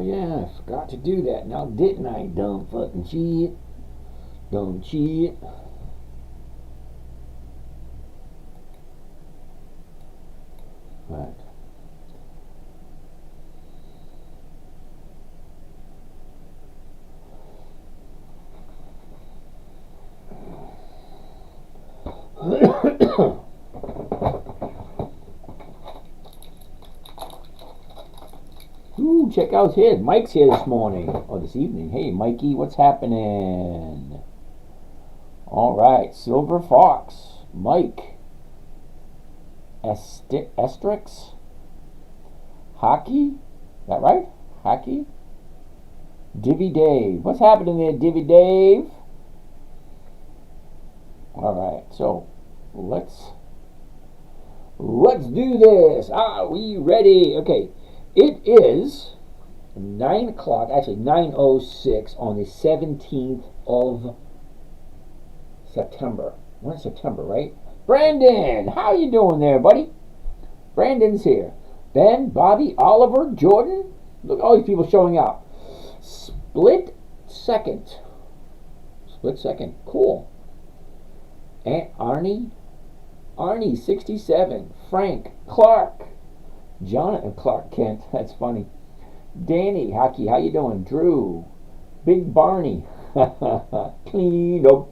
yeah, I forgot to do that. Now didn't I? Dumb fucking shit. Dumb shit. Right. Ooh, check out his. Mike's here this morning. Or this evening. Hey, Mikey, what's happening? Alright, Silver Fox. Mike. Estrix? Hockey? Is that right? Hockey? Divvy Dave. What's happening there, Divvy Dave? Alright, so let's do this. Are we ready? Okay. It is 9 o'clock, actually 9:06 on the 17th of September. We're in September, right? Brandon, how you doing there, buddy? Brandon's here. Ben, Bobby, Oliver, Jordan. Look, all these people showing up. Split second. Cool. And Arnie, 67. Frank, Clark. Jonathan Clark Kent, that's funny. Danny, Hockey, how you doing? Drew, Big Barney, clean up,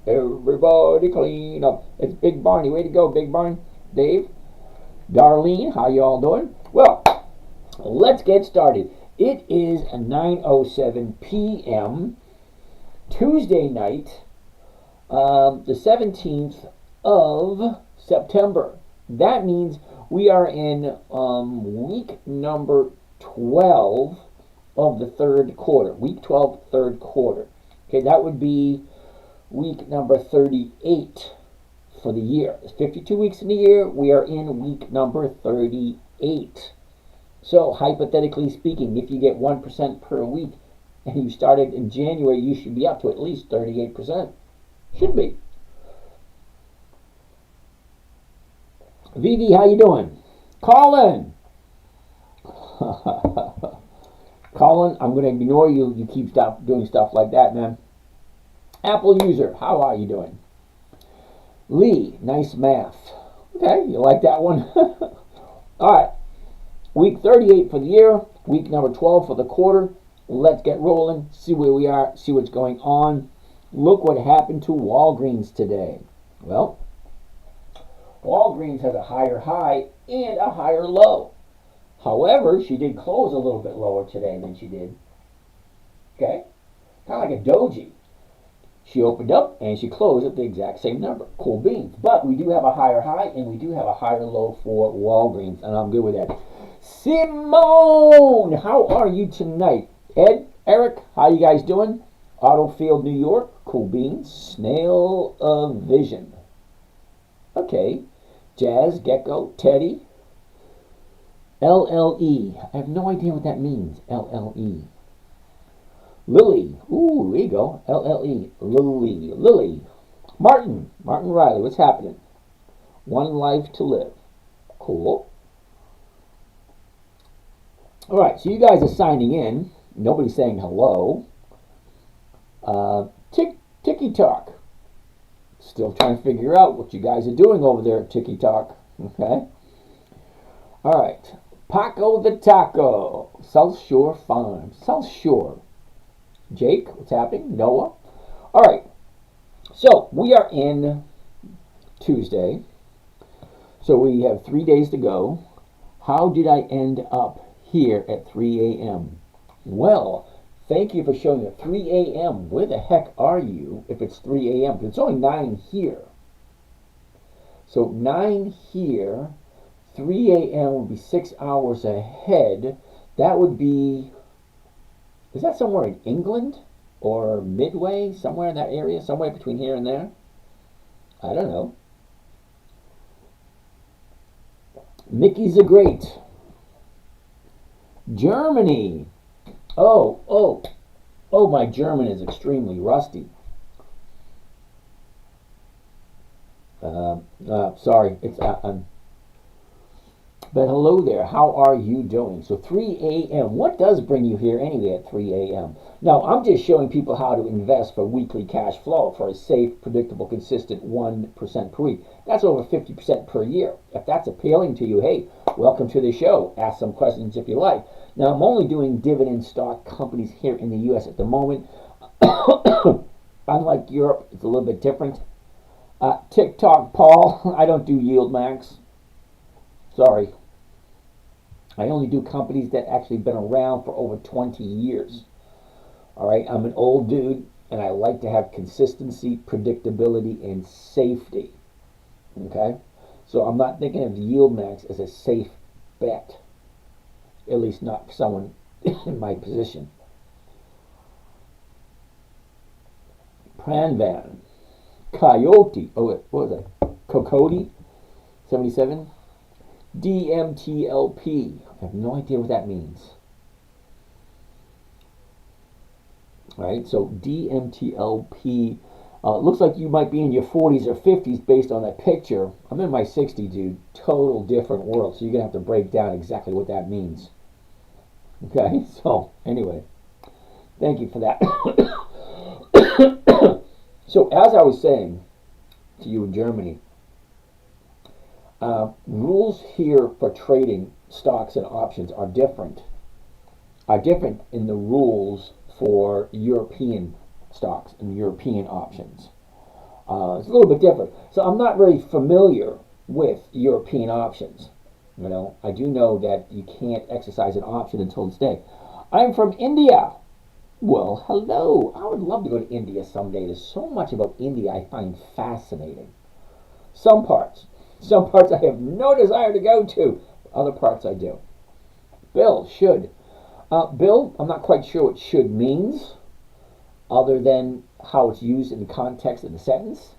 everybody clean up. It's Big Barney, way to go, Big Barney. Dave, Darlene, how you all doing? Well, let's get started. It is 9:07 p.m. Tuesday night, the 17th of September. That means we are in week number 12 of the third quarter. Week 12, third quarter. Okay, that would be week number 38 for the year. There's 52 weeks in the year. We are in week number 38. So, hypothetically speaking, if you get 1% per week and you started in January, you should be up to at least 38%. Should be. Vivi, how you doing? Colin! Colin, I'm going to ignore you. You keep doing stuff like that, man. Apple user, how are you doing? Lee, nice math. Okay, you like that one? All right. Week 38 for the year. Week number 12 for the quarter. Let's get rolling. See where we are. See what's going on. Look what happened to Walgreens today. Well, Walgreens has a higher high and a higher low. However, she did close a little bit lower today than she did. Okay? Kind of like a doji. She opened up and she closed at the exact same number. Cool beans. But we do have a higher high and we do have a higher low for Walgreens. And I'm good with that. Simone, how are you tonight? Ed, Eric, how you guys doing? Autofield, New York. Cool beans. Snail of Vision. Okay. Jazz, Gecko, Teddy. LLE. I have no idea what that means. LLE. Lily. Ooh, there you go. LLE. Lily. Martin Riley. What's happening? One life to live. Cool. All right, so you guys are signing in. Nobody's saying hello. Tiki Talk. Still trying to figure out what you guys are doing over there at Tiki Talk. Okay. All right. Paco the Taco. South Shore Farm. South Shore. Jake, what's happening? Noah. All right. So we are in Tuesday. So we have 3 days to go. How did I end up here at 3 a.m.? Well, thank you for showing at 3 a.m. Where the heck are you if it's 3 a.m.? It's only 9 here. So 9 here, 3 a.m. would be 6 hours ahead. That would be, is that somewhere in England or Midway? Somewhere in that area? Somewhere between here and there? I don't know. Mickey's the Great. Germany. Oh, my German is extremely rusty. Sorry, But hello there, how are you doing? So 3 a.m., what does bring you here anyway at 3 a.m.? Now, I'm just showing people how to invest for weekly cash flow for a safe, predictable, consistent 1% per week. That's over 50% per year. If that's appealing to you, hey, welcome to the show. Ask some questions if you like. Now, I'm only doing dividend stock companies here in the U.S. at the moment. Unlike Europe, it's a little bit different. TikTok, Paul, I don't do yield max. Sorry. I only do companies that actually been around for over 20 years. All right, I'm an old dude and I like to have consistency, predictability, and safety. Okay, so I'm not thinking of yield max as a safe bet, at least not for someone in my position. Pranvan, Coyote, what was that? Coyote, 77. DMTLP. I have no idea what that means. All right, so DMTLP looks like you might be in your 40s or 50s based on that picture. I'm in my 60s, dude. Total different world. So you're going to have to break down exactly what that means. Okay, so anyway, thank you for that. So as I was saying to you in Germany, rules here for trading stocks and options are different in the rules for European stocks and European options. It's a little bit different. So I'm not very familiar with European options. You know, I do know that you can't exercise an option until this day. I'm from India. Well, hello. I would love to go to India someday. There's so much about India I find fascinating. Some parts. Some parts I have no desire to go to. Other parts I do. Bill, should. Bill, I'm not quite sure what should means, other than how it's used in the context of the sentence.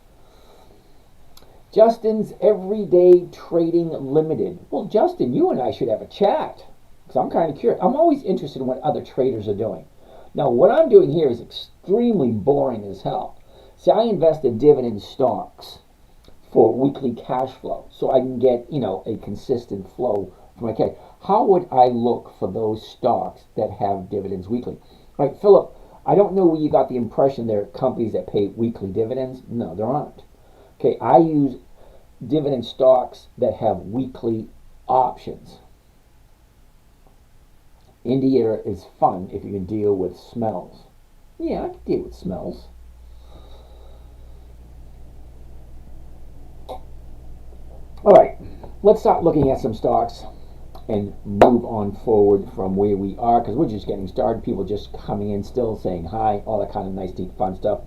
Justin's Everyday Trading Limited. Well, Justin, you and I should have a chat, because I'm kind of curious. I'm always interested in what other traders are doing. Now, what I'm doing here is extremely boring as hell. See, I invest in dividend stocks for weekly cash flow, so I can get, a consistent flow from my cash. How would I look for those stocks that have dividends weekly? Right, Philip, I don't know where you got the impression there are companies that pay weekly dividends. No, there aren't. Okay, I use dividend stocks that have weekly options. India is fun if you can deal with smells. Yeah, I can deal with smells. All right, let's start looking at some stocks and move on forward from where we are, because we're just getting started. People just coming in, still saying hi, all that kind of nice, neat, fun stuff.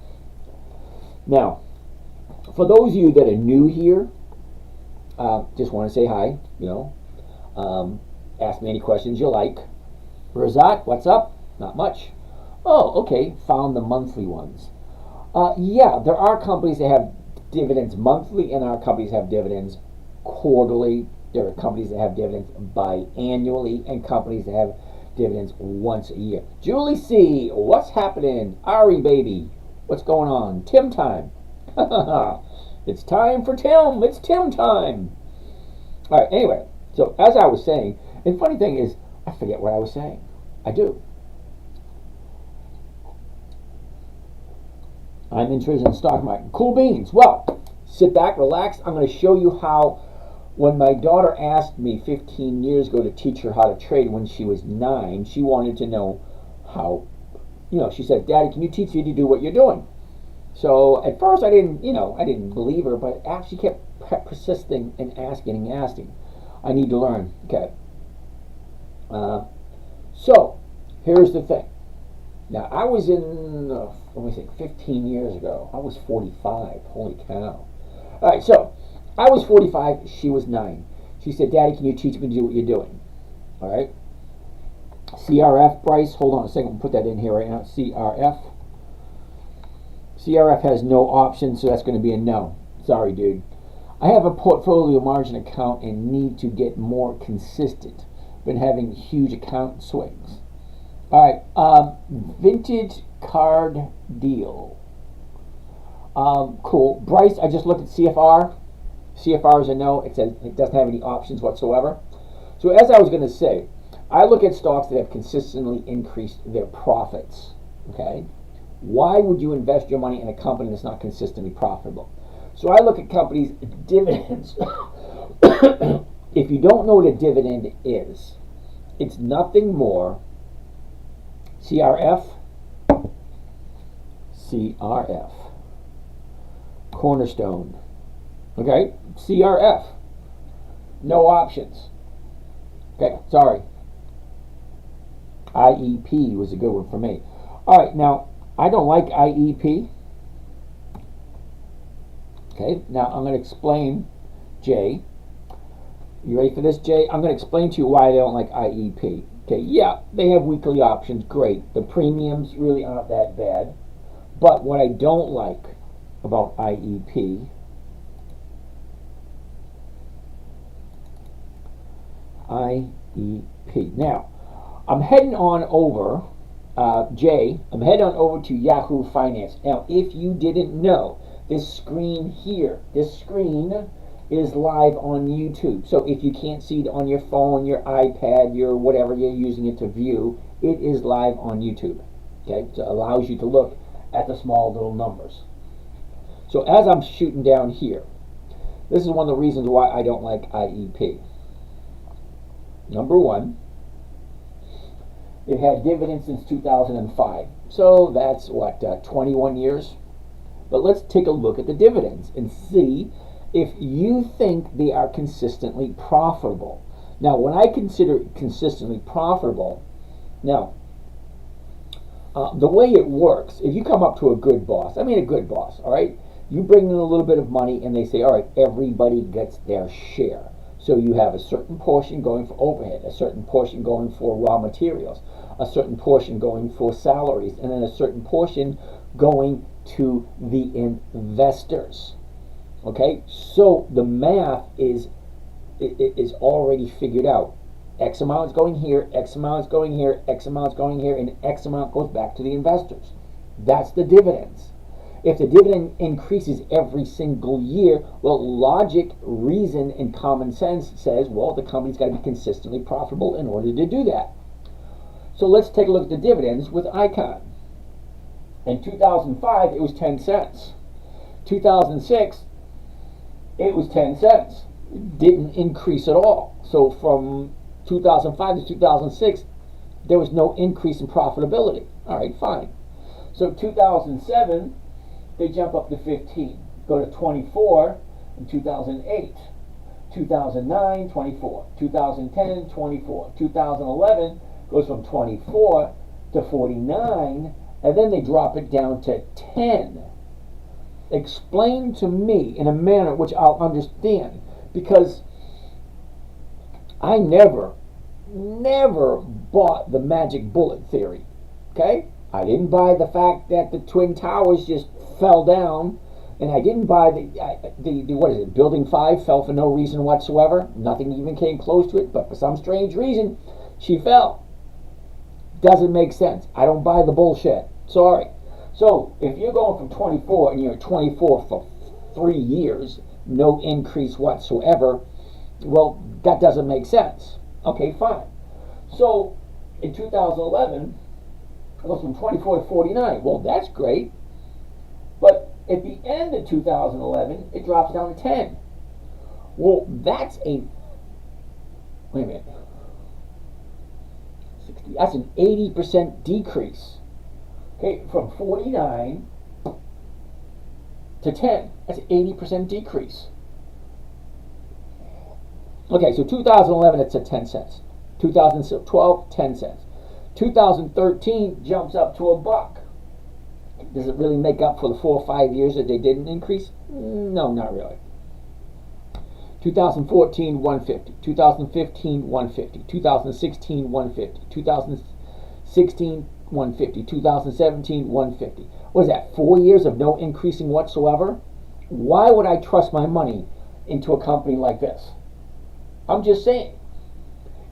Now, for those of you that are new here, just want to say hi. Ask me any questions you like. Razat, what's up? Not much. Oh, okay. Found the monthly ones. Yeah, there are companies that have dividends monthly, and our companies have dividends quarterly. There are companies that have dividends biannually, and companies that have dividends once a year. Julie C., what's happening? Ari, baby, what's going on? Tim time. It's time for Tim. It's Tim time. All right, anyway, so as I was saying, and the funny thing is, I forget what I was saying. I do. I'm interested in the stock market. Cool beans. Well, sit back, relax. I'm going to show you how, when my daughter asked me 15 years ago to teach her how to trade when she was 9, she wanted to know how, she said, Daddy, can you teach me to do what you're doing? So at first I didn't believe her, but she kept persisting and asking. I need to learn. Okay. So here's the thing. Now I was in, let me think, 15 years ago. I was 45. Holy cow. All right, so I was 45. She was 9. She said, Daddy, can you teach me to do what you're doing? All right. CRF, Bryce, hold on a second. We'll put that in here right now. CRF. CRF has no option, so that's going to be a no. Sorry, dude. I have a portfolio margin account and need to get more consistent. Been having huge account swings. All right, vintage card deal. Cool. Bryce, I just looked at CFR. CFR is a no. It says it doesn't have any options whatsoever. So as I was going to say, I look at stocks that have consistently increased their profits. Okay? Why would you invest your money in a company that's not consistently profitable? So I look at companies' dividends. If you don't know what a dividend is, it's nothing more. CRF, Cornerstone. Okay? CRF. No options. Okay, sorry. IEP was a good one for me. All right, now, I don't like IEP. Okay, now I'm going to explain, Jay. You ready for this, Jay? I'm going to explain to you why I don't like IEP. Okay, yeah, they have weekly options, great. The premiums really aren't that bad. But what I don't like about IEP Now, I'm heading on over, Jay, I'm heading on over to Yahoo Finance. Now, if you didn't know, this screen is live on YouTube. So if you can't see it on your phone, your iPad, your whatever you're using it to view, it is live on YouTube. Okay, so it allows you to look at the small little numbers. So as I'm shooting down here, this is one of the reasons why I don't like IEP. Number one, they've had dividends since 2005. So that's what, 21 years? But let's take a look at the dividends and see if you think they are consistently profitable. Now, when I consider consistently profitable, now, the way it works, if you come up to a good boss, all right, you bring in a little bit of money and they say, all right, everybody gets their share. So you have a certain portion going for overhead, a certain portion going for raw materials, a certain portion going for salaries, and then a certain portion going to the investors. Okay, so the math is already figured out. X amount is going here, X amount is going here, X amount is going here, and X amount goes back to the investors. That's the dividends. If the dividend increases every single year, well, logic, reason, and common sense says, well, the company's got to be consistently profitable in order to do that. So let's take a look at the dividends with Icon. In 2005, it was 10 cents. 2006, it was 10 cents. It didn't increase at all. So from 2005 to 2006, there was no increase in profitability. All right, fine. So 2007, they jump up to 15, go to 24 in 2008, 2009, 24, 2010, 24, 2011 goes from 24 to 49, and then they drop it down to 10. Explain to me in a manner which I'll understand, because I never bought the magic bullet theory. Okay? I didn't buy the fact that the Twin Towers just fell down, and I didn't buy the what is it, Building 5 fell for no reason whatsoever. Nothing even came close to it, but for some strange reason, she fell. Doesn't make sense. I don't buy the bullshit. Sorry. So, if you're going from 24 and you're at 24 for 3 years, no increase whatsoever, well, that doesn't make sense. Okay, fine. So, in 2011, it goes from 24 to 49. Well, that's great. But at the end of 2011, it drops down to 10. Well, that's a, wait a minute, 60, that's an 80% decrease. Okay, from 49 to 10. That's an 80% decrease. Okay, so 2011, it's at 10 cents. 2012, 10 cents. 2013 jumps up to $1. Does it really make up for the 4 or 5 years that they didn't increase? No, not really. 2014, 150. 2015, 150. 2016, 150. 2016, 150. 2017, 150. What is that, 4 years of no increasing whatsoever? Why would I trust my money into a company like this? I'm just saying,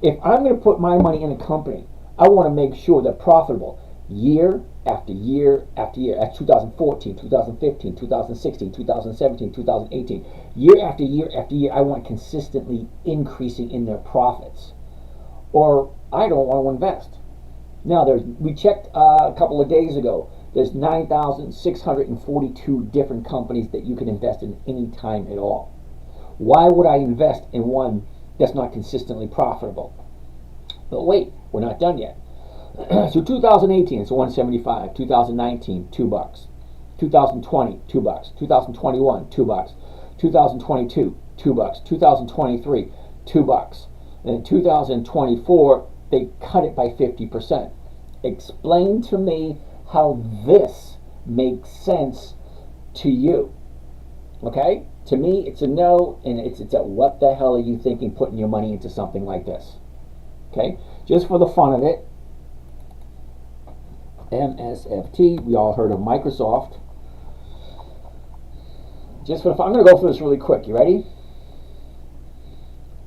if I'm going to put my money in a company, I want to make sure they're profitable year after year after year. That's 2014, 2015, 2016, 2017, 2018. Year after year after year, I want consistently increasing in their profits. or I don't want to invest. Now, we checked a couple of days ago. There's 9,642 different companies that you can invest in any time at all. Why would I invest in one that's not consistently profitable? But wait, we're not done yet. So 2018, it's 175. 2019, $2. 2020, $2. 2021, $2. 2022, $2. 2023, $2. And in 2024, they cut it by 50%. Explain to me how this makes sense to you. Okay? To me, it's a no, and it's a what the hell are you thinking putting your money into something like this? Okay? Just for the fun of it, MSFT, we all heard of Microsoft. Just for the fun, I'm going to go through this really quick. You ready?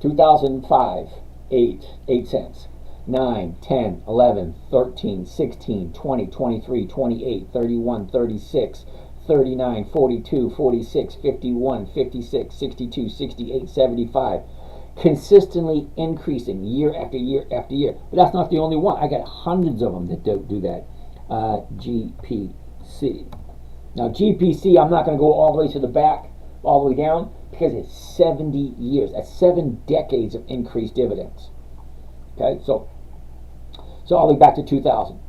2005, 8 cents. 9, 10, 11, 13, 16, 20, 23, 28, 31, 36, 39, 42, 46, 51, 56, 62, 68, 75. Consistently increasing year after year after year. But that's not the only one. I got hundreds of them that do that. GPC. Now, GPC, I'm not going to go all the way to the back, all the way down, because it's 70 years. That's 7 decades of increased dividends. Okay, so all the way back to 2000.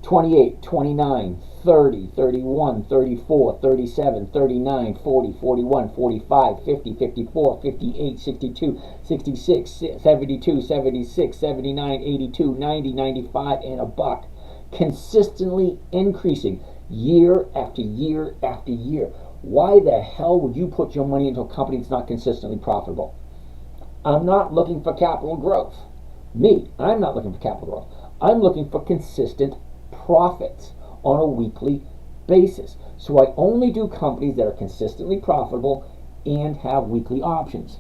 28, 29, 30, 31, 34, 37, 39, 40, 41, 45, 50, 54, 58, 62, 66, 72, 76, 79, 82, 90, 95, and a buck. Consistently increasing year after year after year. Why the hell would you put your money into a company that's not consistently profitable? I'm not looking for capital growth. I'm not looking for capital growth. I'm looking for consistent profits on a weekly basis. So I only do companies that are consistently profitable and have weekly options.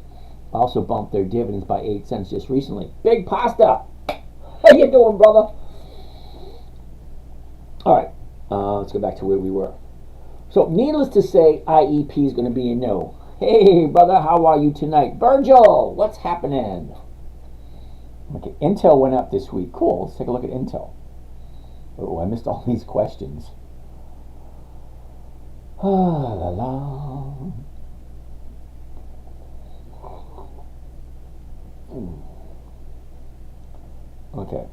I also bumped their dividends by 8 cents just recently. Big Pasta! How you doing, brother? All right, let's go back to where we were. So needless to say, IEP is going to be a no. Hey, brother, how are you tonight? Virgil, what's happening? Okay, Intel went up this week. Cool, let's take a look at Intel. Oh, I missed all these questions. La la. Okay.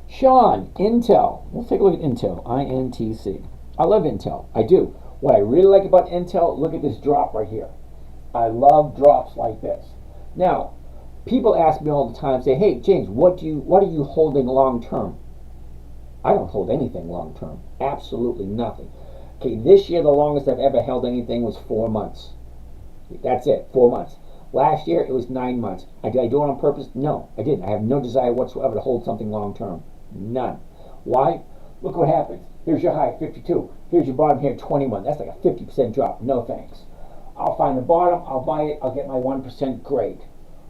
Sean, Intel. Let's take a look at Intel. INTC. I love Intel. I do. What I really like about Intel, look at this drop right here. I love drops like this. Now, people ask me all the time, say, hey, James, what are you holding long term? I don't hold anything long term. Absolutely nothing. Okay, this year the longest I've ever held anything was 4 months. That's it, 4 months. Last year it was 9 months. Did I do it on purpose? No, I didn't. I have no desire whatsoever to hold something long term. None. Why? Look what happens. Here's your high, 52. Here's your bottom here, 21. That's like a 50% drop. No thanks. I'll find the bottom, I'll buy it, I'll get my 1%, great.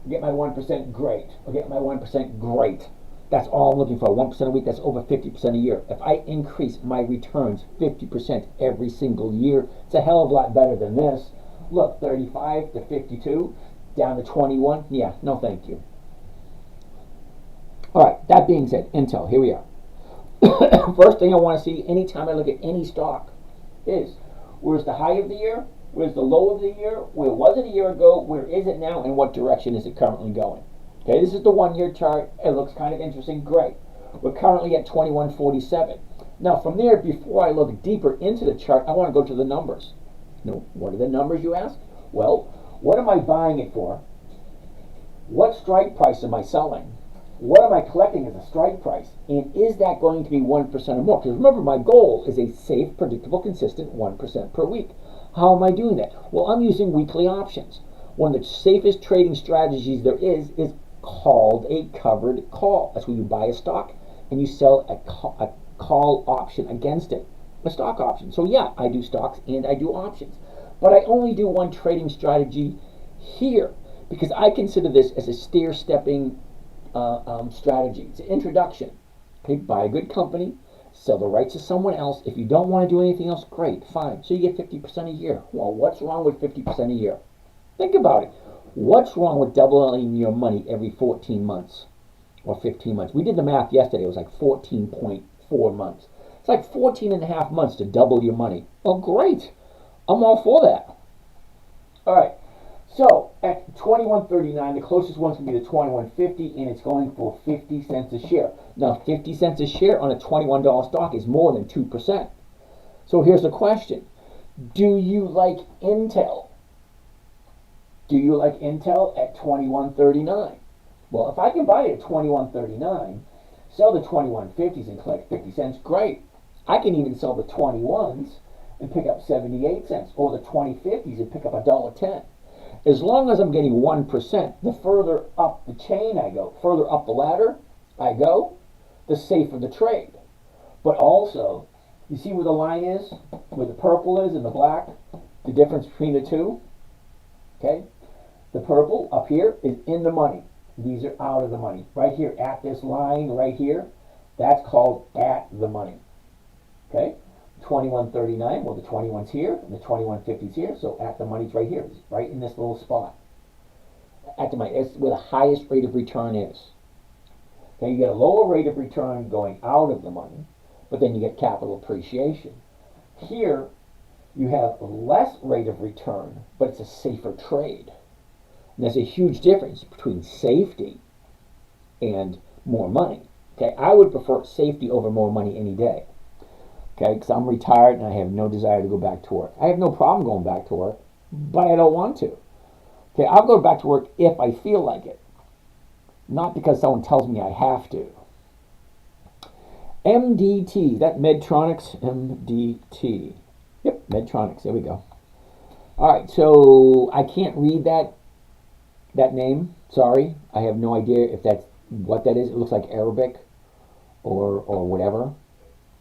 I'll get my 1%, great. I'll get my 1%, great. That's all I'm looking for. 1% a week, that's over 50% a year. If I increase my returns 50% every single year, it's a hell of a lot better than this. Look, 35 to 52, down to 21. Yeah, no thank you. All right, that being said, Intel, here we are. First thing I want to see anytime I look at any stock is, where's the high of the year? Where's the low of the year? Where was it a year ago? Where is it now? And what direction is it currently going? Okay, this is the 1 year chart. It looks kind of interesting. Great. We're currently at 2147. Now, from there, before I look deeper into the chart, I want to go to the numbers. Now, what are the numbers, you ask? Well, what am I buying it for? What strike price am I selling? What am I collecting as a strike price? And is that going to be 1% or more? Because remember, my goal is a safe, predictable, consistent 1% per week. How am I doing that? Well, I'm using weekly options. One of the safest trading strategies there is called a covered call. That's where you buy a stock and you sell a call option against it, a stock option. So yeah, I do stocks and I do options. But I only do one trading strategy here because I consider this as a stair-stepping strategy. It's an introduction. Okay, buy a good company, sell the rights to someone else. If you don't want to do anything else, great, fine. So you get 50% a year. Well, what's wrong with 50% a year? Think about it. What's wrong with doubling your money every 14 months or 15 months? We did the math yesterday. It was like 14.4 months. It's like 14 and a half months to double your money. Oh, great. I'm all for that. All right. So at $21.39, the closest one's going to be the $21.50, and it's going for 50 cents a share. Now, 50 cents a share on a $21 stock is more than 2%. So here's the question. Do you like Intel? Do you like Intel at $21.39? Well, if I can buy it at $21.39, sell the $21.50s and collect 50 cents, great. I can even sell the 21s and pick up 78 cents, or the 20.50s and pick up $1.10. As long as I'm getting 1%, the further up the chain I go, further up the ladder I go, the safer the trade. But also, you see where the line is, where the purple is and the black, the difference between the two? Okay? The purple up here is in the money. These are out of the money. Right here at this line right here, that's called at the money. Okay? 21.39, well, the 21's here and the 21.50's here, so at the money's right here, it's right in this little spot. At the money, that's where the highest rate of return is. Okay, you get a lower rate of return going out of the money, but then you get capital appreciation. Here, you have less rate of return, but it's a safer trade. And there's a huge difference between safety and more money. Okay, I would prefer safety over more money any day. Okay, because I'm retired and I have no desire to go back to work. I have no problem going back to work, but I don't want to. Okay, I'll go back to work if I feel like it, not because someone tells me I have to. MDT, that Medtronics, MDT. Yep, Medtronics, there we go. All right, so I can't read that name, sorry. I have no idea if that's what that is. It looks like Arabic or whatever.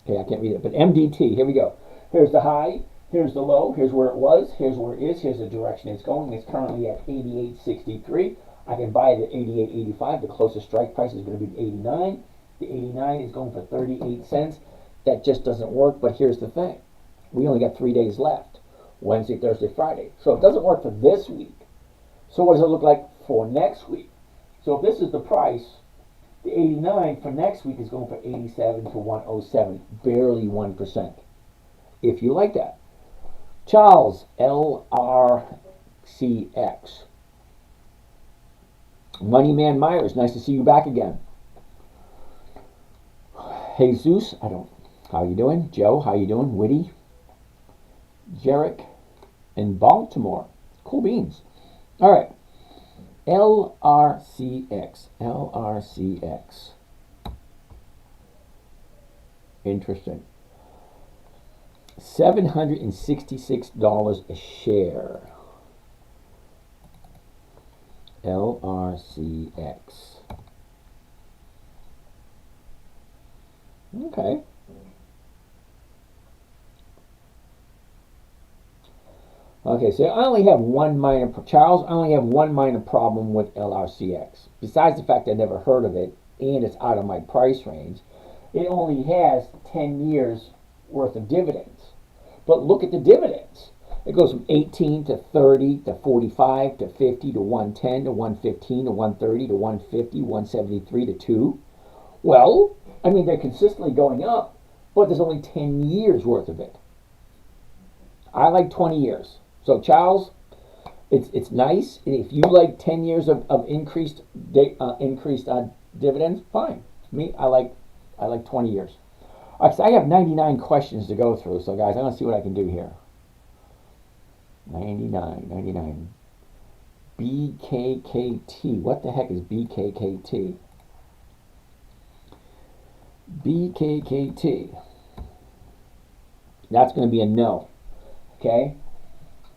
Okay, I can't read it, but MDT, here we go. Here's the high, here's the low, here's where it was, here's where it is, here's the direction it's going. It's currently at 88.63. I can buy it at 88.85. The closest strike price is going to be 89. The 89 is going for 38 cents. That just doesn't work, but here's the thing. We only got 3 days left. Wednesday, Thursday, Friday. So it doesn't work for this week. So what does it look like for next week? So if this is the price, the 89 for next week is going for 87 to 107, barely 1%. If you like that. Charles, LRCX. Moneyman Myers, nice to see you back again. Jesus, how you doing? Joe, how you doing? Witty. Jarek in Baltimore. Cool beans. All right. LRCX. LRCX. Interesting. $766 a share. LRCX. Okay. Okay, so I only have one minor, Charles, I only have one minor problem with LRCX. Besides the fact I never heard of it, and it's out of my price range, it only has 10 years worth of dividends. But look at the dividends. It goes from 18 to 30 to 45 to 50 to 110 to 115 to 130 to 150, 173 to 2. Well, I mean, they're consistently going up, but there's only 10 years worth of it. I like 20 years. So Charles, it's nice. If you like 10 years of increased dividends, fine. Me, I like 20 years. All right, so I have 99 questions to go through. So guys, I'm gonna see what I can do here. 99. BKKT. What the heck is BKKT? BKKT. That's going to be a no. Okay?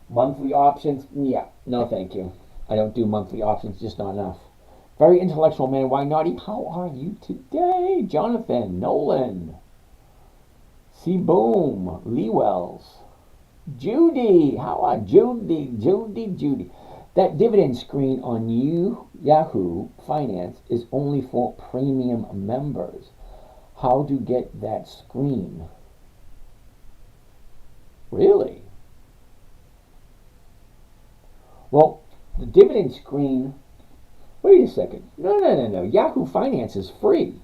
Monthly options? Yeah. No, thank you. I don't do monthly options. Just not enough. Very intellectual man. Why naughty? How are you today? Jonathan. Nolan. C. Boom. Lee Wells. Judy. How are Judy? Judy. That dividend screen on Yahoo Finance is only for premium members. How to get that screen? Really? Well, The dividend screen, wait a second. No. Yahoo Finance is free.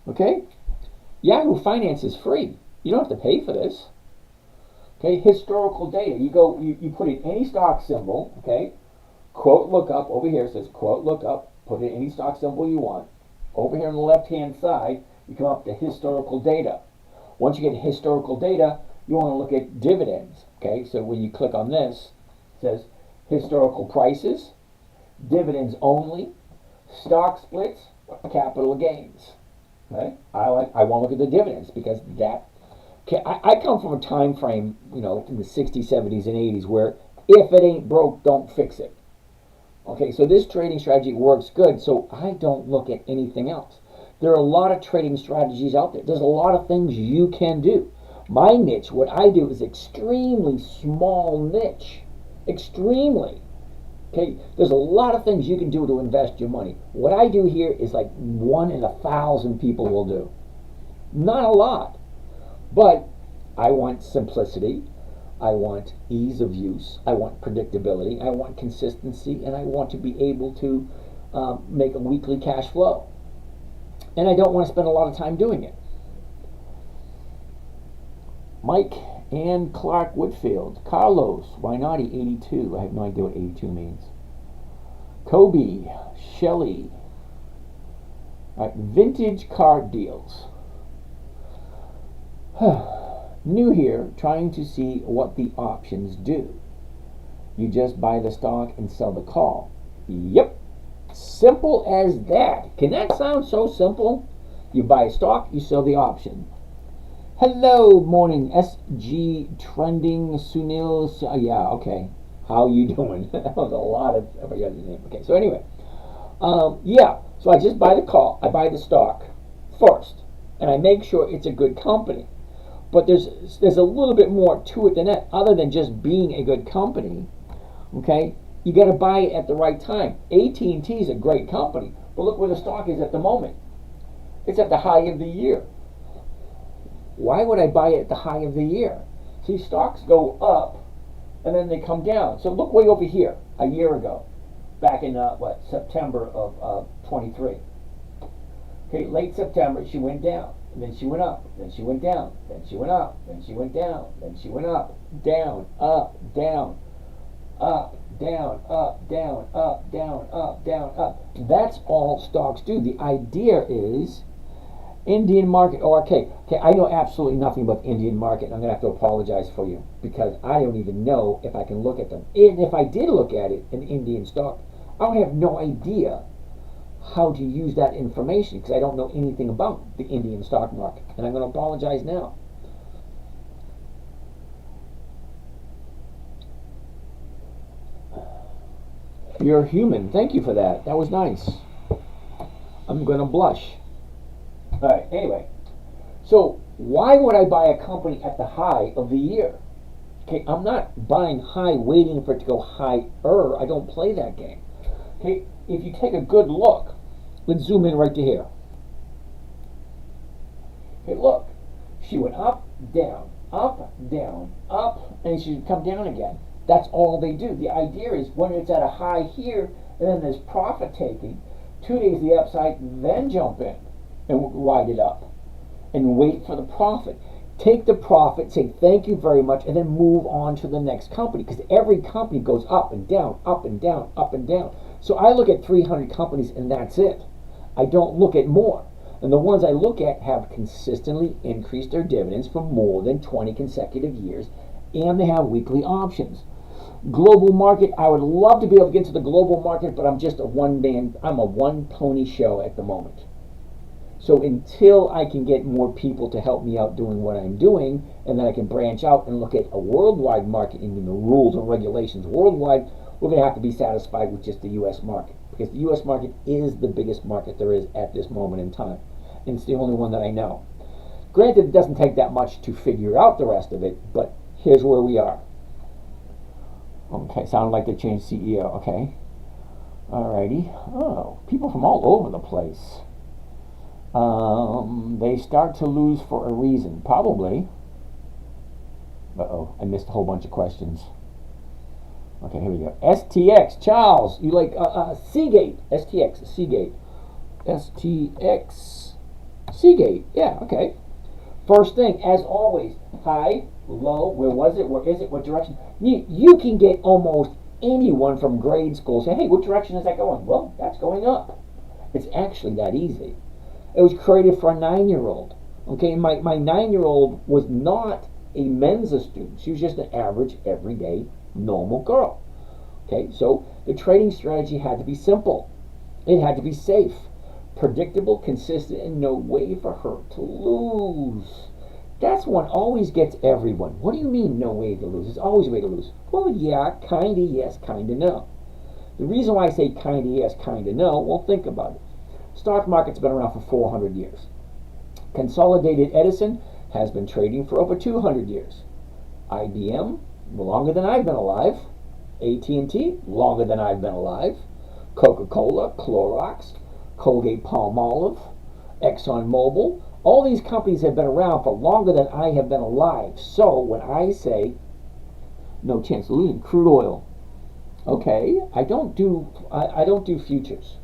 Okay? Yahoo Finance is free. You don't have to pay for this. Okay, historical data. You put in any stock symbol, okay? Quote lookup over here says quote lookup. Put in any stock symbol you want. Over here on the left-hand side, you come up to historical data. Once you get historical data, you want to look at dividends. Okay, so when you click on this, it says historical prices, dividends only, stock splits, capital gains. Okay, I want to look at the dividends because that. Okay, I come from a time frame, in the 60s, 70s, and 80s where if it ain't broke, don't fix it. Okay, so this trading strategy works good, so I don't look at anything else. There are a lot of trading strategies out there. There's a lot of things you can do. My niche, what I do is extremely small niche. Extremely. Okay, there's a lot of things you can do to invest your money. What I do here is like 1 in 1,000 people will do. Not a lot. But I want simplicity. I want ease of use. I want predictability. I want consistency. And I want to be able to make a weekly cash flow. And I don't want to spend a lot of time doing it. Mike and Clark Whitfield. Carlos Wynati 82. I have no idea what 82 means. Kobe. Shelley. All right, vintage card deals. New here, trying to see what the options do. You just buy the stock and sell the call. Yep. Simple as that. Can that sound so simple? You buy a stock, you sell the option. Hello, morning, SG Trending, Sunil. Yeah, okay. How you doing? That was a lot of, I forgot his name. Okay, so anyway. Yeah, so I just buy the call. I buy the stock first. And I make sure it's a good company. But there's a little bit more to it than that, other than just being a good company. Okay, you got to buy it at the right time. AT&T is a great company, but look where the stock is at the moment. It's at the high of the year. Why would I buy it at the high of the year? See, stocks go up and then they come down. So look way over here, a year ago, back in September of 23. Okay, late September, she went down. Then she went up, then she went down, then she went up, then she went down, then she went up, down, up, down, up, down, up, down, up, down, up, down, up. That's all stocks do. The idea is Indian market. Oh, okay, I know absolutely nothing about the Indian market. I'm going to have to apologize for you because I don't even know if I can look at them. And if I did look at it, an Indian stock, I would have no idea how to use that information because I don't know anything about the Indian stock market, and I'm going to apologize now. You're human. Thank you for that. That was nice. I'm going to blush. All right, anyway. So why would I buy a company at the high of the year? Okay, I'm not buying high waiting for it to go higher. I don't play that game. Okay, if you take a good look, let's zoom in right to here. Okay, look. She went up, down, and she would come down again. That's all they do. The idea is when it's at a high here, and then there's profit taking, 2 days the upside, then jump in and ride it up and wait for the profit. Take the profit, say thank you very much, and then move on to the next company because every company goes up and down, up and down, up and down. So I look at 300 companies and that's it. I don't look at more. And the ones I look at have consistently increased their dividends for more than 20 consecutive years, and they have weekly options. Global market, I would love to be able to get to the global market, but I'm just I'm a one pony show at the moment. So until I can get more people to help me out doing what I'm doing, and then I can branch out and look at a worldwide market and the rules and regulations worldwide, we're going to have to be satisfied with just the U.S. market. Because the U.S. market is the biggest market there is at this moment in time. And it's the only one that I know. Granted, it doesn't take that much to figure out the rest of it, but here's where we are. Okay, sounded like they changed CEO. Okay. Alrighty. Oh, people from all over the place. They start to lose for a reason. Probably. Uh-oh, I missed a whole bunch of questions. Okay, here we go. STX, Charles, you like Seagate, STX, Seagate, STX, Seagate, yeah, okay. First thing, as always, high, low, where was it, where is it, what direction? You can get almost anyone from grade school say, hey, what direction is that going? Well, that's going up. It's actually that easy. It was created for a 9-year-old. Okay, my 9-year-old was not a Mensa student. She was just an average, everyday, normal girl. Okay, so the trading strategy had to be simple. It had to be safe, predictable, consistent, and no way for her to lose. That's one always gets everyone. What do you mean no way to lose? There's always a way to lose. Well, yeah, kinda yes, kinda no. The reason why I say kinda yes, kinda no, well, think about it. Stock market's been around for 400 years. Consolidated Edison has been trading for over 200 years. IBM, longer than I've been alive. AT&T, longer than I've been alive. Coca-Cola, Clorox, Colgate-Palmolive, ExxonMobil, all these companies have been around for longer than I have been alive. So when I say no chance of losing, crude oil, okay, I don't do futures.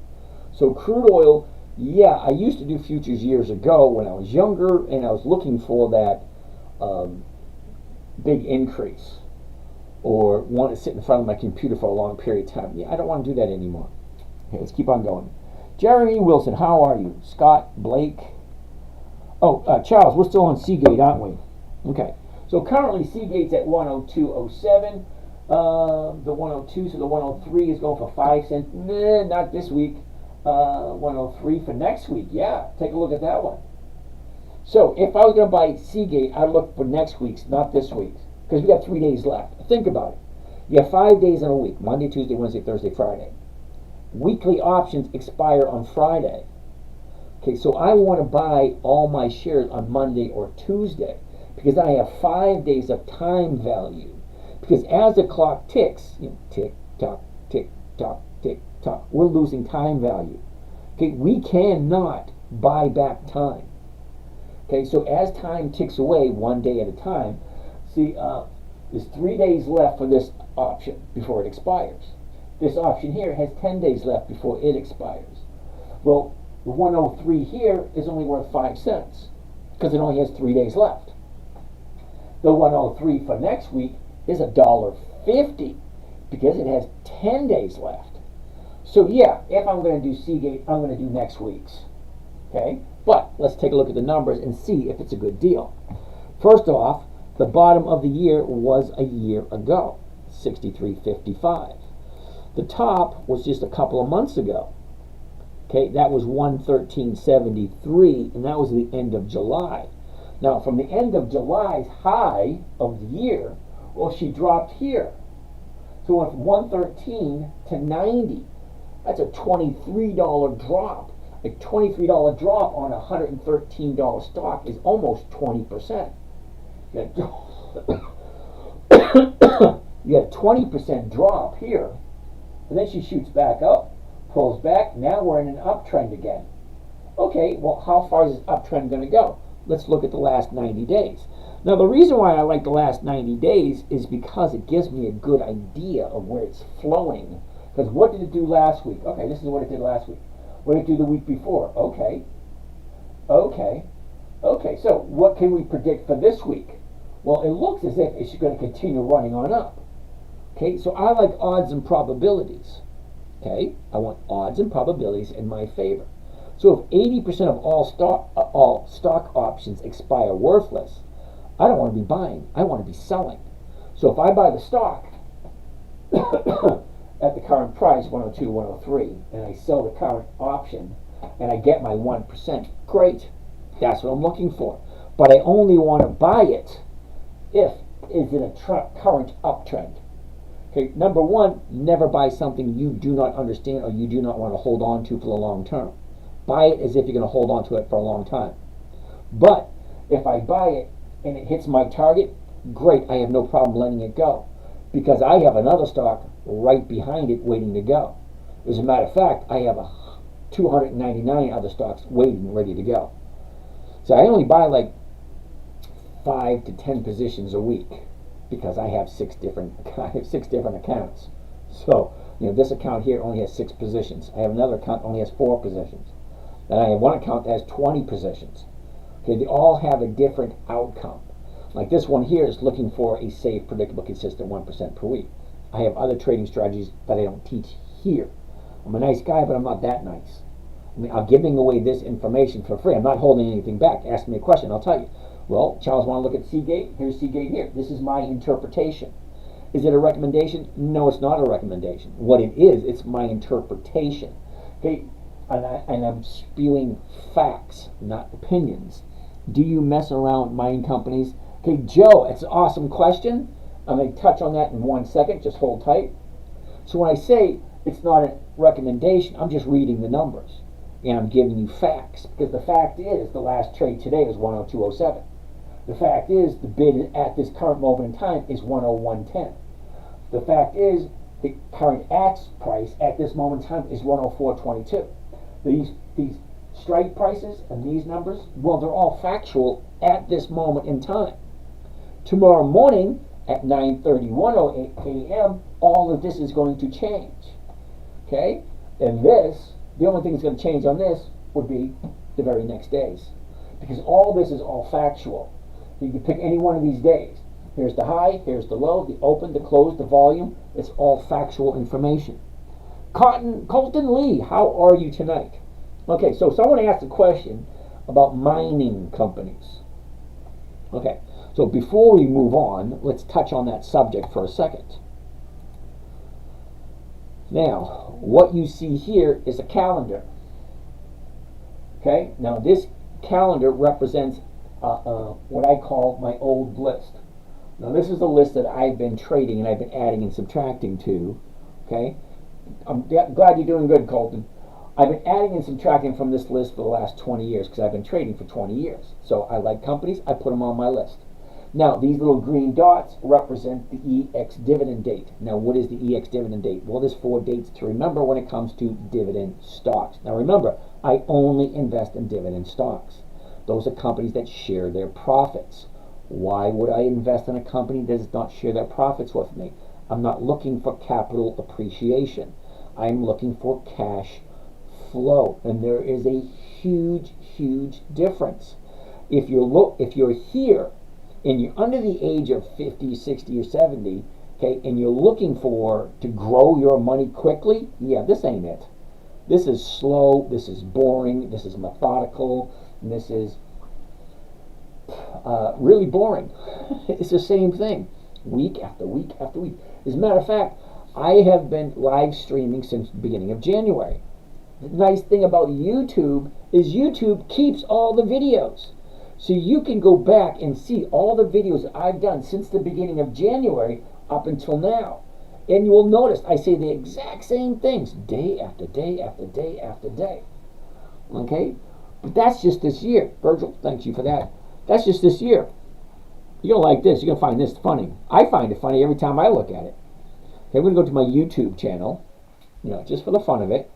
So crude oil, yeah, I used to do futures years ago when I was younger and I was looking for that big increase or want to sit in front of my computer for a long period of time. Yeah, I don't want to do that anymore. Okay, let's keep on going. Jeremy Wilson, how are you? Scott, Blake. Oh, Charles, we're still on Seagate, aren't we? Okay. So currently Seagate's at 102.07. The 102, so the 103 is going for 5 cents. Nah, not this week. 103 for next week. Yeah, take a look at that one. So if I was going to buy Seagate, I'd look for next week's, not this week's, because we got 3 days left. Think about it. You have 5 days in a week: Monday, Tuesday, Wednesday, Thursday, Friday. Weekly options expire on Friday. Okay, so I want to buy all my shares on Monday or Tuesday because I have 5 days of time value. Because as the clock ticks, tick tock, tick tock, tick tock, we're losing time value. Okay, we cannot buy back time. Okay, so as time ticks away, 1 day at a time, see, there's 3 days left for this option before it expires. This option here has 10 days left before it expires. Well, the 103 here is only worth 5 cents because it only has 3 days left. The 103 for next week is $1.50 because it has 10 days left. So yeah, if I'm going to do Seagate, I'm going to do next week's. Okay, but let's take a look at the numbers and see if it's a good deal. First off, the bottom of the year was a year ago, 63.55. The top was just a couple of months ago. Okay, that was 113.73, and that was the end of July. Now, from the end of July's high of the year, well, she dropped here. So it went from 113 to 90. That's a $23 drop. A $23 drop on a $113 stock is almost 20%. You got a 20% drop here. And then she shoots back up, pulls back. Now we're in an uptrend again. Okay, well, how far is this uptrend going to go? Let's look at the last 90 days. Now, the reason why I like the last 90 days is because it gives me a good idea of where it's flowing. Because what did it do last week? Okay, this is what it did last week. What did it do the week before? Okay. So what can we predict for this week? Well, it looks as if it's going to continue running on up. Okay, so I like odds and probabilities. Okay, I want odds and probabilities in my favor. So if 80% of all stock options expire worthless, I don't want to be buying. I want to be selling. So if I buy the stock at the current price, 102, 103, and I sell the current option and I get my 1%, great. That's what I'm looking for. But I only want to buy it if it's in a current uptrend. Okay, number one, never buy something you do not understand or you do not want to hold on to for the long term. Buy it as if you're going to hold on to it for a long time. But if I buy it and it hits my target, great, I have no problem letting it go because I have another stock right behind it waiting to go. As a matter of fact, I have 299 other stocks waiting, ready to go. So I only buy like 5 to 10 positions a week because I have six different accounts. So, this account here only has 6 positions. I have another account that only has 4 positions. Then I have one account that has 20 positions. Okay, they all have a different outcome. Like this one here is looking for a safe, predictable, consistent 1% per week. I have other trading strategies that I don't teach here. I'm a nice guy, but I'm not that nice. I'm giving away this information for free. I'm not holding anything back. Ask me a question, I'll tell you. Well, Charles, want to look at Seagate? Here's Seagate here. This is my interpretation. Is it a recommendation? No, it's not a recommendation. What it is, it's my interpretation. Okay, and I'm spewing facts, not opinions. Do you mess around mining companies? Okay, Joe, it's an awesome question. I'm going to touch on that in 1 second. Just hold tight. So when I say it's not a recommendation, I'm just reading the numbers. And I'm giving you facts. Because the fact is, the last trade today was 102.07. The fact is, the bid at this current moment in time is 101.10. The fact is, the current ask price at this moment in time is 104.22. These strike prices and these numbers, well, they're all factual at this moment in time. Tomorrow morning at 9:31 a.m., all of this is going to change. Okay? And the only thing that's going to change on this would be the very next days. Because all this is all factual. You can pick any one of these days. Here's the high, here's the low, the open, the close, the volume. It's all factual information. Colton Lee, how are you tonight? Okay, so someone asked a question about mining companies. Okay, so before we move on, let's touch on that subject for a second. Now, what you see here is a calendar. Okay, now this calendar represents what I call my old list. Now this is the list that I've been trading and I've been adding and subtracting to. Okay, I'm glad you're doing good, Colton. I've been adding and subtracting from this list for the last 20 years because I've been trading for 20 years. So I like companies, I put them on my list. Now, these little green dots represent the EX dividend date. Now, what is the EX dividend date? Well, there's 4 dates to remember when it comes to dividend stocks. Now, remember, I only invest in dividend stocks. Those are companies that share their profits. Why would I invest in a company that does not share their profits with me? I'm not looking for capital appreciation. I'm looking for cash flow. And there is a huge, huge difference. If you're here and you're under the age of 50, 60, or 70, okay, and you're looking to grow your money quickly, yeah, this ain't it. This is slow, this is boring, this is methodical, and this is really boring. It's the same thing, week after week after week. As a matter of fact, I have been live streaming since the beginning of January. The nice thing about YouTube is YouTube keeps all the videos. So you can go back and see all the videos that I've done since the beginning of January up until now. And you will notice I say the exact same things day after day after day after day. Okay? But that's just this year. Virgil, thank you for that. That's just this year. You're going to like this. You're going to find this funny. I find it funny every time I look at it. Okay, we're going to go to my YouTube channel, just for the fun of it.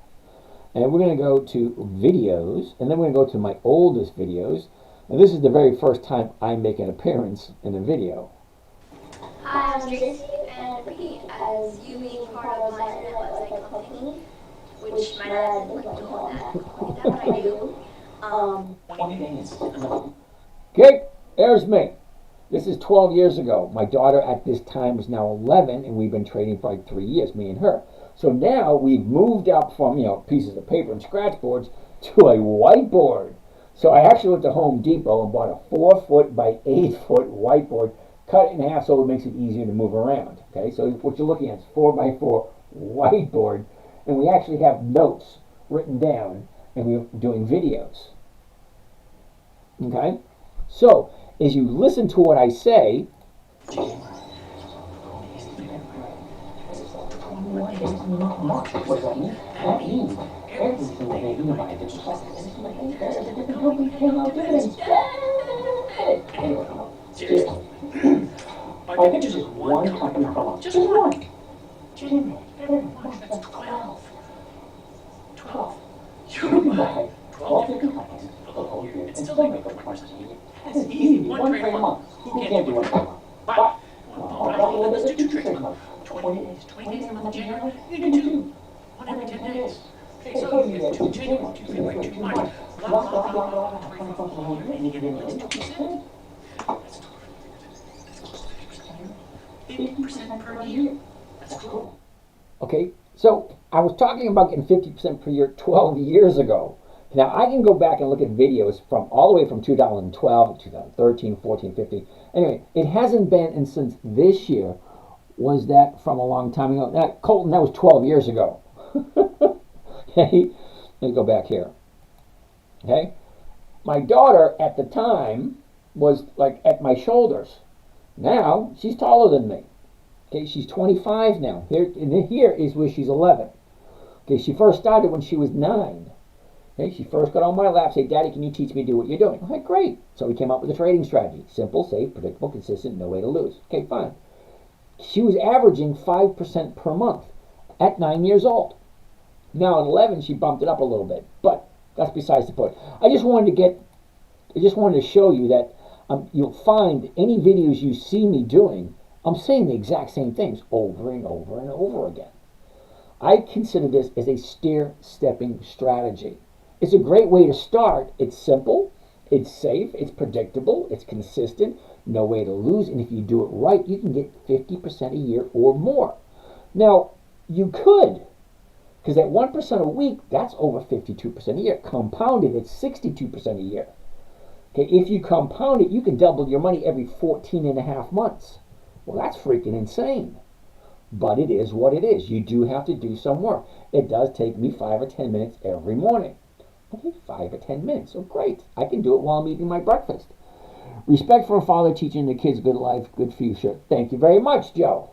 And we're going to go to videos. And then we're going to go to my oldest videos. And this is the very first time I make an appearance in a video. Hi, I'm Tracy, and as you being part of my internet website company, which my dad doesn't like to hold that, but I do. Okay, there's me. This is 12 years ago. My daughter at this time is now 11, and we've been trading for like 3 years, me and her. So now we've moved up from, pieces of paper and scratch boards to a whiteboard. So I actually went to Home Depot and bought a 4-foot by 8-foot whiteboard, cut it in half so it makes it easier to move around. Okay, so what you're looking at is 4x4 whiteboard, and we actually have notes written down, and we're doing videos. Okay, so as you listen to what I say, every single day you buy a digital stock. The company paying out dividends. Anyway, seriously. I think there's just one company from us. Just one. Jimmy, that's 12. 12. You buy 12 different companies for the whole year and still make up $20. That's easy. One trade a month. Who can't do one trade a month? But, all let's do two trades a month. 20 days. 20 days in the month of January. You do two. One every 10 days. Okay, so you get 2 in January, 2 February, 2 March. Blah, blah, blah, blah, blah, 24 for the whole year, and you get at least 2%. That's 50% per year. That's cool. Okay, so I was talking about getting 50% per year 12 years ago. Now I can go back and look at videos from all the way from 2012, 2013, 14, 15. Anyway, it hasn't been, and since this year was that from a long time ago. Now, Colton, that was 12 years ago. Okay, let me go back here. Okay, my daughter at the time was like at my shoulders. Now she's taller than me. Okay, she's 25 now. Here is where she's 11. Okay, she first started when she was 9. Okay, she first got on my lap, said, "Daddy, can you teach me to do what you're doing?" I'm like, "Great." So we came up with a trading strategy. Simple, safe, predictable, consistent, no way to lose. Okay, fine. She was averaging 5% per month at 9 years old. Now at 11, she bumped it up a little bit, but that's besides the point. I just wanted to show you that you'll find any videos you see me doing, I'm saying the exact same things over and over and over again. I consider this as a stair-stepping strategy. It's a great way to start. It's simple, it's safe, it's predictable, it's consistent, no way to lose, and if you do it right, you can get 50% a year or more. Now, you could, because at 1% a week, that's over 52% a year. Compounded, it's 62% a year. Okay, if you compound it, you can double your money every 14 and a half months. Well, that's freaking insane. But it is what it is. You do have to do some work. It does take me 5 or 10 minutes every morning. Okay, 5 or 10 minutes. So great. I can do it while I'm eating my breakfast. Respect for a father teaching the kids good life, good future. Thank you very much, Joe.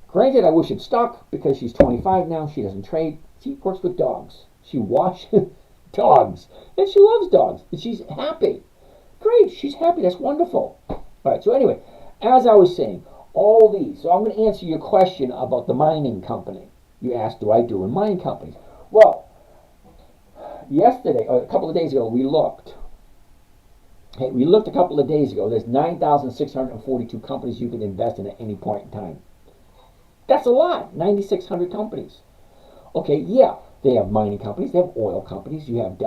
Granted, I wish it stuck because she's 25 now. She doesn't trade. She works with dogs. She washes dogs. And she loves dogs. And she's happy. Great. She's happy. That's wonderful. All right. So anyway, as I was saying, all these. So I'm going to answer your question about the mining company. You asked, do I do in mining companies? Well, yesterday, or a couple of days ago, we looked. Okay, we looked a couple of days ago. There's 9,642 companies you can invest in at any point in time. That's a lot. 9,600 companies. Okay, yeah, they have mining companies. They have oil companies. You have,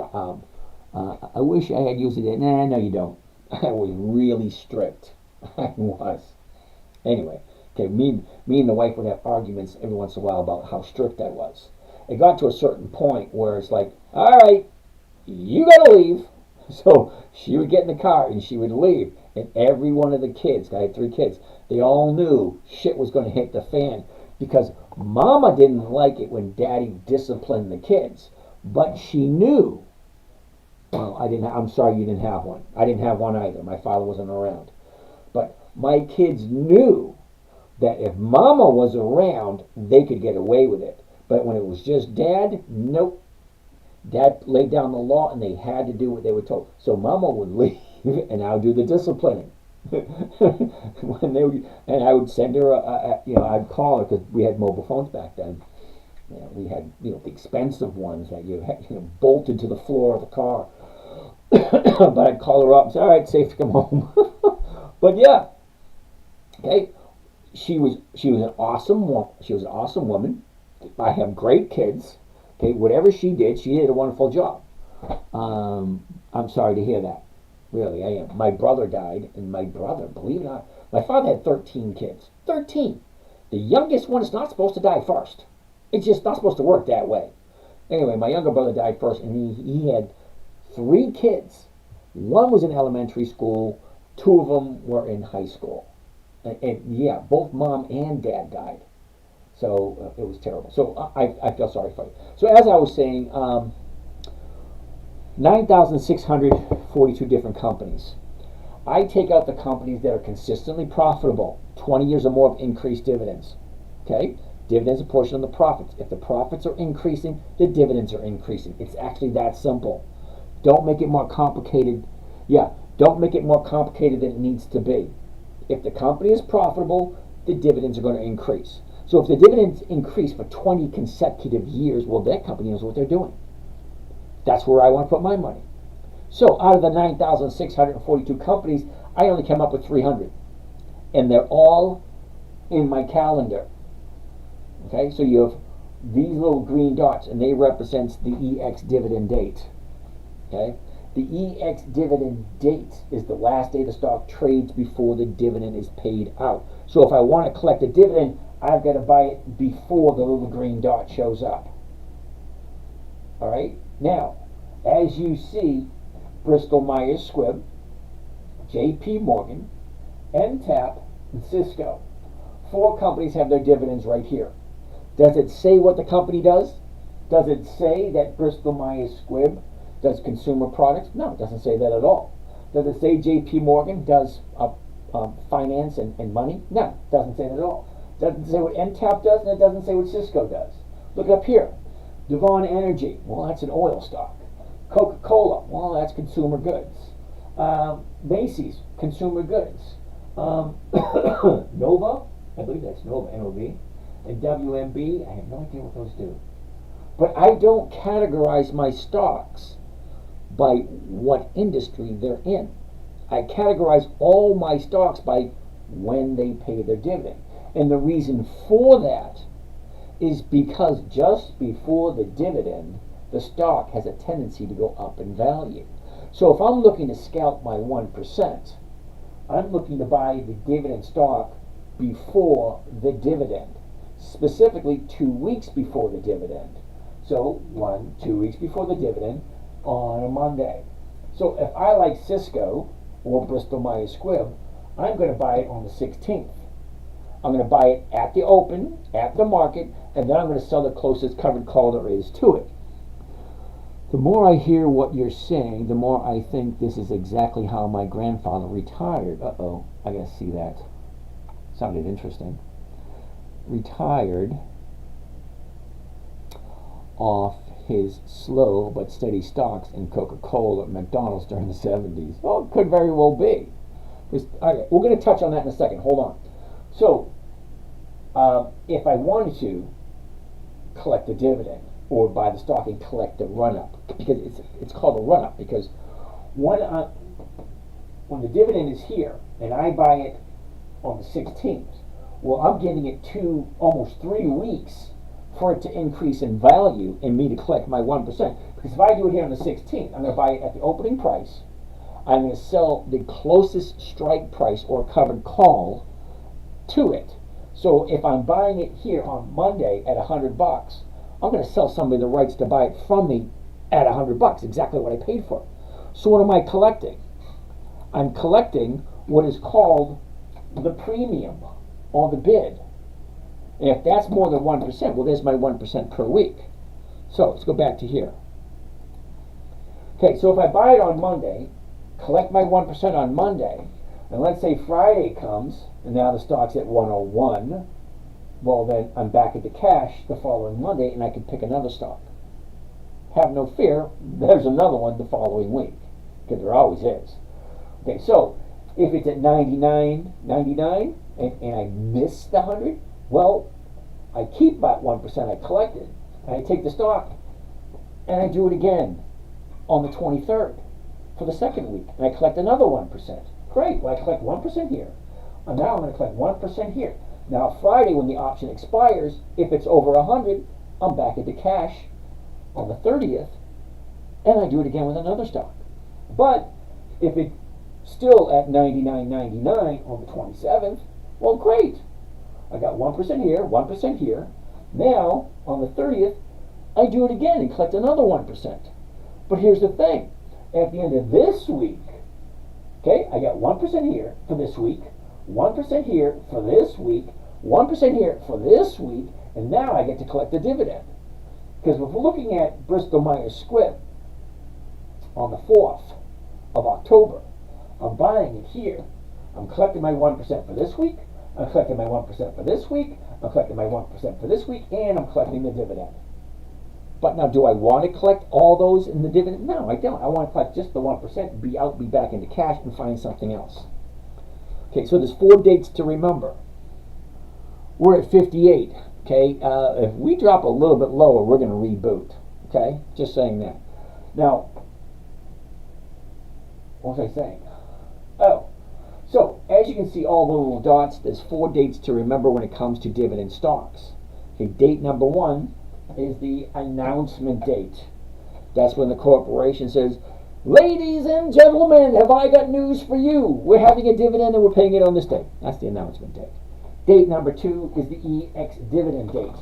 I wish I had used it. Nah, no, you don't. I was really strict. I was. Anyway, okay, me and the wife would have arguments every once in a while about how strict I was. It got to a certain point where it's like, all right, you gotta leave. So she would get in the car and she would leave. And every one of the kids, I had 3 kids, they all knew shit was going to hit the fan because Mama didn't like it when Daddy disciplined the kids. But she knew. Well, I'm sorry you didn't have one. I didn't have one either. My father wasn't around. But my kids knew that if Mama was around, they could get away with it. But when it was just Dad, nope. Dad laid down the law and they had to do what they were told. So Mama would leave and I would do the disciplining. And I would send her, I'd call her because we had mobile phones back then. We had, the expensive ones that you had, bolted to the floor of the car. But I'd call her up and say, all right, safe to come home. But yeah, okay, she was an awesome woman. I have great kids. Okay, whatever she did a wonderful job. I'm sorry to hear that. Really, I am. My brother died, and my brother, believe it or not, my father had 13 kids. 13. The youngest one is not supposed to die first. It's just not supposed to work that way. Anyway, my younger brother died first, and he had 3 kids. One was in elementary school. 2 of them were in high school. And yeah, both Mom and Dad died. So it was terrible. So I feel sorry for you. So as I was saying, 9,642 different companies. I take out the companies that are consistently profitable, 20 years or more of increased dividends. Okay? Dividends are a portion of the profits. If the profits are increasing, the dividends are increasing. It's actually that simple. Don't make it more complicated. Yeah, don't make it more complicated than it needs to be. If the company is profitable, the dividends are going to increase. So if the dividends increase for 20 consecutive years, well, that company knows what they're doing. That's where I want to put my money. So out of the 9,642 companies, I only came up with 300. And they're all in my calendar. Okay, so you have these little green dots, and they represents the EX dividend date. Okay, the EX dividend date is the last day the stock trades before the dividend is paid out. So if I want to collect a dividend, I've got to buy it before the little green dot shows up. All right, now, as you see, Bristol Myers Squibb, JP Morgan, NTAP, and Cisco. 4 companies have their dividends right here. Does it say what the company does? Does it say that Bristol Myers Squibb does consumer products? No, it doesn't say that at all. Does it say JP Morgan does finance and money? No, it doesn't say that at all. Doesn't say what NTAP does, and it doesn't say what Cisco does. Look up here. Devon Energy, well, that's an oil stock. Coca-Cola, well, that's consumer goods. Macy's, consumer goods. Nova, I believe that's Nova, N-O-V. And WMB, I have no idea what those do. But I don't categorize my stocks by what industry they're in. I categorize all my stocks by when they pay their dividend. And the reason for that is because just before the dividend, the stock has a tendency to go up in value. So if I'm looking to scalp my 1%, I'm looking to buy the dividend stock before the dividend, specifically 2 weeks before the dividend. So 2 weeks before the dividend on a Monday. So if I like Cisco or Bristol Myers Squibb, I'm going to buy it on the 16th. I'm going to buy it at the open, at the market, and then I'm going to sell the closest covered call there is to it. The more I hear what you're saying, the more I think this is exactly how my grandfather retired. Uh-oh, I gotta see that. Sounded interesting. Retired off his slow but steady stocks in Coca-Cola and McDonald's during the 70s. Well, it could very well be. Okay, we're going to touch on that in a second. Hold on. So, if I wanted to collect a dividend or buy the stock and collect the run-up, because it's called a run-up, because when the dividend is here and I buy it on the 16th, well, I'm getting it almost 3 weeks for it to increase in value and me to collect my 1%. Because if I do it here on the 16th, I'm going to buy it at the opening price. I'm going to sell the closest strike price or covered call to it. So if I'm buying it here on Monday at $100, I'm going to sell somebody the rights to buy it from me at $100, exactly what I paid for it. So what am I collecting? I'm collecting what is called the premium or the bid. And if that's more than 1%, well, there's my 1% per week. So let's go back to here. Okay, so if I buy it on Monday, collect my 1% on Monday, and let's say Friday comes, and now the stock's at 101, well, then I'm back at the cash the following Monday, and I can pick another stock. Have no fear, there's another one the following week, because there always is. Okay, so if it's at 99, and I miss the 100, well, I keep that 1% I collected, and I take the stock, and I do it again on the 23rd for the second week, and I collect another 1%. Great, well, I collect 1% here, and now I'm going to collect 1% here. Now Friday, when the option expires, if it's over 100, I'm back at the cash on the 30th, and I do it again with another stock. But if it's still at 99.99 on the 27th, well, great. I got 1% here, 1% here. Now, on the 30th, I do it again and collect another 1%. But here's the thing. At the end of this week, okay, I got 1% here for this week, 1% here for this week, 1% here for this week, and now I get to collect the dividend. Because if we're looking at Bristol Myers Squibb on the 4th of October, I'm buying it here. I'm collecting my 1% for this week, I'm collecting my 1% for this week, I'm collecting my 1% for this week, and I'm collecting the dividend. But now, do I want to collect all those in the dividend? No, I don't. I want to collect just the 1%, be back into cash, and find something else. Okay, so there's 4 dates to remember. We're at 58. Okay, if we drop a little bit lower, we're going to reboot. Okay, just saying that. Now, what was I saying? Oh, so as you can see, all the little dots, there's 4 dates to remember when it comes to dividend stocks. Okay, date number 1 is the announcement date. That's when the corporation says, ladies and gentlemen, have I got news for you? We're having a dividend and we're paying it on this day. That's the announcement date. Date number 2 is the EX dividend date.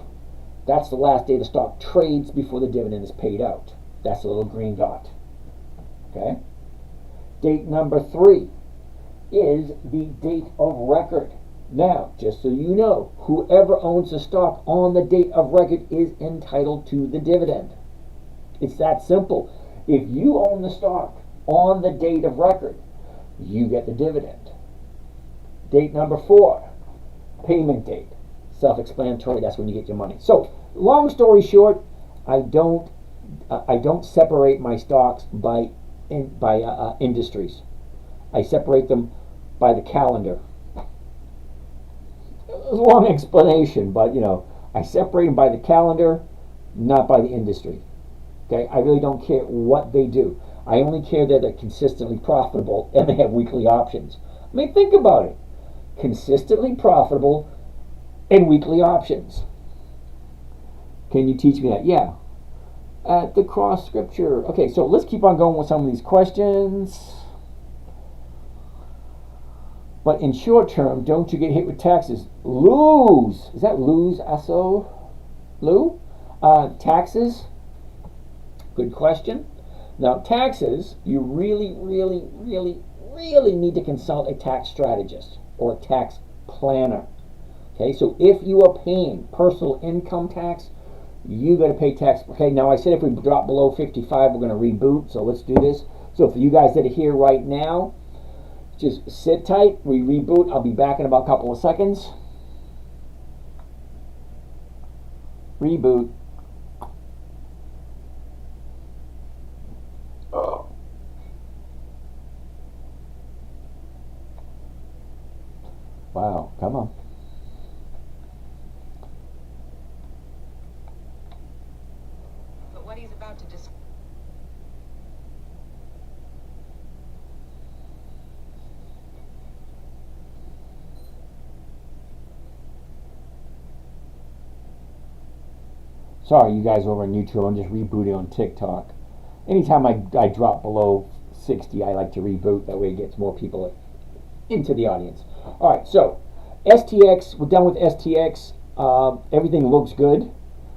That's the last day the stock trades before the dividend is paid out. That's the little green dot. Okay? Date number 3 is the date of record. Now, just so you know, whoever owns the stock on the date of record is entitled to the dividend. It's that simple. If you own the stock on the date of record, you get the dividend. Date number 4, payment date. Self-explanatory, that's when you get your money. So, long story short, I don't separate my stocks by industries. I separate them by the calendar. A long explanation, but I separate them by the calendar, not by the industry. Okay, I really don't care what they do. I only care that they're consistently profitable and they have weekly options. I mean, think about it. Consistently profitable and weekly options. Can you teach me that? Yeah. At the cross scripture. Okay, so let's keep on going with some of these questions. But in short term, don't you get hit with taxes? Lose. Is that lose, S-O? Lou? Taxes? Good question. Now, taxes, you really, really, really, really need to consult a tax strategist or a tax planner. Okay, so if you are paying personal income tax, you got to pay tax. Okay, now I said if we drop below 55, we're going to reboot. So let's do this. So for you guys that are here right now, just sit tight. We reboot. I'll be back in about a couple of seconds. Reboot. Wow, come on. But what he's about to describe. Sorry, you guys over on YouTube. I'm just rebooting on TikTok. Anytime I drop below 60, I like to reboot. That way it gets more people into the audience. All right, so STX, we're done with STX. Everything looks good.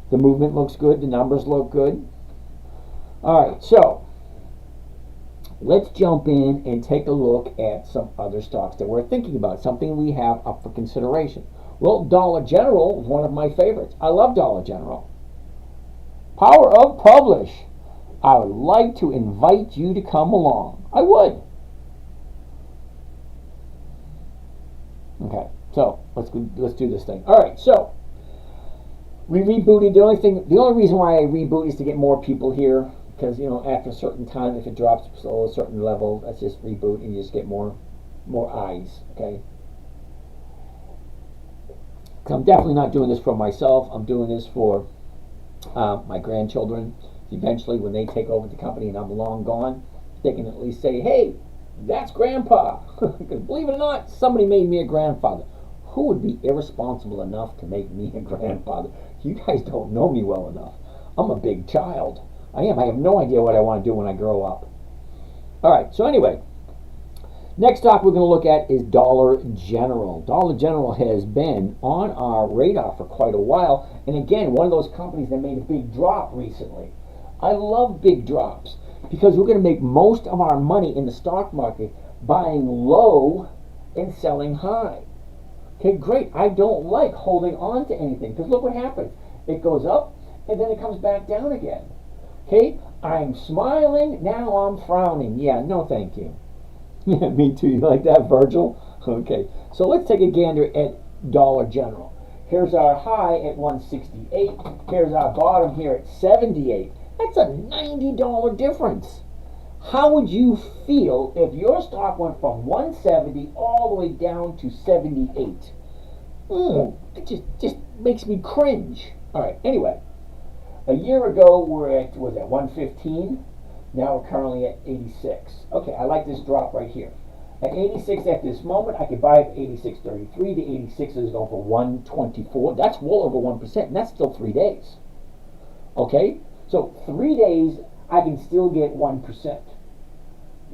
The movement looks good. The numbers look good. All right, so let's jump in and take a look at some other stocks that we're thinking about, something we have up for consideration. Well, Dollar General is one of my favorites. I love Dollar General. Power of Publish. I would like to invite you to come along. I would. Okay, so let's do this thing. All right, so we rebooted. The only reason why I reboot is to get more people here, because after a certain time, if it drops below a certain level, let's just reboot and you just get more eyes. Okay. Because I'm definitely not doing this for myself. I'm doing this for my grandchildren. Eventually, when they take over the company and I'm long gone, they can at least say, "Hey, that's Grandpa." Because believe it or not, somebody made me a grandfather. Who would be irresponsible enough to make me a grandfather? You guys don't know me well enough. I'm a big child. I am. I have no idea what I want to do when I grow up. All right, so anyway, next stock we're going to look at is Dollar General. Dollar General has been on our radar for quite a while. And again, one of those companies that made a big drop recently. I love big drops because we're going to make most of our money in the stock market buying low and selling high. Okay, great. I don't like holding on to anything because look what happens. It goes up and then it comes back down again. Okay, I'm smiling, now I'm frowning. Yeah, no thank you. Yeah, me too. You like that, Virgil? Okay, so let's take a gander at Dollar General. Here's our high at 168. Here's our bottom here at 78. That's a $90 difference. How would you feel if your stock went from 170 all the way down to 78? It just makes me cringe. All right, anyway. A year ago, we were at 115. Now we're currently at 86. Okay, I like this drop right here. At 86 at this moment, I could buy it at 86.33. The 86 is over 124. That's well over 1%, and that's still 3 days. Okay? So 3 days, I can still get 1%.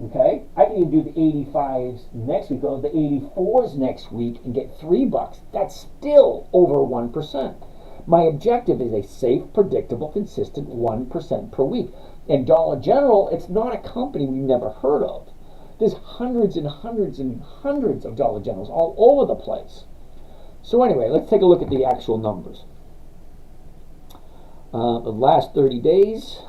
Okay? I can even do the 85s next week, or the 84s next week, and get $3. That's still over 1%. My objective is a safe, predictable, consistent 1% per week. And Dollar General, it's not a company we've never heard of. There's hundreds and hundreds and hundreds of Dollar Generals all over the place. So anyway, let's take a look at the actual numbers. The last 30 days.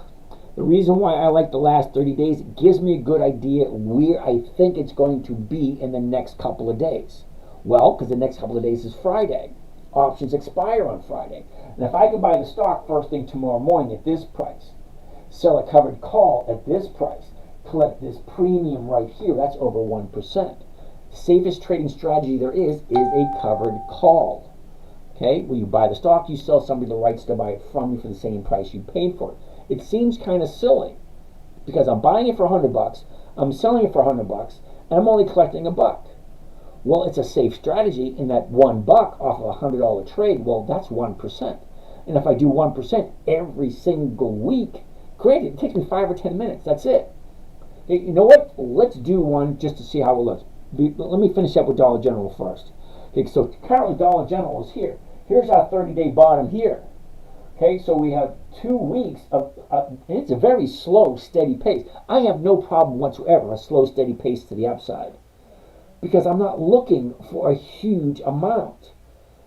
The reason why I like the last 30 days, it gives me a good idea where I think it's going to be in the next couple of days. Well, because the next couple of days is Friday. Options expire on Friday. And if I can buy the stock first thing tomorrow morning at this price, sell a covered call at this price, collect this premium right here, that's over 1%. Safest trading strategy there is a covered call. Okay, where you buy the stock, you sell somebody the rights to buy it from you for the same price you paid for it. It seems kind of silly because I'm buying it for $100, I'm selling it for $100, and I'm only collecting $1. Well, it's a safe strategy in that $1 off of a $100 trade. Well, that's 1%. And if I do 1% every single week, granted, it takes me 5 or 10 minutes. That's it. Hey, you know what? Let's do one just to see how it looks. Let me finish up with Dollar General first. Okay, so currently Dollar General is here. Here's our 30-day bottom here. Okay, so we have 2 weeks of, and it's a very slow, steady pace. I have no problem whatsoever, a slow, steady pace to the upside. Because I'm not looking for a huge amount.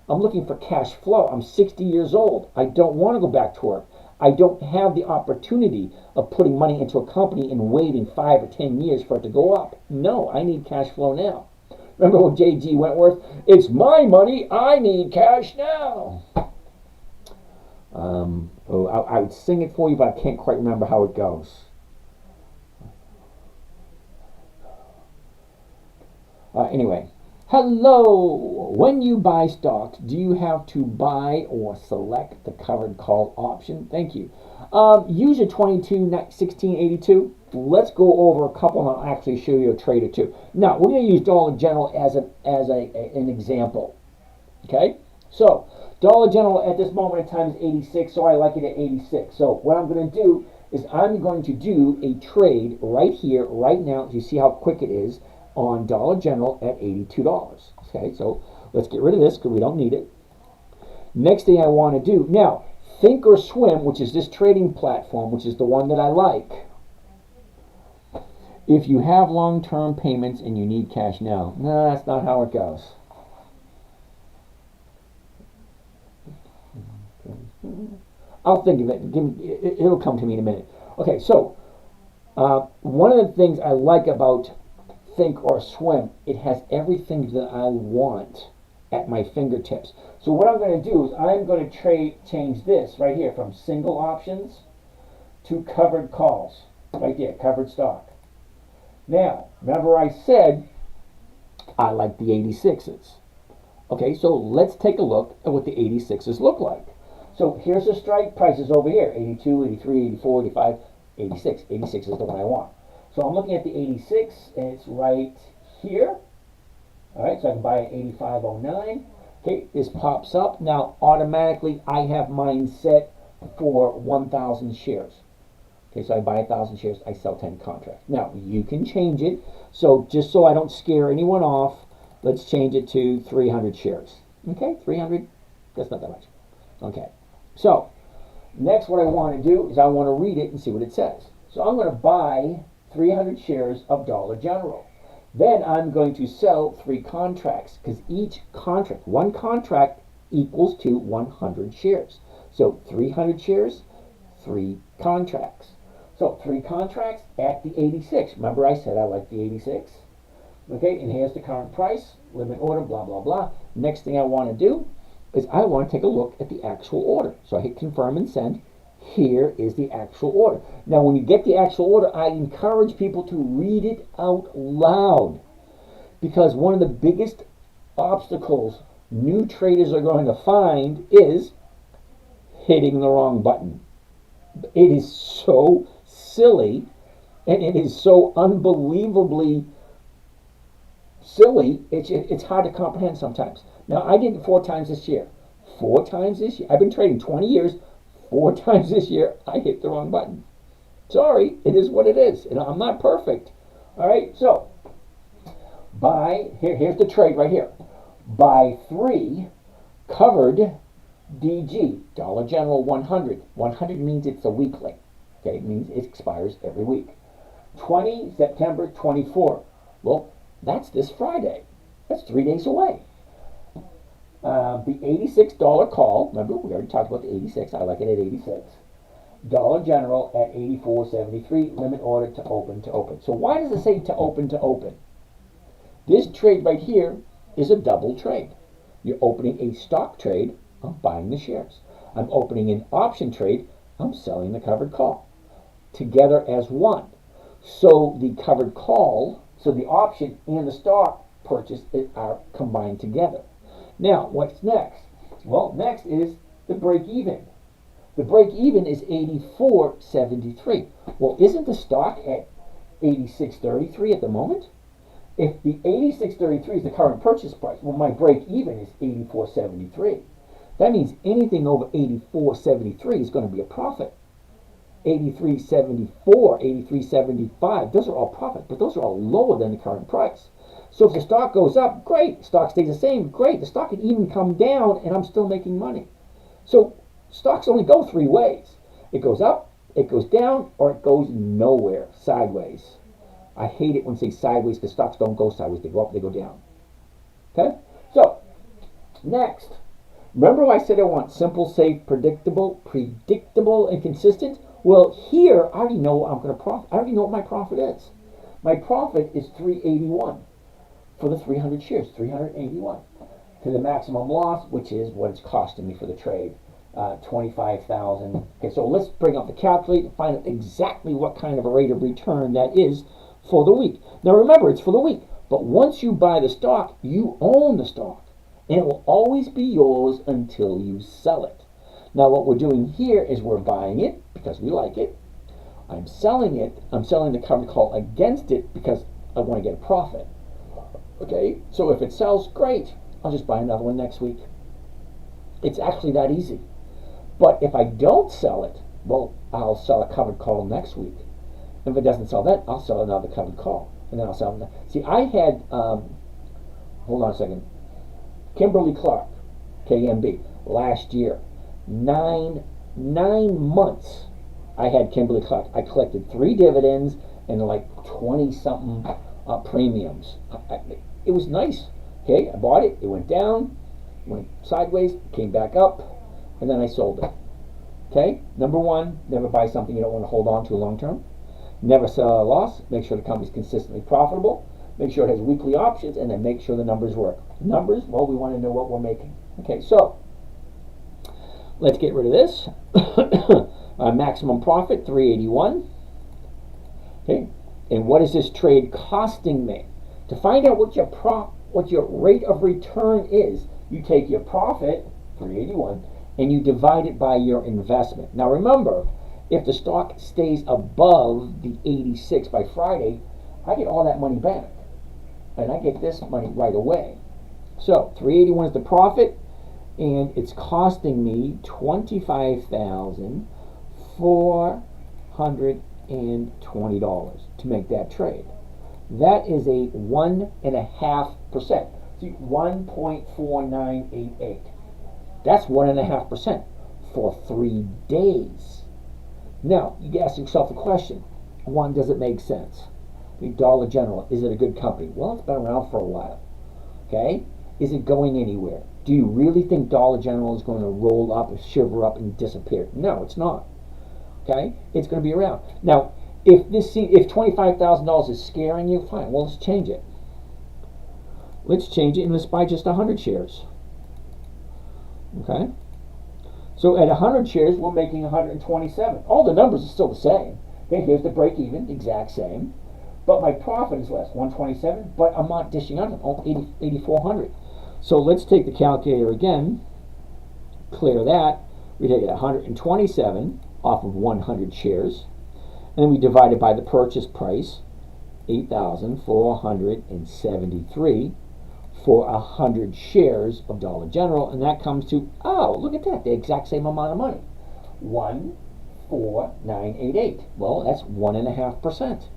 I'm looking for cash flow. I'm 60 years old. I don't want to go back to work. I don't have the opportunity of putting money into a company and waiting 5 or 10 years for it to go up. No, I need cash flow now. Remember what J.G. Wentworth? It's my money. I need cash now. I would sing it for you, but I can't quite remember how it goes. Anyway, hello. When you buy stocks, do you have to buy or select the covered call option? Thank you. Use your 221682. Let's go over a couple, and I'll actually show you a trade or two. Now, we're going to use Dollar General as an example. Okay? So, Dollar General at this moment in time is 86, so I like it at 86. So, what I'm going to do is I'm going to do a trade right here, right now. You see how quick it is on Dollar General at $82. Okay, so let's get rid of this because we don't need it. Next thing I want to do, now, Thinkorswim, which is this trading platform, which is the one that I like. If you have long-term payments and you need cash now, no, that's not how it goes. I'll think of it. It'll come to me in a minute. Okay, so one of the things I like about Thinkorswim, it has everything that I want at my fingertips. So what I'm going to do is I'm going to change this right here from single options to covered calls. Right there, covered stock. Now, remember I said I like the 86s. Okay, so let's take a look at what the 86s look like. So here's the strike prices over here, 82, 83, 84, 85, 86. 86 is the one I want. So I'm looking at the 86, and it's right here. All right, so I can buy it at 85.09. Okay, this pops up. Now, automatically, I have mine set for 1,000 shares. Okay, so I buy 1,000 shares, I sell 10 contracts. Now, you can change it. So just so I don't scare anyone off, let's change it to 300 shares. Okay, 300, that's not that much. Okay, so next what I want to do is I want to read it and see what it says. So I'm going to buy 300 shares of Dollar General. Then I'm going to sell 3 contracts because each contract, one contract equals to 100 shares. So 300 shares, 3 contracts. So 3 contracts at the 86. Remember I said I like the 86? Okay, and here's the current price, limit order, blah, blah, blah. Next thing I want to do is I want to take a look at the actual order. So I hit confirm and send. Here is the actual order. Now, when you get the actual order, I encourage people to read it out loud. Because one of the biggest obstacles new traders are going to find is hitting the wrong button. It is so silly, and it is so unbelievably silly. It's hard to comprehend sometimes. Now, I did it 4 times this year. 4 times this year. I've been trading 20 years. 4 times this year, I hit the wrong button. Sorry, it is what it is. And I'm not perfect. All right, so here's the trade right here. Buy 3 covered DG, Dollar General 100. 100 means it's a weekly. Okay, it means it expires every week. 20 September 24. Well, that's this Friday. That's 3 days away. The $86 call, remember we already talked about the 86, I like it at 86. Dollar General at 84.73, limit order to open to open. So why does it say to open to open? This trade right here is a double trade. You're opening a stock trade, I'm buying the shares. I'm opening an option trade, I'm selling the covered call. Together as one. So the covered call, so the option and the stock purchase are combined together. Now, what's next? Well, next is the break even. The break even is 84.73. Well, isn't the stock at 86.33 at the moment? If the 86.33 is the current purchase price, well, my break even is 84.73. That means anything over 84.73 is going to be a profit. 83.74, 83.75, those are all profit, but those are all lower than the current price. So if the stock goes up, great. Stock stays the same, great. The stock can even come down and I'm still making money. So stocks only go 3 ways. It goes up, it goes down, or it goes nowhere, sideways. I hate it when they say sideways because stocks don't go sideways. They go up, they go down. Okay? So, next. Remember I said I want simple, safe, predictable, and consistent? Well, here, I already know what I'm going to profit. I already know what my profit is. My profit is 381 for the 300 shares, 381 to the maximum loss, which is what it's costing me for the trade, 25,000. Okay, so let's bring up the calculator and find out exactly what kind of a rate of return that is for the week. Now remember, it's for the week, but once you buy the stock, you own the stock, and it will always be yours until you sell it. Now what we're doing here is we're buying it because we like it. I'm selling it. I'm selling the covered call against it because I want to get a profit. Okay, so if it sells, great. I'll just buy another one next week. It's actually that easy. But if I don't sell it, well, I'll sell a covered call next week. If it doesn't sell that, I'll sell another covered call. And then I'll sell another. See, I had, hold on a second, Kimberly Clark, KMB, last year. 9 months I had Kimberly Clark. I collected 3 dividends and like 20-something premiums. It was nice. Okay, I bought it. It went down, went sideways, came back up, and then I sold it. Okay, number 1, never buy something you don't want to hold on to long term. Never sell at a loss. Make sure the company's consistently profitable. Make sure it has weekly options, and then make sure the numbers work. Numbers, well, we want to know what we're making. Okay, so let's get rid of this. Maximum profit, 381. Okay, and what is this trade costing me? To find out what your rate of return is, you take your profit, 381, and you divide it by your investment. Now remember, if the stock stays above the 86 by Friday, I get all that money back. And I get this money right away. So 381 is the profit, and it's costing me $25,420 to make that trade. That is a 1.5%. See, 1.4988. That's 1.5% for 3 days. Now, you ask yourself a question. 1, does it make sense? The Dollar General, is it a good company? Well, it's been around for a while. Okay? Is it going anywhere? Do you really think Dollar General is going to roll up, shiver up, and disappear? No, it's not. Okay? It's going to be around. Now, if $25,000 is scaring you, fine. Well, let's change it. Let's change it and let's buy just 100 shares. Okay? So at 100 shares, we're making 127. All the numbers are still the same. Okay, here's the break even, exact same. But my profit is less, 127, but I'm not dishing out oh, 8,400. So let's take the calculator again, clear that. We take 127 off of 100 shares, and then we divide it by the purchase price, $8,473 for 100 shares of Dollar General, and that comes to, oh, look at that, the exact same amount of money. 14988. Well, that's 1.5%.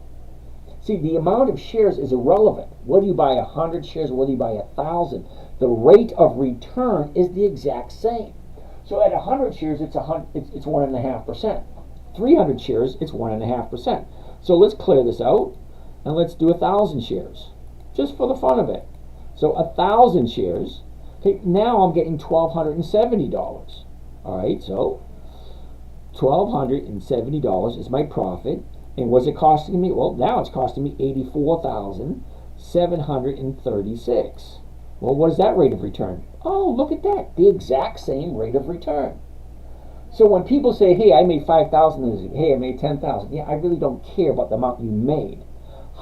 See, the amount of shares is irrelevant. Whether you buy 100 shares, whether you buy 1,000, the rate of return is the exact same. So at 100 shares, it's 1.5%. 300 shares, it's 1.5%. So let's clear this out, and let's do 1,000 shares, just for the fun of it. So 1,000 shares. Okay, now I'm getting $1,270. All right, so $1,270 is my profit. And what's it costing me? Well, now it's costing me $84,736. Well, what is that rate of return? Oh, look at that. The exact same rate of return. So when people say, hey, I made 5,000, hey, I made 10,000. Yeah, I really don't care about the amount you made.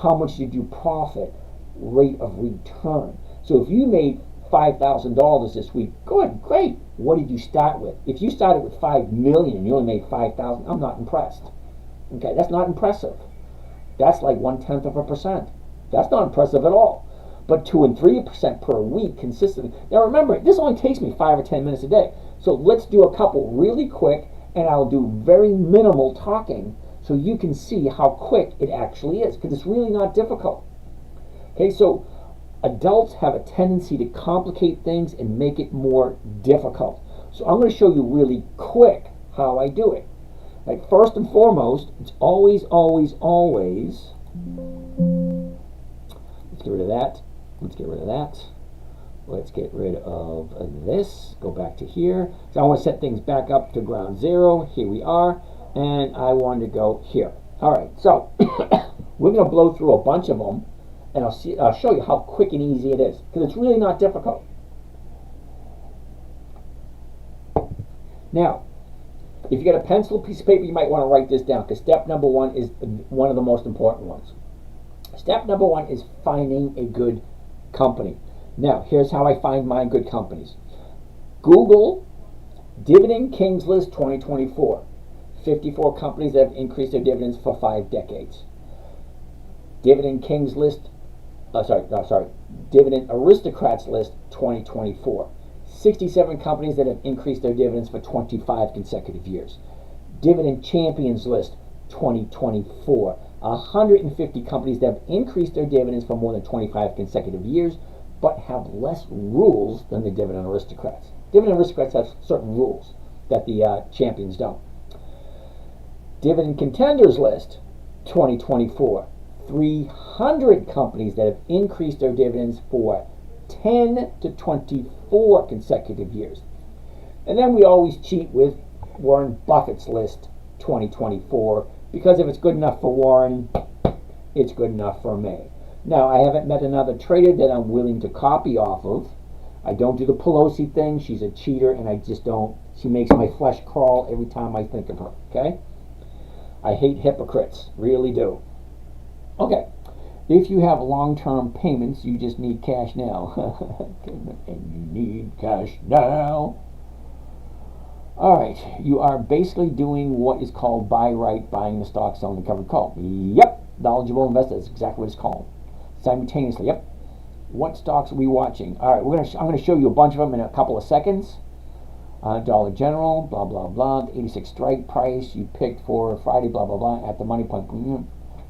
How much did you profit? Rate of return. So if you made $5,000 this week, good, great. What did you start with? If you started with 5 million and you only made 5,000, I'm not impressed. Okay, that's not impressive. That's like 0.1%. That's not impressive at all. But 2 and 3% per week consistently. Now remember, this only takes me 5 or 10 minutes a day. So let's do a couple really quick, and I'll do very minimal talking so you can see how quick it actually is, because it's really not difficult. Okay, so adults have a tendency to complicate things and make it more difficult. So I'm going to show you really quick how I do it. Like, first and foremost, it's always, let's get rid of that. Let's get rid of that. Let's get rid of this. Go back to here. So I want to set things back up to ground zero. Here we are. And I want to go here. All right, so we're going to blow through a bunch of them, and I'll show you how quick and easy it is, because it's really not difficult. Now, if you got a pencil, piece of paper, you might want to write this down, because step number one is one of the most important ones. Step number one is finding a good company. Now, here's how I find my good companies. Google Dividend Kings List 2024. 54 companies that have increased their dividends for 5 decades. Dividend Kings List, Dividend Aristocrats List 2024. 67 companies that have increased their dividends for 25 consecutive years. Dividend Champions List 2024. 150 companies that have increased their dividends for more than 25 consecutive years, but have less rules than the Dividend Aristocrats. Dividend Aristocrats have certain rules that the champions don't. Dividend Contenders List 2024. 300 companies that have increased their dividends for 10 to 24 consecutive years. And then we always cheat with Warren Buffett's List 2024, because if it's good enough for Warren, it's good enough for me. Now, I haven't met another trader that I'm willing to copy off of. I don't do the Pelosi thing. She's a cheater, and I just don't. She makes my flesh crawl every time I think of her, okay? I hate hypocrites, really do. Okay, if you have long-term payments, you just need cash now. And you need cash now. All right, you are basically doing what is called buy right, buying the stock, selling the covered call. Yep, knowledgeable investor, that's exactly what it's called. Simultaneously, yep. What stocks are we watching? All right, I'm going to show you a bunch of them in a couple of seconds. Dollar General, blah, blah, blah. The 86 strike price you picked for Friday, blah, blah, blah. At the money point,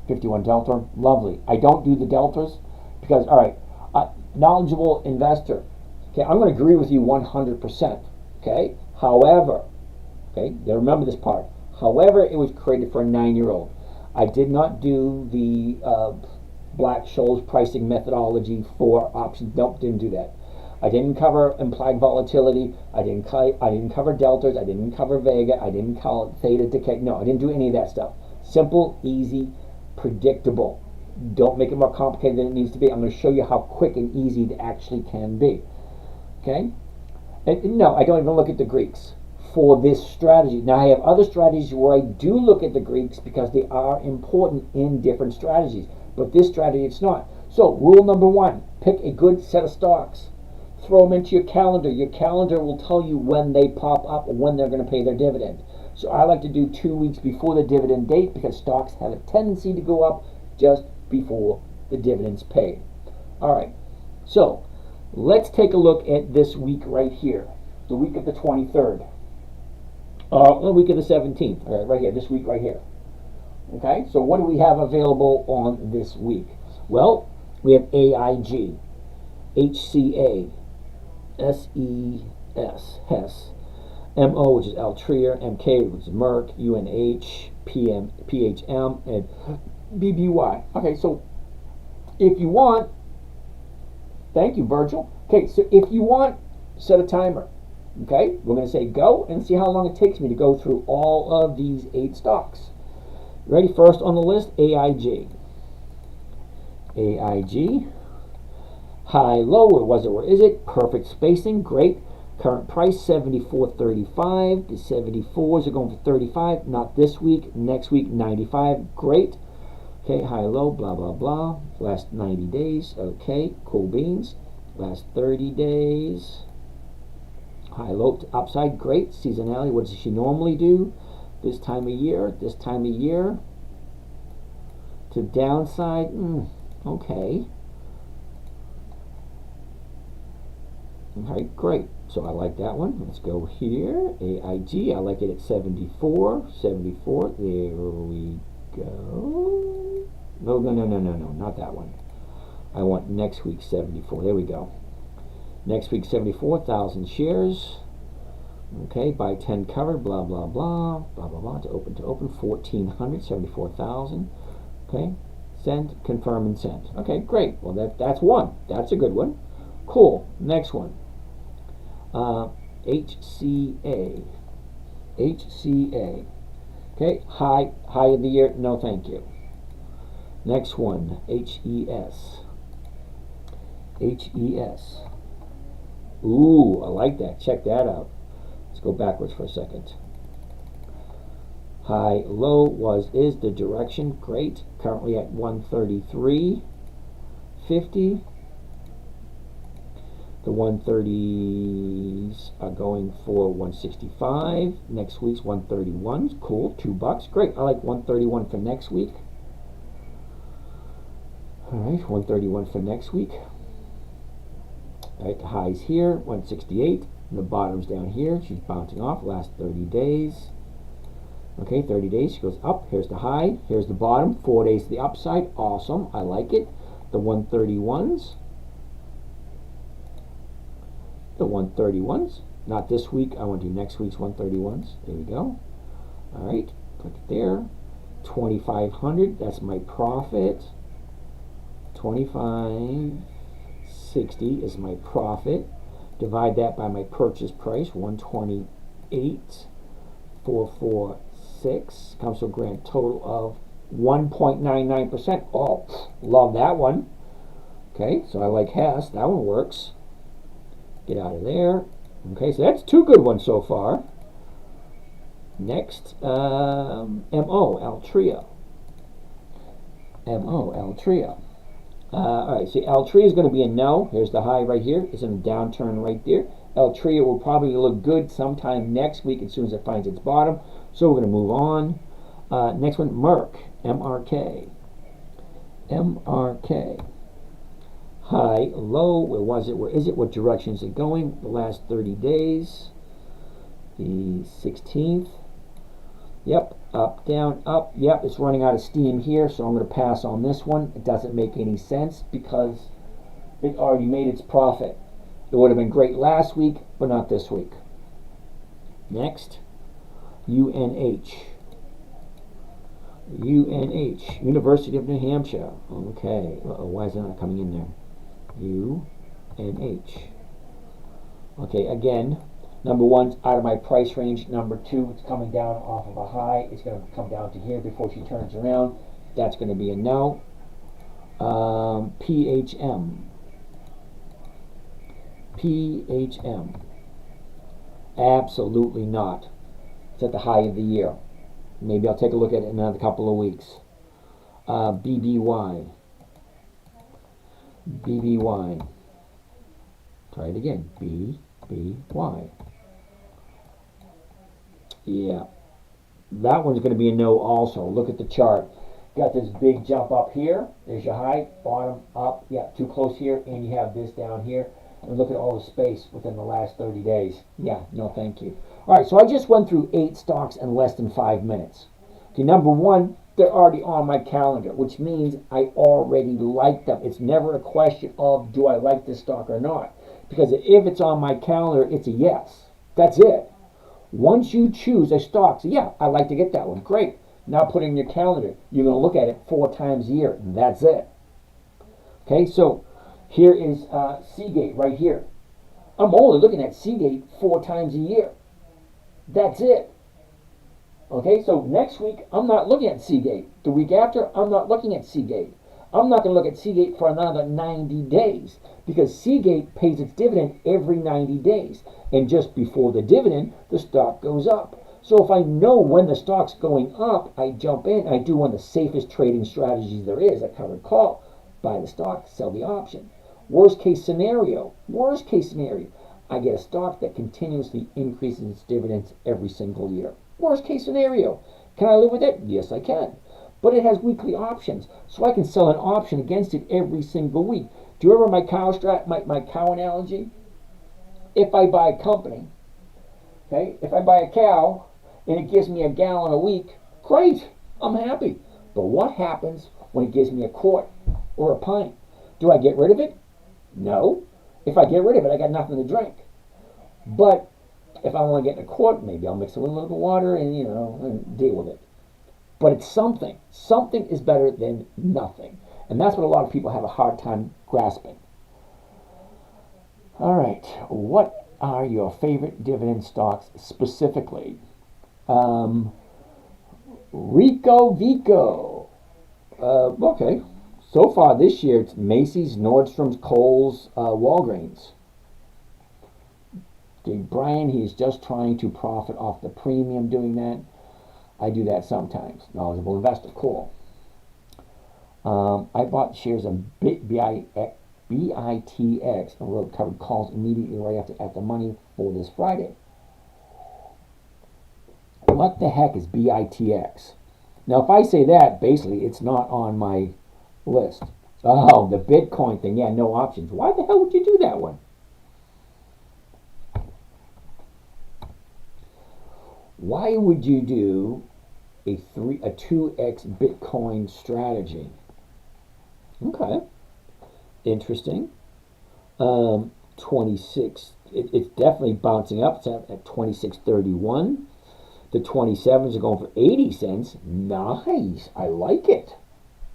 51 Delta. Lovely. I don't do the Deltas because, all right, knowledgeable investor. Okay, I'm going to agree with you 100%. Okay, however, okay, remember this part. However, it was created for a 9-year-old. I did not do the Black-Scholes pricing methodology for options. Nope, didn't do that. I didn't cover implied volatility. I didn't cover deltas. I didn't cover Vega. I didn't call it theta decay. No, I didn't do any of that stuff. Simple, easy, predictable. Don't make it more complicated than it needs to be. I'm going to show you how quick and easy it actually can be. Okay? And no, I don't even look at the Greeks for this strategy. Now, I have other strategies where I do look at the Greeks because they are important in different strategies. But this strategy, it's not. So, rule number 1, pick a good set of stocks. Throw them into your calendar. Your calendar will tell you when they pop up or when they're going to pay their dividend. So I like to do 2 weeks before the dividend date because stocks have a tendency to go up just before the dividends paid. All right, so let's take a look at this week right here, the week of the 23rd, the week of the 17th, all right, right here, this week right here. Okay, so what do we have available on this week? Well, we have AIG, HCA, SES, HES, MO, which is Altria, MK, which is Merck, UNH, PHM, and BBY. Okay, so if you want, thank you, Virgil. Okay, so if you want, set a timer. Okay, we're going to say go and see how long it takes me to go through all of these 8 stocks. Ready? First on the list, AIG. AIG. High, low, where was it? Where is it? Perfect spacing, great. Current price, 74.35. The 74s are going for 35. Not this week. Next week, 95. Great. Okay, high, low, blah, blah, blah. Last 90 days. Okay, cool beans. Last 30 days. High, low, to upside. Great. Seasonality, what does she normally do? This time of year. To downside. Okay. Okay, great. So I like that one. Let's go here. AIG. I like it at 74. 74. There we go. No, not that one. I want next week 74. There we go. Next week 74,000 shares. Okay, buy 10 covered. Blah blah blah. Blah blah blah. To open 1,400. 74,000. Okay. Send. Confirm and send. Okay, great. Well, that's one. That's a good one. Cool. Next one. HCA. HCA. Okay, high of the year, no thank you. Next one, HES. HES. Ooh, I like that. Check that out. Let's go backwards for a second. High, low is the direction. Great. Currently at 133.50. The 130s are going for 165. Next week's 131s. Cool. $2. Great. I like 131 for next week. All right. 131 for next week. All right. The high's here. 168. And the bottom's down here. She's bouncing off. Last 30 days. Okay. 30 days. She goes up. Here's the high. Here's the bottom. 4 days to the upside. Awesome. I like it. The 131s. The 131s. Not this week. I want to do next week's 131s. There we go. All right. Click it there. 2,500. That's my profit. 25.60 is my profit. Divide that by my purchase price. 128,446 comes to a grand total of 1.99%. Oh, love that one. Okay, so I like HES. That one works. Get out of there. Okay, so that's 2 good ones so far. Next, MO, Altria. MO, Altria. All right, see, Altria is going to be a no. Here's the high right here. It's in a downturn right there. Altria will probably look good sometime next week as soon as it finds its bottom. So we're going to move on. Next one, Merck, MRK. MRK. High, low, where was it? Where is it? What direction is it going? The last 30 days. The 16th. Yep, up, down, up. Yep, it's running out of steam here, so I'm going to pass on this one. It doesn't make any sense because it already made its profit. It would have been great last week, but not this week. Next, UNH. UNH, University of New Hampshire. Okay, why is it not coming in there? UNH. Okay, again, number 1's out of my price range. Number 2, it's coming down off of a high. It's going to come down to here before she turns around. That's going to be a no. PHM. PHM. Absolutely not. It's at the high of the year. Maybe I'll take a look at it in another couple of weeks. BBY. BBY. Try it again. BBY. Yeah. That one's going to be a no also. Look at the chart. got this big jump up here. There's your high, bottom, up. Yeah, too close here, and you have this down here. And look at all the space within the last 30 days. Yeah, no thank you. All right, so I just went through 8 stocks in less than 5 minutes. Okay, number one, they're already on my calendar, which means I already like them. It's never a question of do I like this stock or not. Because if it's on my calendar, it's a yes. That's it. Once you choose a stock, so yeah, I'd like to get that one. Great. Now put it in your calendar. You're going to look at it 4 times a year, and that's it. Okay, so here is Seagate right here. I'm only looking at Seagate 4 times a year. That's it. Okay, so next week, I'm not looking at Seagate. The week after, I'm not looking at Seagate. I'm not going to look at Seagate for another 90 days because Seagate pays its dividend every 90 days. And just before the dividend, the stock goes up. So if I know when the stock's going up, I jump in. I do one of the safest trading strategies there is, a covered call. Buy the stock, sell the option. Worst case scenario, I get a stock that continuously increases its dividends every single year. Worst case scenario. Can I live with it? Yes, I can. But it has weekly options, so I can sell an option against it every single week. Do you remember my cow analogy? If I buy a company, okay, if I buy a cow and it gives me a gallon a week, great, I'm happy. But what happens when it gives me a quart or a pint? Do I get rid of it? No. If I get rid of it, I got nothing to drink. But if I want to get in a quart, maybe I'll mix it with a little bit of water and, and deal with it. But it's something. Something is better than nothing. And that's what a lot of people have a hard time grasping. All right. What are your favorite dividend stocks specifically? Rico Vico. Okay. So far this year, it's Macy's, Nordstrom's, Kohl's, Walgreens. Okay, Brian, he's just trying to profit off the premium doing that. I do that sometimes. Knowledgeable investor, cool. I bought shares of BITX and wrote covered calls immediately right after money for this Friday. What the heck is BITX? Now, if I say that, basically, it's not on my list. Oh, the Bitcoin thing. Yeah, no options. Why the hell would you do that one? Why would you do a 2x Bitcoin strategy? Okay, interesting. 26. It's definitely bouncing up. It's at 26.31. The 27s are going for 80 cents. Nice. I like it.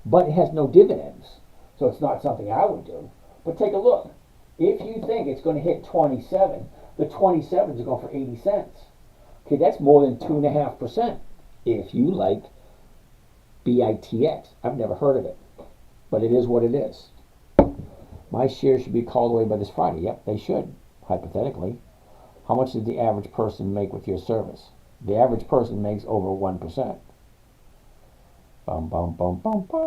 But it has no dividends, so it's not something I would do. But take a look. If you think it's going to hit 27, the 27s are going for 80 cents. Okay, that's more than 2.5%. If you like BITX, I've never heard of it, but it is what it is. My shares should be called away by this Friday. Yep, they should, hypothetically. How much did the average person make with your service? The average person makes over 1%. Bum, bum, bum, bum, bum.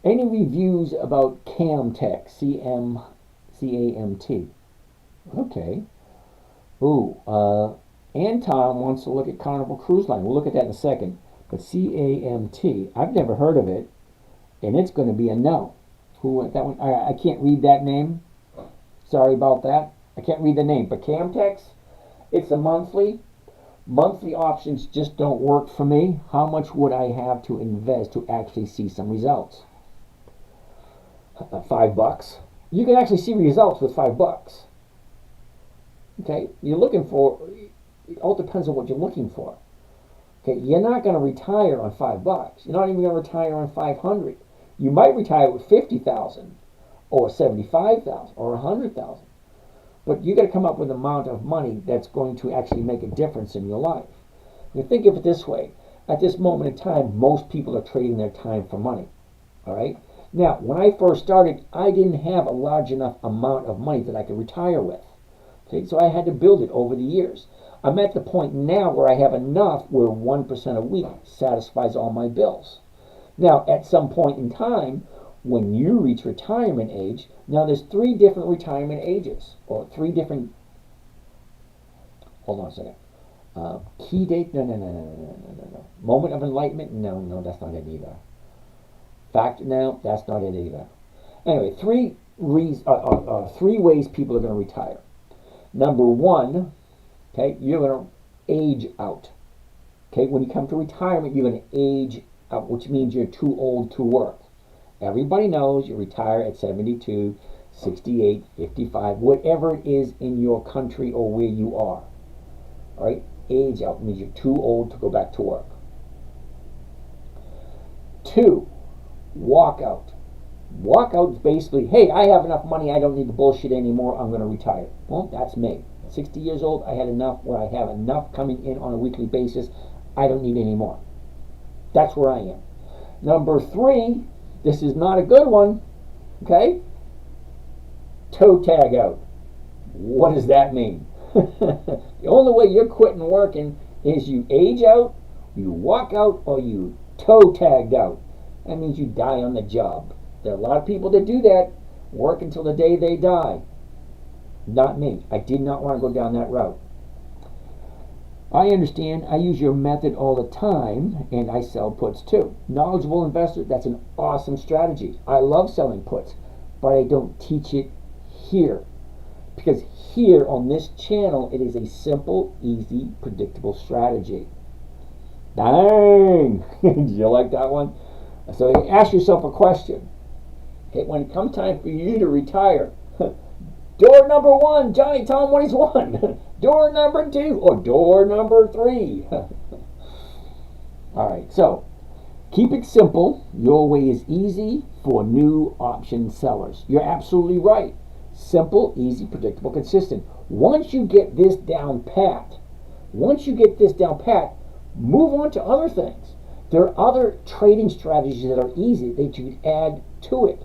Any reviews about Camtech? C-A-M-T. Okay. Ooh, Anton wants to look at Carnival Cruise Line. We'll look at that in a second. But C-A-M-T, I've never heard of it, and it's going to be a no. Who that one? I can't read that name. Sorry about that. I can't read the name. But Camtech, it's a monthly. Monthly options just don't work for me. How much would I have to invest to actually see some results? $5. You can actually see results with $5. Okay, you're looking for. It all depends on what you're looking for. Okay, you're not going to retire on $5. You're not even going to retire on 500. You might retire with 50,000, or 75,000, or 100,000. But you got to come up with an amount of money that's going to actually make a difference in your life. You think of it this way: at this moment in time, most people are trading their time for money. All right. Now, when I first started, I didn't have a large enough amount of money that I could retire with. Okay, so I had to build it over the years. I'm at the point now where I have enough where 1% a week satisfies all my bills. Now, at some point in time, when you reach retirement age, now there's 3 different retirement ages, or 3 different hold on a second. Key date? No. Moment of enlightenment? No, that's not it either. Fact? No, that's not it either. Anyway, three ways people are going to retire. Number one, okay, you're going to age out. Okay, when you come to retirement, you're going to age out, which means you're too old to work. Everybody knows you retire at 72, 68, 55, whatever it is in your country or where you are. All right, age out means you're too old to go back to work. 2, walk out. Walk out is basically, hey, I have enough money, I don't need the bullshit anymore, I'm going to retire. Well, that's me. 60 years old, I had enough where I have enough coming in on a weekly basis, I don't need any more. That's where I am. Number 3, this is not a good one, okay? Toe tag out. What does that mean? The only way you're quitting working is you age out, you walk out, or you toe tagged out. That means you die on the job. There are a lot of people that do that, work until the day they die. Not me. I did not want to go down that route. I understand. I use your method all the time, and I sell puts too. Knowledgeable investor, that's an awesome strategy. I love selling puts, but I don't teach it here. Because here on this channel, it is a simple, easy, predictable strategy. Dang! Did you like that one? So ask yourself a question. Okay, when it comes time for you to retire, door number 1, Johnny, tell him what he's won. Door number 2, or door number 3. All right, so keep it simple. Your way is easy for new option sellers. You're absolutely right. Simple, easy, predictable, consistent. Once you get this down pat, move on to other things. There are other trading strategies that are easy that you can add to it.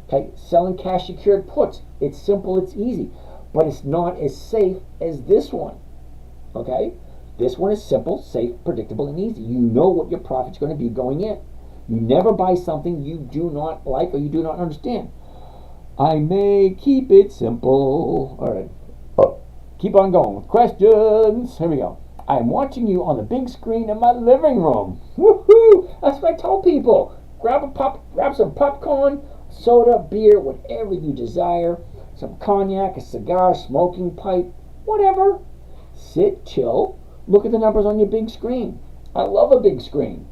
Okay, selling cash secured puts. It's simple, it's easy, but it's not as safe as this one. Okay, this one is simple, safe, predictable, and easy. You know what your profit's going to be going in. You never buy something you do not like or you do not understand. I may keep it simple. All right, keep on going with questions. Here we go. I'm watching you on the big screen in my living room. Woohoo! That's what I tell people. Grab some popcorn, soda, beer, whatever you desire. Some cognac, a cigar, smoking pipe, whatever. Sit, chill, look at the numbers on your big screen. I love a big screen.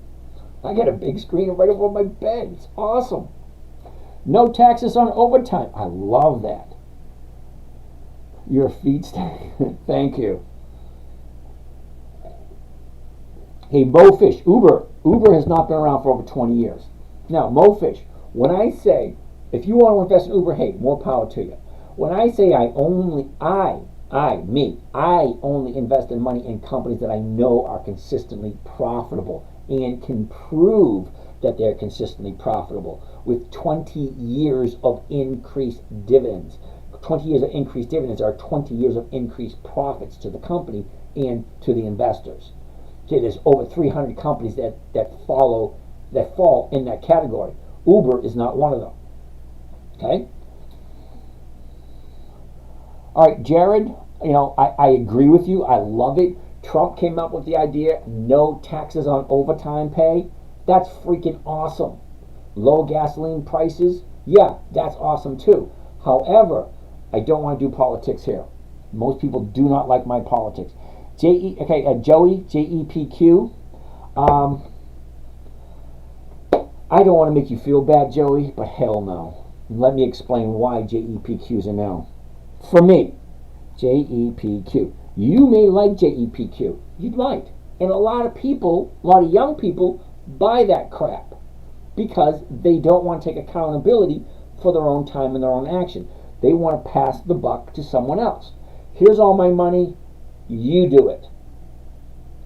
I got a big screen right over my bed. It's awesome. No taxes on overtime. I love that. Your feet stink. Thank you. Hey, MoFish, Uber has not been around for over 20 years. Now, MoFish, when I say, if you want to invest in Uber, hey, more power to you. When I say I only invest in money in companies that I know are consistently profitable and can prove that they're consistently profitable with 20 years of increased dividends. 20 years of increased dividends are 20 years of increased profits to the company and to the investors. Okay, there's over 300 companies that fall in that category. Uber is not one of them. Okay? All right, Jared, I agree with you. I love it. Trump came up with the idea, no taxes on overtime pay. That's freaking awesome. Low gasoline prices, yeah, that's awesome too. However, I don't want to do politics here. Most people do not like my politics. Joey, JEPQ. I don't want to make you feel bad, Joey, but hell no. Let me explain why JEPQ is a no. For me, JEPQ. You may like JEPQ. You'd like. And a lot of young people buy that crap because they don't want to take accountability for their own time and their own action. They want to pass the buck to someone else. Here's all my money. You do it.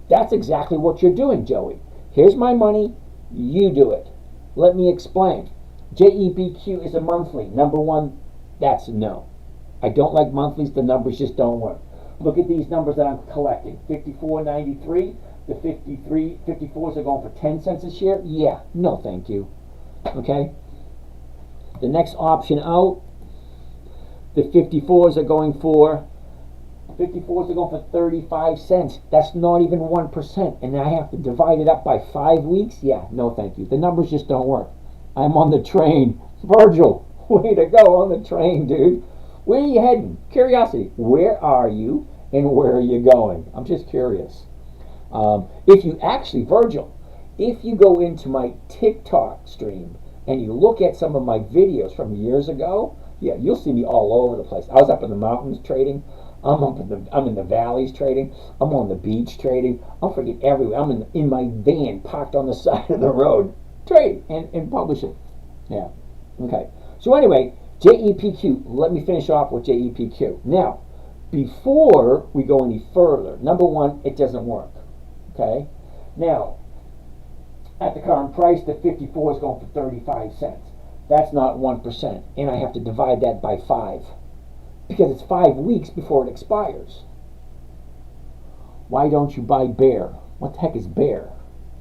That's exactly what you're doing, Joey. Here's my money. You do it. Let me explain. JEPQ is a monthly. Number one, that's a no. I don't like monthlies. The numbers just don't work. Look at these numbers that I'm collecting. 54.93. The 54s are going for 10 cents a share. Yeah, no thank you. Okay? The next option out, the 54s are going for 54s are going for 35 cents. That's not even 1%. And I have to divide it up by 5 weeks? Yeah, no thank you. The numbers just don't work. I'm on the train. Virgil, way to go on the train, dude. Where are you heading? Curiosity. Where are you and where are you going? I'm just curious. If you actually, Virgil, if you go into my TikTok stream and you look at some of my videos from years ago, yeah, you'll see me all over the place. I was up in the mountains trading. I'm in the valleys trading. I'm on the beach trading. I'm freaking everywhere. I'm in my van parked on the side of the road trading and publishing. Yeah. Okay. So anyway, JEPQ. Let me finish off with JEPQ. Now, before we go any further, number one, it doesn't work. Okay. Now, at the current price, the 54 is going for 35 cents. That's not 1%, and I have to divide that by 5 because it's 5 weeks before it expires. Why don't you buy Bear? What the heck is Bear?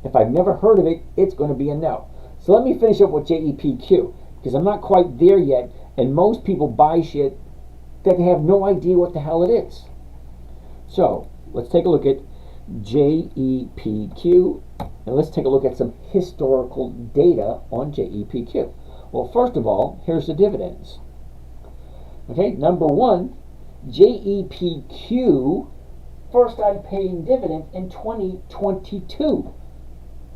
If I've never heard of it, it's going to be a no. So let me finish up with JEPQ because I'm not quite there yet, and most people buy shit that they have no idea what the hell it is. So let's take a look at JEPQ, and let's take a look at some historical data on JEPQ. Well, first of all, here's the dividends. Okay, number one, JEPQ first started paying dividends in 2022.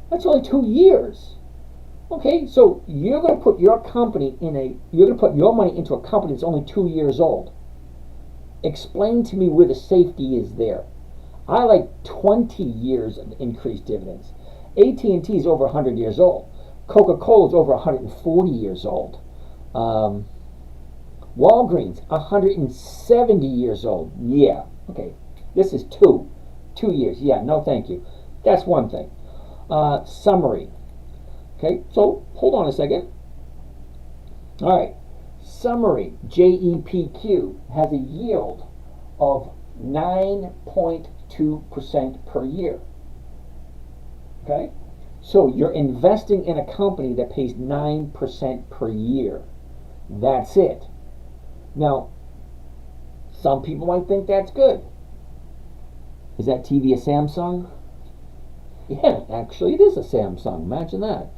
That's only 2 years. Okay, so you're going to put your company you're going to put your money into a company that's only 2 years old. Explain to me where the safety is there. I like 20 years of increased dividends. AT&T is over 100 years old. Coca-Cola is over 140 years old. Walgreens, 170 years old. Yeah, okay. This is 2 years. Yeah, no thank you. That's one thing. Summary. Okay, so hold on a second. All right. Summary, JEPQ has a yield of 9.2% per year. Okay? So you're investing in a company that pays 9% per year. That's it. Now, some people might think that's good. Is that TV a Samsung? Yeah, actually it is a Samsung. Imagine that.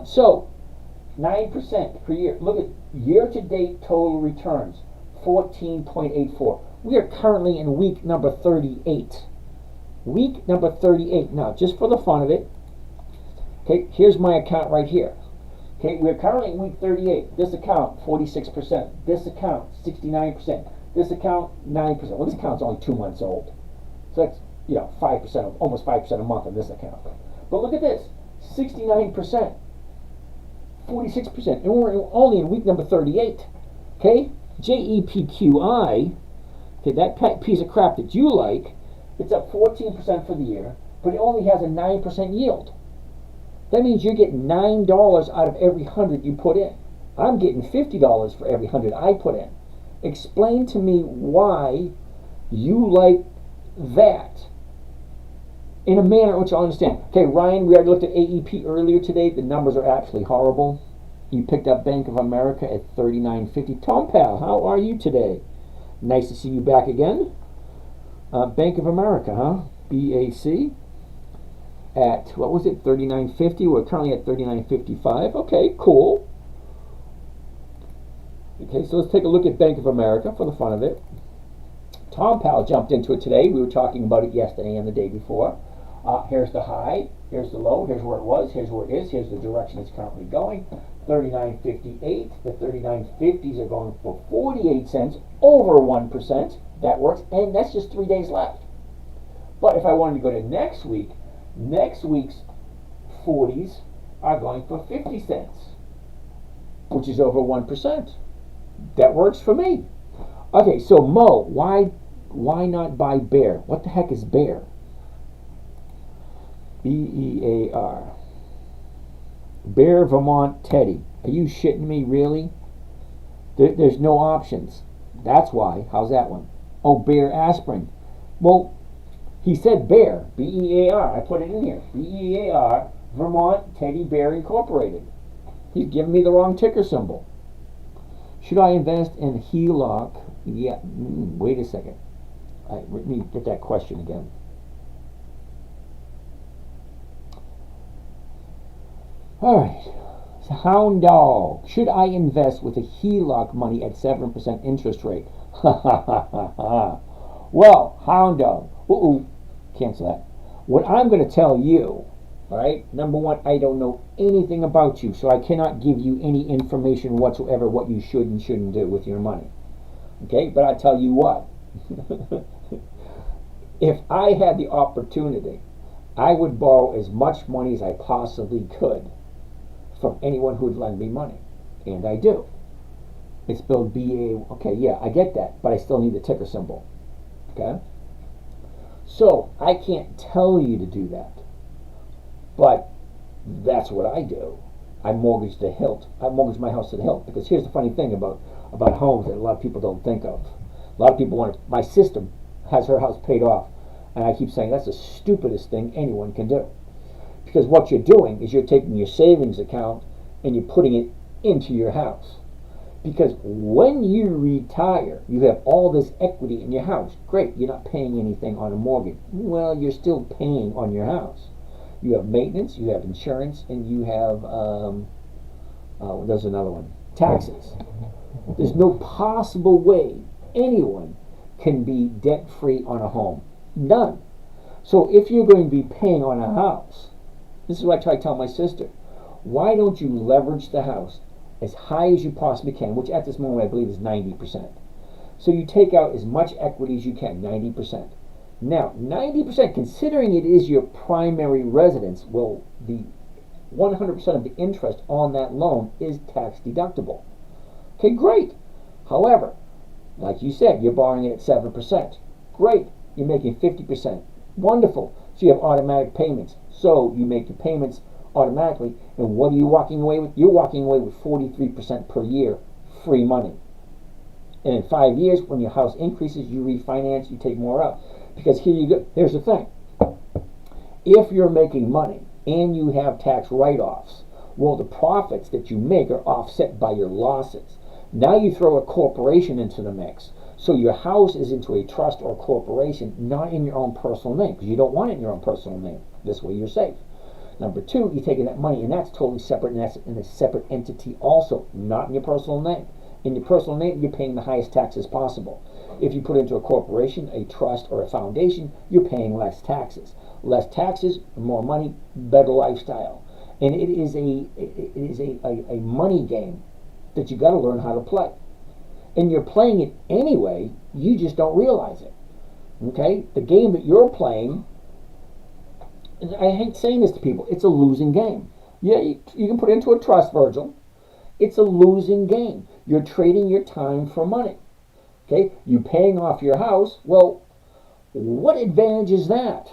So, 9% per year. Look at year-to-date total returns, 14.84. We are currently in week number 38. Week number 38. Now, just for the fun of it, okay, here's my account right here. Okay, we're currently in week 38. This account, 46%. This account, 69%. This account, 9%. Well, this account's only 2 months old. So that's, 5%, almost 5% a month on this account. But look at this, 69%, 46%, and we're only in week number 38. Okay, JEPQI, okay, that piece of crap that you like, it's up 14% for the year, but it only has a 9% yield. That means you're getting $9 out of every 100 you put in. I'm getting $50 for every 100 I put in. Explain to me why you like that in a manner which I understand. Okay, Ryan, we already looked at AEP earlier today. The numbers are absolutely horrible. You picked up Bank of America at $39.50. Tom Pal, how are you today? Nice to see you back again. Bank of America, huh? BAC at, what was it, $39.50. We're currently at $39.55. Okay, cool. Okay, so let's take a look at Bank of America for the fun of it. Tom Powell jumped into it today. We were talking about it yesterday and the day before. Here's the high, here's the low, here's where it was, here's where it is, here's the direction it's currently going. $39.58. The 39.50s are going for 48 cents, over 1%. That works, and that's just 3 days left. But if I wanted to go to next week, next week's 40s are going for 50 cents, which is over 1%. That works for me. Okay, so Mo, why not buy Bear? What the heck is Bear? B-E-A-R. Bear Vermont Teddy. Are you shitting me, really? There's no options. That's why. How's that one? Oh, Bear Aspirin. Well, he said Bear. B-E-A-R. I put it in here. B-E-A-R. Vermont Teddy Bear Incorporated. He's giving me the wrong ticker symbol. Should I invest in HELOC? Yeah. Wait a second. Let me get that question again. All right. So Hound Dog. Should I invest with a HELOC money at 7% interest rate? Well, Hound Dog. Cancel that. What I'm going to tell you, all right, number one, I don't know anything about you, so I cannot give you any information whatsoever what you should and shouldn't do with your money. Okay, but I tell you what. If I had the opportunity, I would borrow as much money as I possibly could from anyone who would lend me money. And I do. It's spelled B-A. Okay, yeah, I get that, but I still need the ticker symbol. Okay? So, I can't tell you to do that. But that's what I do. I mortgage the hilt. I mortgage my house to the hilt. Because here's the funny thing about homes that a lot of people don't think of. A lot of people want to, my sister has her house paid off. And I keep saying that's the stupidest thing anyone can do. Because what you're doing is you're taking your savings account and you're putting it into your house. Because when you retire, you have all this equity in your house. Great, you're not paying anything on a mortgage. Well, you're still paying on your house. You have maintenance, you have insurance, and you have, there's another one, taxes. There's no possible way anyone can be debt-free on a home. None. So if you're going to be paying on a house, this is what I try to tell my sister, why don't you leverage the house as high as you possibly can, which at this moment I believe is 90%. So you take out as much equity as you can, 90%. Now, 90%, considering it is your primary residence, well, the 100% of the interest on that loan is tax deductible. Okay, great. However, like you said, you're borrowing it at 7%. Great. You're making 50%. Wonderful. So you have automatic payments. So you make your payments automatically. And what are you walking away with? You're walking away with 43% per year free money. And in 5 years, when your house increases, you refinance, you take more out. Because here you go. Here's the thing. If you're making money and you have tax write-offs, well, the profits that you make are offset by your losses. Now you throw a corporation into the mix. So your house is into a trust or corporation, not in your own personal name, because you don't want it in your own personal name. This way you're safe. Number two, you're taking that money, and that's totally separate, and that's in a separate entity also, not in your personal name. In your personal name, you're paying the highest taxes possible. If you put it into a corporation, a trust, or a foundation, you're paying less taxes. Less taxes, more money, better lifestyle. And it is a money game that you got to learn how to play. And you're playing it anyway, you just don't realize it. Okay? The game that you're playing, and I hate saying this to people, it's a losing game. Yeah, you can put it into a trust, Virgil. It's a losing game. You're trading your time for money. Okay? You're paying off your house. Well, what advantage is that?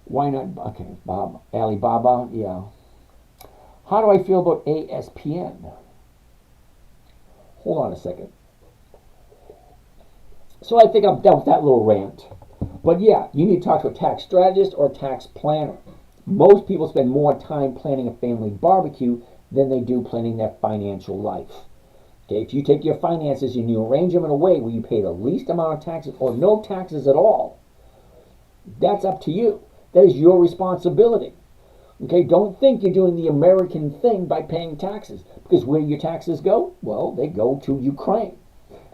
Why not? Okay, Alibaba, yeah. How do I feel about ASPN? Hold on a second. So I think I'm done with that little rant. But yeah, you need to talk to a tax strategist or a tax planner. Most people spend more time planning a family barbecue than they do planning their financial life. Okay, if you take your finances and you arrange them in a way where you pay the least amount of taxes or no taxes at all, that's up to you. That is your responsibility. Okay, don't think you're doing the American thing by paying taxes. Because where do your taxes go? Well, they go to Ukraine.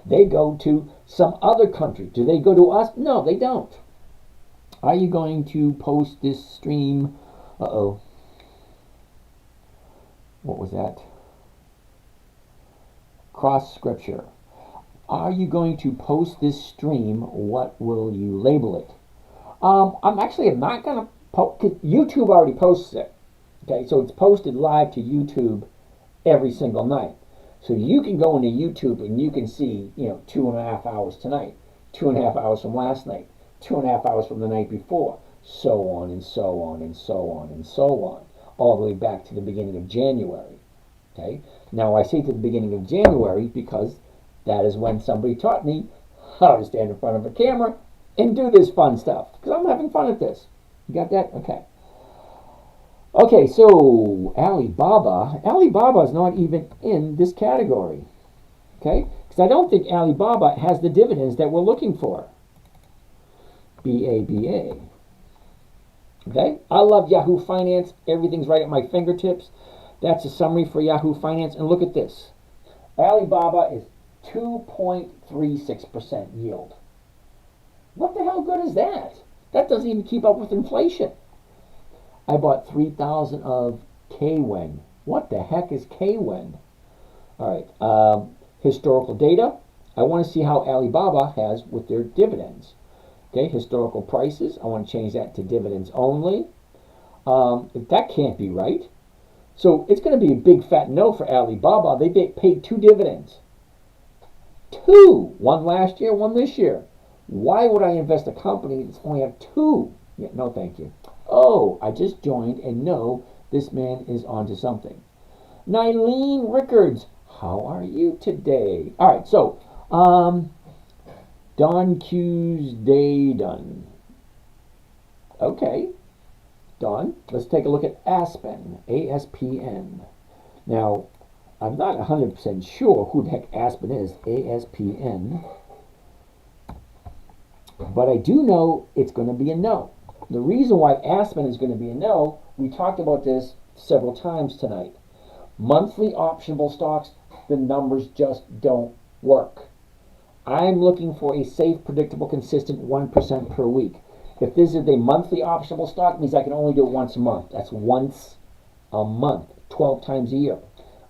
They go to some other country. Do they go to us? No, they don't. Are you going to post this stream? Uh-oh. What was that? Cross scripture. Are you going to post this stream? What will you label it? I'm not going to post. YouTube already posts it. Okay, so it's posted live to YouTube every single night. So you can go into YouTube and you can see, 2.5 hours tonight, 2.5 hours from last night, 2.5 hours from the night before, so on and so on and so on and so on, all the way back to the beginning of January. Okay. Now I say to the beginning of January because that is when somebody taught me how to stand in front of a camera and do this fun stuff. Because I'm having fun at this. You got that? Okay. Okay, so Alibaba is not even in this category. Okay? Because I don't think Alibaba has the dividends that we're looking for. BABA. Okay? I love Yahoo Finance. Everything's right at my fingertips. That's a summary for Yahoo Finance. And look at this. Alibaba is 2.36% yield. What the hell good is that? That doesn't even keep up with inflation. I bought 3,000 of KWEN. What the heck is KWEN? All right. Historical data. I want to see how Alibaba has with their dividends. Okay, historical prices. I want to change that to dividends only. That can't be right. So it's going to be a big fat no for Alibaba. They paid 2 dividends. 2. One last year, one this year. Why would I invest in a company that's only have 2? Yeah, no, thank you. Oh, I just joined and know this man is onto something. Nylene Rickards, how are you today? All right, so Don Q's Day done. Okay, Don, let's take a look at Aspen, ASPN. Now, I'm not 100% sure who the heck Aspen is, ASPN. But I do know it's going to be a no. The reason why Aspen is going to be a no, we talked about this several times tonight. Monthly optionable stocks, the numbers just don't work. I'm looking for a safe, predictable, consistent 1% per week. If this is a monthly optionable stock, it means I can only do it once a month. That's once a month, 12 times a year.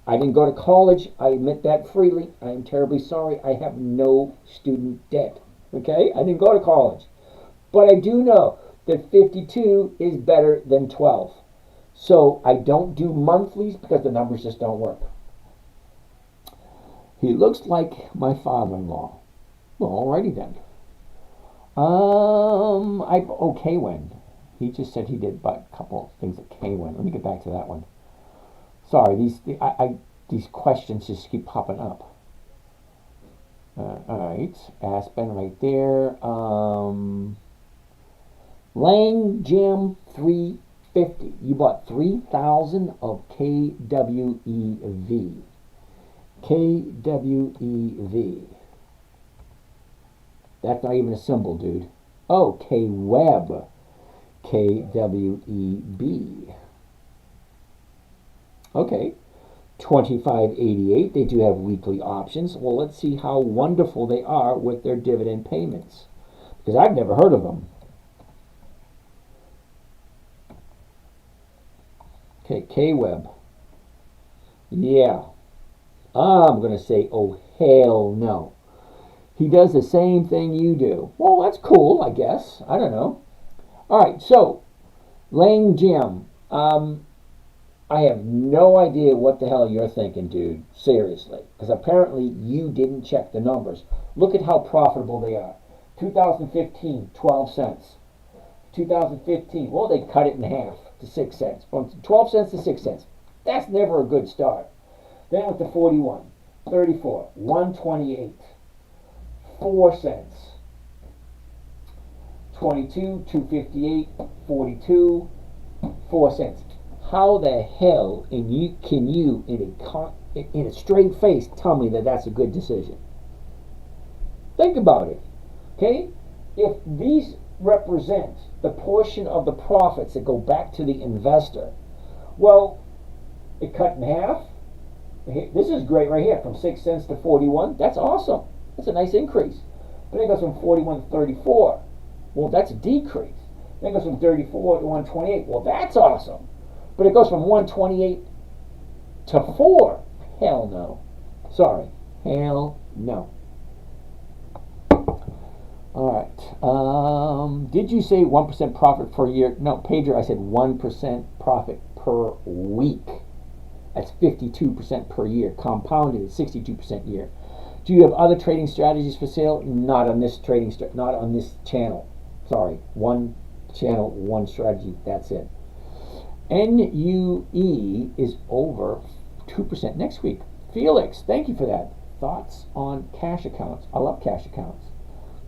I didn't go to college. I admit that freely. I am terribly sorry. I have no student debt. Okay? I didn't go to college. But I do know that 52 is better than 12. So I don't do monthlies because the numbers just don't work. He looks like my father-in-law. Well, alrighty then. KWEN. He just said he did buy a couple of things at KWEN. Let me get back to that one. Sorry, these questions just keep popping up. Alright, Aspen right there. Lang Jam 350. You bought 3,000 of KWEV. KWEV. That's not even a symbol, dude. Oh, KWEB. KWEB. Okay. 2588. They do have weekly options. Well, let's see how wonderful they are with their dividend payments. Because I've never heard of them. Okay, KWEB. Yeah. I'm going to say, oh, hell no. He does the same thing you do. Well, that's cool, I guess. I don't know. All right, so, Lang Jim. I have no idea what the hell you're thinking, dude. Seriously. Because apparently you didn't check the numbers. Look at how profitable they are. 2015, 12 cents. 2015, well, they cut it in half to 6 cents. From 12 cents to 6 cents. That's never a good start. Then with the 41, 34, 128, 4 cents. 22, 258, 42, 4 cents. How the hell can you in a straight face tell me that that's a good decision? Think about it. Okay? If these represent the portion of the profits that go back to the investor, well, it cut in half. This is great right here, from 6 cents to 41. That's awesome. That's a nice increase. But it goes from 41 to 34. Well, that's a decrease. Then it goes from 34 to 128. Well, that's awesome. But it goes from 128 to 4. Hell no. Sorry. Hell no. All right. Did you say 1% profit per year? No, Pedro, I said 1% profit per week. That's 52% per year. Compounded is 62% a year. Do you have other trading strategies for sale? Not on this not on this channel. Sorry. One channel, one strategy. That's it. NUE is over 2% next week. Felix, thank you for that. Thoughts on cash accounts? I love cash accounts.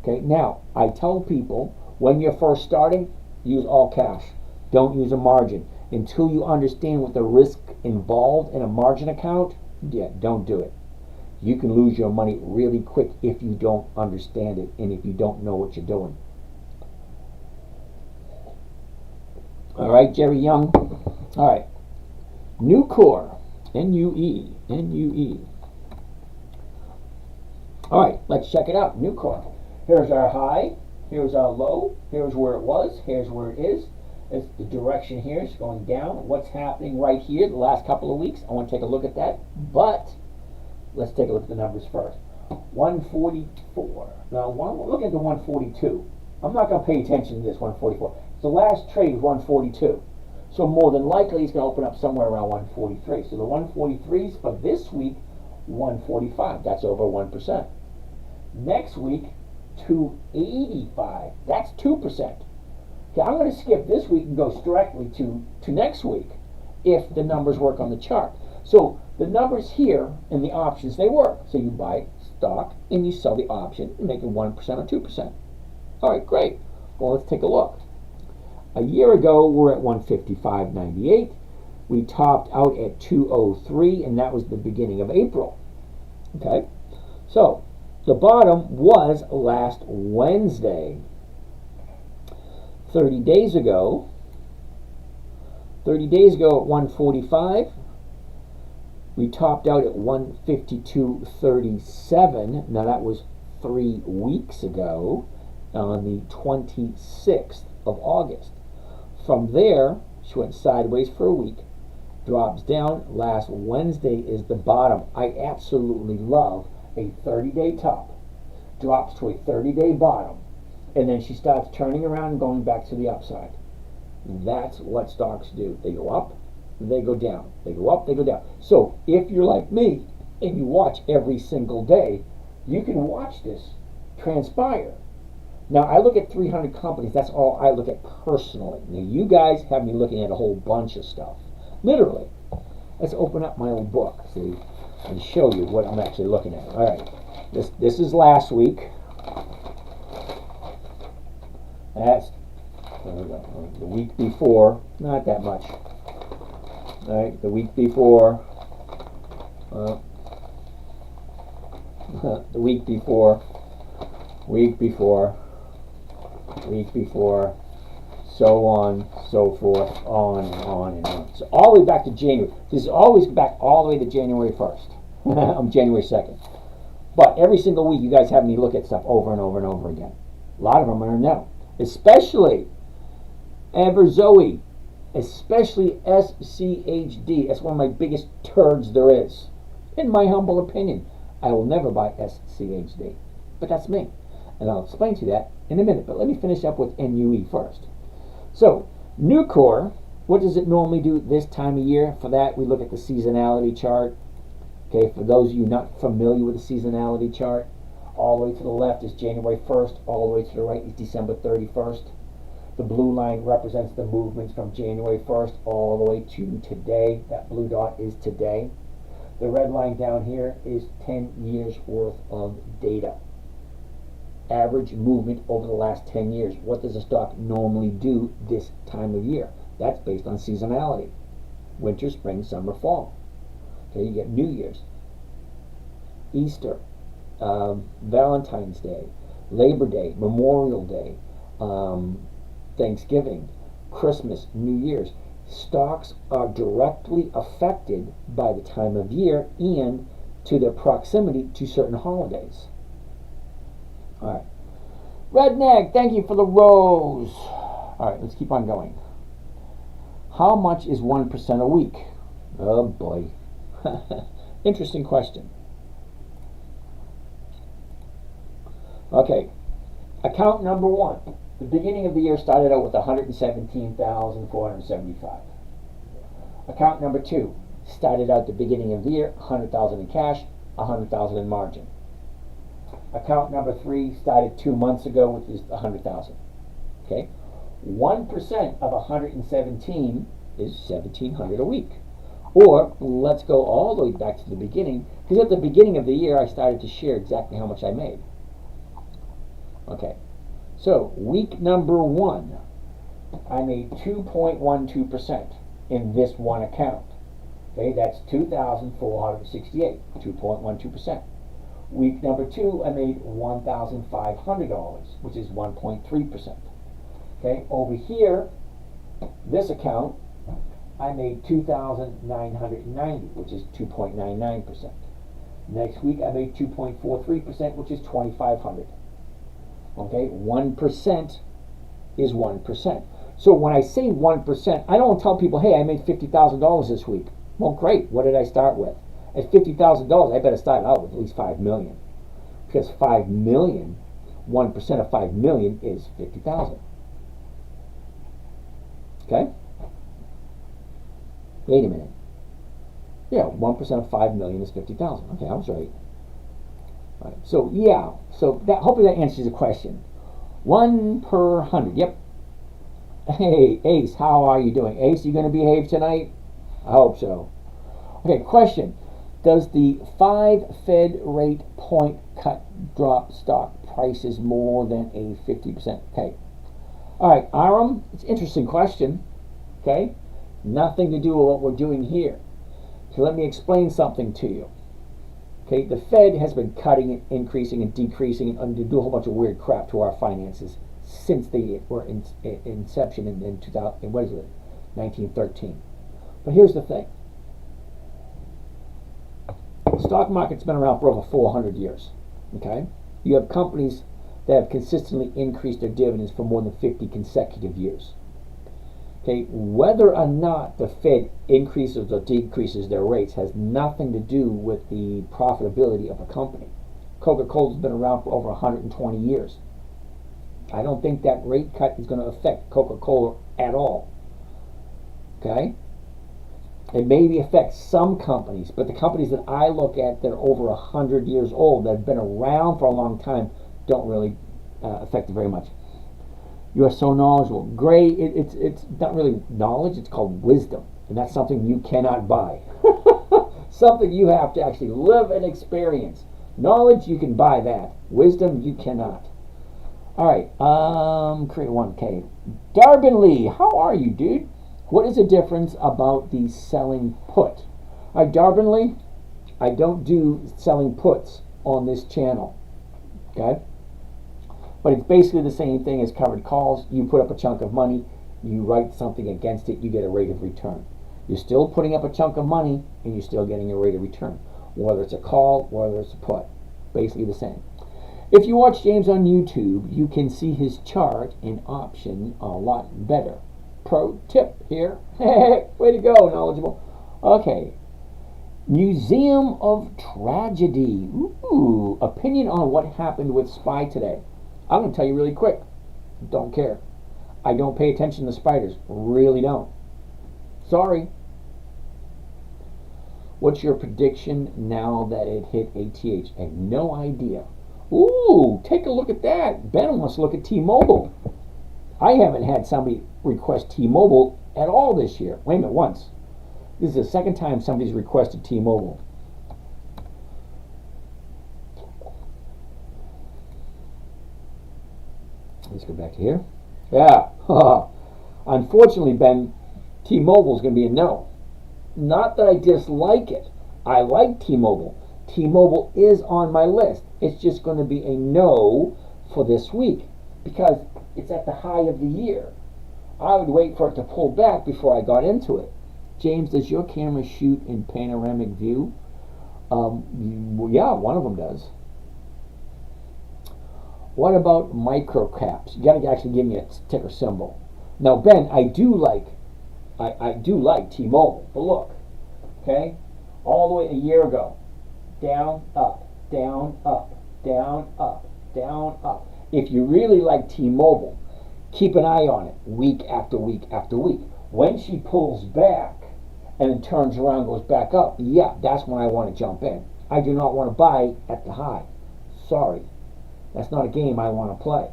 Okay, now, I tell people, when you're first starting, use all cash. Don't use a margin. Until you understand what the risk involved in a margin account, don't do it. You can lose your money really quick if you don't understand it and if you don't know what you're doing. All right, Jerry Young. All right. Nucor. N-U-E. N-U-E. All right, let's check it out. Nucor. Here's our high. Here's our low. Here's where it was. Here's where it is. It's the direction here is going down. What's happening right here the last couple of weeks? I want to take a look at that. But let's take a look at the numbers first. 144. Now, look at the 142. I'm not going to pay attention to this 144. The last trade was 142. So more than likely, it's going to open up somewhere around 143. So the 143s for this week, 145. That's over 1%. Next week, 285. That's 2%. Okay, I'm going to skip this week and go directly to next week if the numbers work on the chart. So the numbers here in the options, they work. So you buy stock and you sell the option and make it 1% or 2%. All right, great. Well, let's take a look. A year ago, we're at 155.98. We topped out at 203, and that was the beginning of April. Okay, so the bottom was last Wednesday. 30 days ago at 145. We topped out at 152.37. Now that was 3 weeks ago on the 26th of August. From there, she went sideways for a week, drops down. Last Wednesday is the bottom. I absolutely love a 30-day top, drops to a 30-day bottom, and then she starts turning around and going back to the upside. That's what stocks do. They go up, they go down. They go up, they go down. So if you're like me and you watch every single day, you can watch this transpire. Now, I look at 300 companies. That's all I look at personally. Now, you guys have me looking at a whole bunch of stuff. Literally. Let's open up my old book, see, and show you what I'm actually looking at. All right. This is last week. That's the week before. Not that much. All right. The week before. The week before. Week before. Week before, so on, so forth, on and on and on. So all the way back to January. This is always back all the way to January 1st. I'm January 2nd. But every single week, you guys have me look at stuff over and over and over again. A lot of them are no. Especially Everzoe. Especially SCHD. That's one of my biggest turds there is. In my humble opinion. I will never buy SCHD. But that's me. And I'll explain to you that in a minute, but let me finish up with NUE first. So, Nucor, what does it normally do this time of year? For that, we look at the seasonality chart. Okay, for those of you not familiar with the seasonality chart, all the way to the left is January 1st, all the way to the right is December 31st. The blue line represents the movements from January 1st all the way to today. That blue dot is today. The red line down here is 10 years worth of data. Average movement over the last 10 years. What does a stock normally do this time of year? That's based on seasonality. Winter, spring, summer, fall. Okay, you get New Year's, Easter, Valentine's Day, Labor Day, Memorial Day, Thanksgiving, Christmas, New Year's. Stocks are directly affected by the time of year and to their proximity to certain holidays. All right. Redneck, thank you for the rose. All right, let's keep on going. How much is 1% a week? Oh, boy. Interesting question. Okay. Account number 1. The beginning of the year started out with 117,475. Account number 2 started out the beginning of the year 100,000 in cash, 100,000 in margin. Account number 3 started 2 months ago, which is 100,000. Okay, 1% of 117 is 1,700 a week. Or let's go all the way back to the beginning, because at the beginning of the year I started to share exactly how much I made. Okay, so week number 1, I made 2.12% in this one account. Okay, that's 2,468, 2.12%. Week number 2, I made $1,500, which is 1.3%. Okay, over here, This account, I made 2,990, which is 2.99%. Next week, I made 2.43%, which is 2,500. Okay, 1% is 1%. So when I say 1%, I don't tell people, hey, I made $50,000 this week. Well, great. What did I start with? At $50,000, I better start out with at least $5 million. Because $5 million, 1% of $5 million is 50,000. Okay? Wait a minute. Yeah, 1% of 5 million is 50,000. Okay, I was right. All right. So yeah, so that hopefully that answers the question. 1 per 100. Yep. Hey, Ace, how are you doing? Ace, you going to behave tonight? I hope so. Okay, question. Does the 5 Fed rate point cut drop stock prices more than a 50%? Okay. All right, Aram, it's an interesting question. Okay. Nothing to do with what we're doing here. So let me explain something to you. Okay, the Fed has been cutting and increasing and decreasing and do a whole bunch of weird crap to our finances since they were in inception in 2000. What is it? 1913. But here's the thing. The stock market's been around for over 400 years. Okay, you have companies that have consistently increased their dividends for more than 50 consecutive years. Okay, whether or not the Fed increases or decreases their rates has nothing to do with the profitability of a company. Coca-Cola's been around for over 120 years. I don't think that rate cut is going to affect Coca-Cola at all. Okay? It maybe affects some companies, but the companies that I look at that are over 100 years old, that have been around for a long time, don't really affect it very much. You are so knowledgeable. Great. It's not really knowledge. It's called wisdom. And that's something you cannot buy. Something you have to actually live and experience. Knowledge, you can buy that. Wisdom, you cannot. All right. Create 1K. Darbin Lee, how are you, dude? What is the difference about the selling put? All right, Darbin Lee, I don't do selling puts on this channel. Okay? But it's basically the same thing as covered calls. You put up a chunk of money, you write something against it, you get a rate of return. You're still putting up a chunk of money, and you're still getting a rate of return. Whether it's a call, whether it's a put. Basically the same. If you watch James on YouTube, you can see his chart and option a lot better. Pro tip here. Way to go, knowledgeable. Okay. Museum of Tragedy. Ooh, opinion on what happened with Spy today. I'm going to tell you really quick. Don't care. I don't pay attention to spiders. Really don't. Sorry. What's your prediction now that it hit ATH? I have no idea. Ooh, take a look at that. Ben wants to look at T-Mobile. I haven't had somebody request T-Mobile at all this year. Wait a minute, once. This is the second time somebody's requested T-Mobile. Let's go back to here. Yeah. Unfortunately, Ben, T-Mobile is going to be a no. Not that I dislike it. I like T-Mobile. T-Mobile is on my list. It's just going to be a no for this week because it's at the high of the year. I would wait for it to pull back before I got into it. James, does your camera shoot in panoramic view? Yeah, one of them does. What about micro caps? You got to actually give me a ticker symbol. Now, Ben, I do like T-Mobile. But look, okay, all the way a year ago, down, up, down, up, down, up, down, up. If you really like T-Mobile, keep an eye on it week after week after week. When she pulls back and then turns around and goes back up, yeah, that's when I want to jump in. I do not want to buy at the high. Sorry. That's not a game I want to play.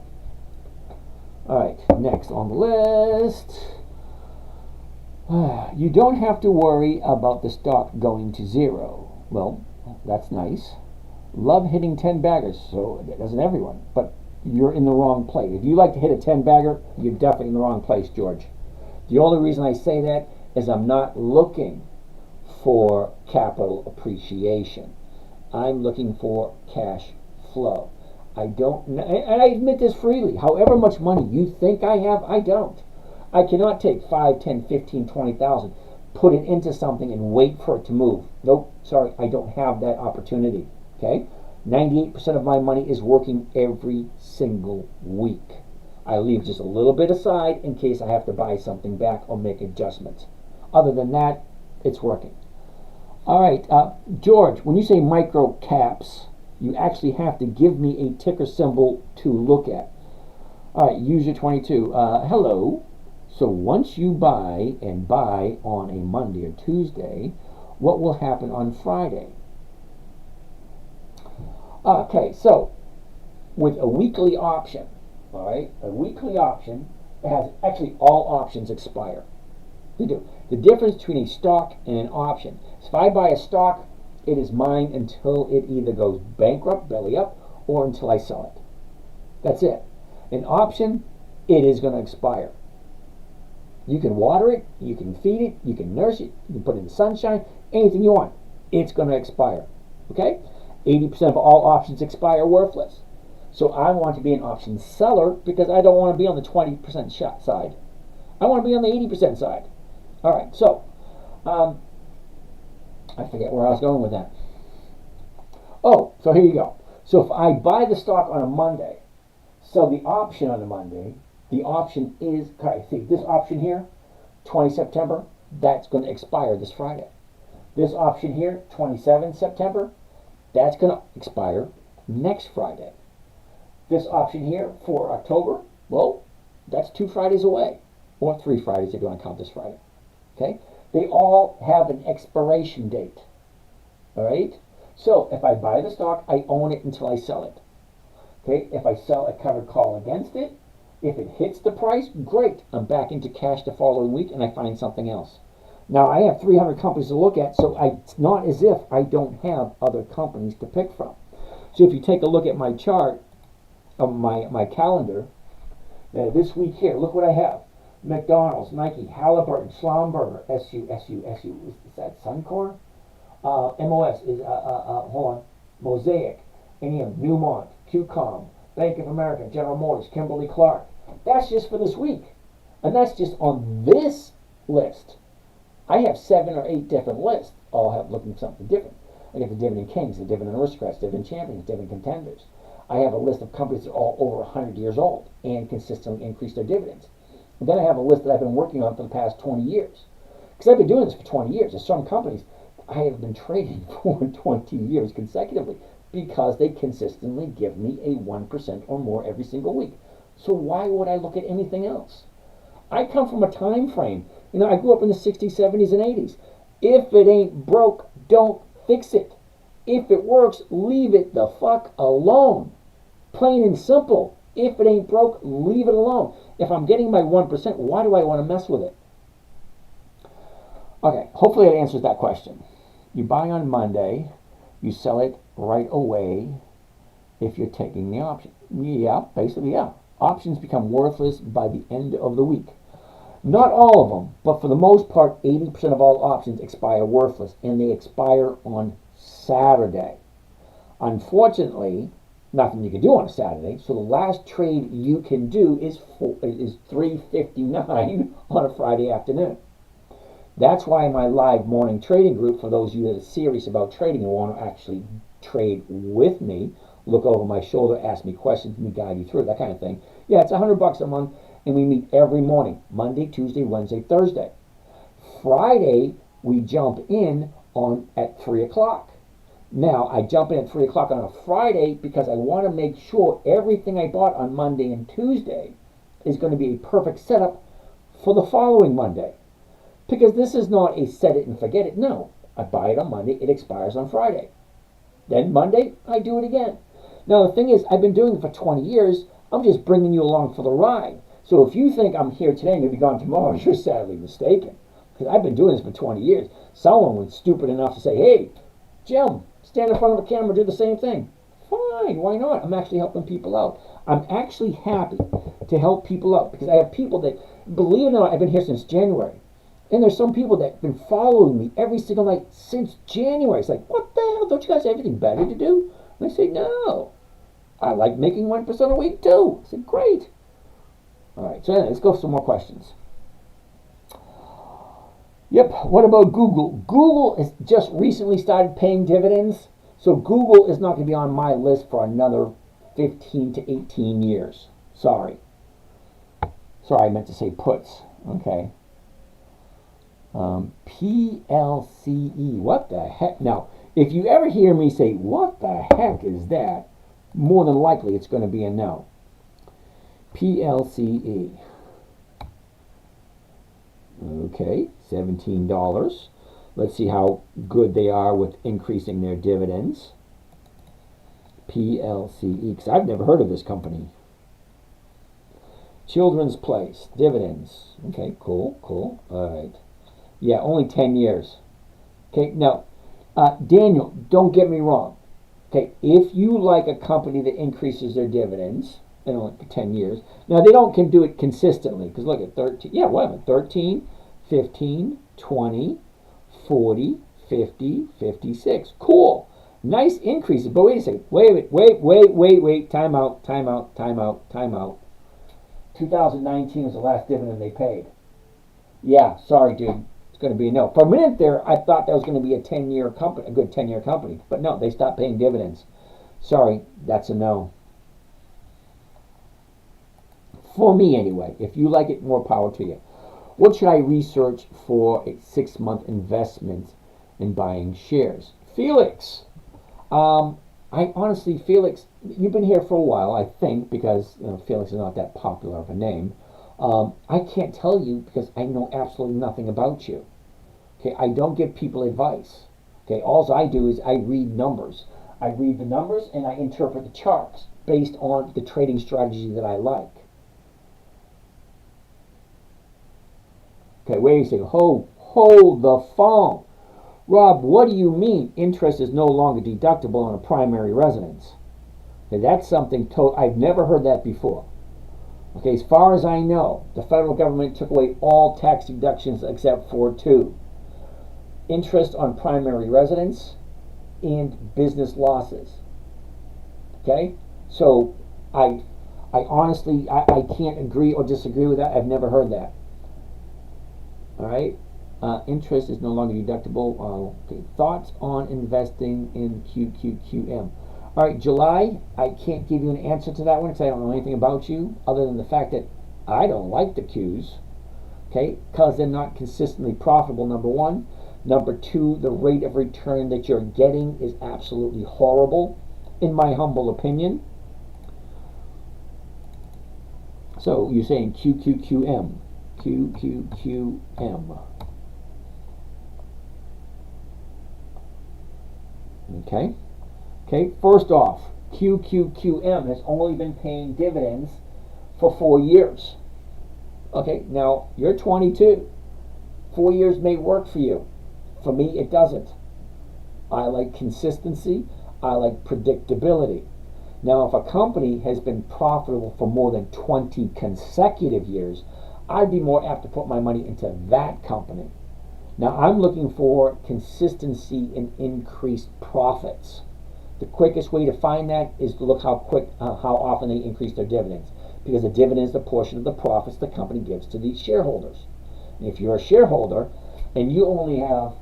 All right, next on the list. You don't have to worry about the stock going to zero. Well, that's nice. Love hitting 10 baggers, so doesn't everyone. But you're in the wrong place. If you like to hit a 10 bagger, you're definitely in the wrong place, George. The only reason I say that is I'm not looking for capital appreciation. I'm looking for cash flow. I don't, and I admit this freely. However much money you think I have, I don't. I cannot take 5, 10, 15, 20,000, put it into something and wait for it to move. Nope, sorry, I don't have that opportunity. Okay? 98% of my money is working every single week. I leave just a little bit aside in case I have to buy something back or make adjustments. Other than that, it's working. All right, George, when you say micro caps, you actually have to give me a ticker symbol to look at. All right, user 22. Hello. So once you buy on a Monday or Tuesday, what will happen on Friday? Okay, so with a weekly option, all right, a weekly option has actually all options expire. They do. The difference between a stock and an option is if I buy a stock, it is mine until it either goes bankrupt, belly up, or until I sell it. That's it. An option, it is going to expire. You can water it, you can feed it, you can nurse it, you can put it in the sunshine, anything you want. It's going to expire. Okay? 80% of all options expire worthless. So I want to be an option seller because I don't want to be on the 20% shot side. I want to be on the 80% side. All right, so I forget where I was going with that. Oh, so here you go. So if I buy the stock on a Monday, sell the option on a Monday, the option is, okay, see this option here, 20 September, that's going to expire this Friday. This option here, 27 September, that's going to expire next Friday. This option here for October, well, that's 2 Fridays away, or 3 Fridays if you want to count this Friday. Okay? They all have an expiration date. All right? So if I buy the stock, I own it until I sell it. Okay? If I sell a covered call against it, if it hits the price, great. I'm back into cash the following week and I find something else. Now I have 300 companies to look at, so it's not as if I don't have other companies to pick from. So if you take a look at my chart, my calendar, this week here, look what I have. McDonald's, Nike, Halliburton, Schlumberger, SU. Is that Suncor? MOS is, hold on, Mosaic, AM, Newmont, QCOM, Bank of America, General Motors, Kimberly-Clark. That's just for this week. And that's just on this list. I have 7 or 8 different lists, all have looking for something different. I got the Dividend Kings, the Dividend Aristocrats, Dividend Champions, Dividend Contenders. I have a list of companies that are all over 100 years old and consistently increase their dividends. And then I have a list that I've been working on for the past 20 years. Because I've been doing this for 20 years. There's some companies I have been trading for 20 years consecutively because they consistently give me a 1% or more every single week. So why would I look at anything else? I come from a time frame. You know, I grew up in the 60s, 70s, and 80s. If it ain't broke, don't fix it. If it works, leave it the fuck alone. Plain and simple. If it ain't broke, leave it alone. If I'm getting my 1%, why do I want to mess with it? Okay, hopefully that answers that question. You buy on Monday, you sell it right away if you're taking the option. Yeah, basically, yeah. Options become worthless by the end of the week. Not all of them, but for the most part, 80% of all options expire worthless, and they expire on Saturday. Unfortunately, nothing you can do on a Saturday, so the last trade you can do is 3:59 on a Friday afternoon. That's why my live morning trading group, for those of you that are serious about trading and want to actually trade with me, look over my shoulder, ask me questions, me guide you through that kind of thing. Yeah, it's $100 a month, and we meet every morning, Monday, Tuesday, Wednesday, Thursday. Friday, we jump in on at 3 o'clock. Now, I jump in at 3 o'clock on a Friday because I want to make sure everything I bought on Monday and Tuesday is going to be a perfect setup for the following Monday. Because this is not a set it and forget it. No, I buy it on Monday, it expires on Friday. Then Monday, I do it again. Now, the thing is, I've been doing it for 20 years. I'm just bringing you along for the ride. So if you think I'm here today and going to be gone tomorrow, you're sadly mistaken. Because I've been doing this for 20 years. Someone was stupid enough to say, hey, Jim, stand in front of a camera, do the same thing. Fine, why not? I'm actually helping people out. I'm actually happy to help people out because I have people that, believe it or not, I've been here since January. And there's some people that have been following me every single night since January. It's like, what the hell? Don't you guys have anything better to do? And I say, no. I like making 1% a week too. I said, great. All right, so anyway, let's go for some more questions. Yep. What about Google? Google has just recently started paying dividends, so Google is not going to be on my list for another 15 to 18 years. Sorry. Sorry, I meant to say puts. Okay. PLCE. What the heck? Now, if you ever hear me say, what the heck is that? More than likely it's going to be a no. PLCE. Okay, $17. Let's see how good they are with increasing their dividends. PLCE, because I've never heard of this company. Children's Place, dividends. Okay, cool. All right. Yeah, only 10 years. Okay, now, Daniel, don't get me wrong. Okay, if you like a company that increases their dividends, and only for 10 years, now they can do it consistently, because look at 13, yeah, whatever, 13, 15, 20, 40, 50, 56. Cool. Nice increases, but wait a second. Wait. Time out. 2019 was the last dividend they paid. Yeah, sorry, dude. It's going to be a no. For a minute there, I thought that was going to be a 10-year company, a good 10-year company. But no, they stopped paying dividends. Sorry, that's a no. For me, anyway. If you like it, more power to you. What should I research for a 6-month investment in buying shares? Felix. I honestly, Felix, you've been here for a while, I think, because Felix is not that popular of a name. I can't tell you because I know absolutely nothing about you. Okay, I don't give people advice. Okay, all I do is I read numbers. I read the numbers and I interpret the charts based on the trading strategy that I like. Okay, wait a second. Hold the phone. Rob, what do you mean interest is no longer deductible on a primary residence? Okay, that's something I've never heard that before. Okay, as far as I know, the federal government took away all tax deductions except for 2. Interest on primary residence and business losses. Okay? So I honestly I can't agree or disagree with that. I've never heard that. All right? Interest is no longer deductible. Okay. Thoughts on investing in QQQM? All right, July, I can't give you an answer to that one because I don't know anything about you other than the fact that I don't like the Qs, okay, because they're not consistently profitable, number one. Number two, the rate of return that you're getting is absolutely horrible, in my humble opinion. So you're saying QQQM. QQQM. Okay. Okay, first off, QQQM has only been paying dividends for 4 years. Okay, now you're 22. 4 years may work for you. For me, it doesn't. I like consistency. I like predictability. Now, if a company has been profitable for more than 20 consecutive years, I'd be more apt to put my money into that company. Now, I'm looking for consistency in increased profits. The quickest way to find that is to look how often they increase their dividends, because a dividend is the portion of the profits the company gives to the shareholders. And if you're a shareholder and you only have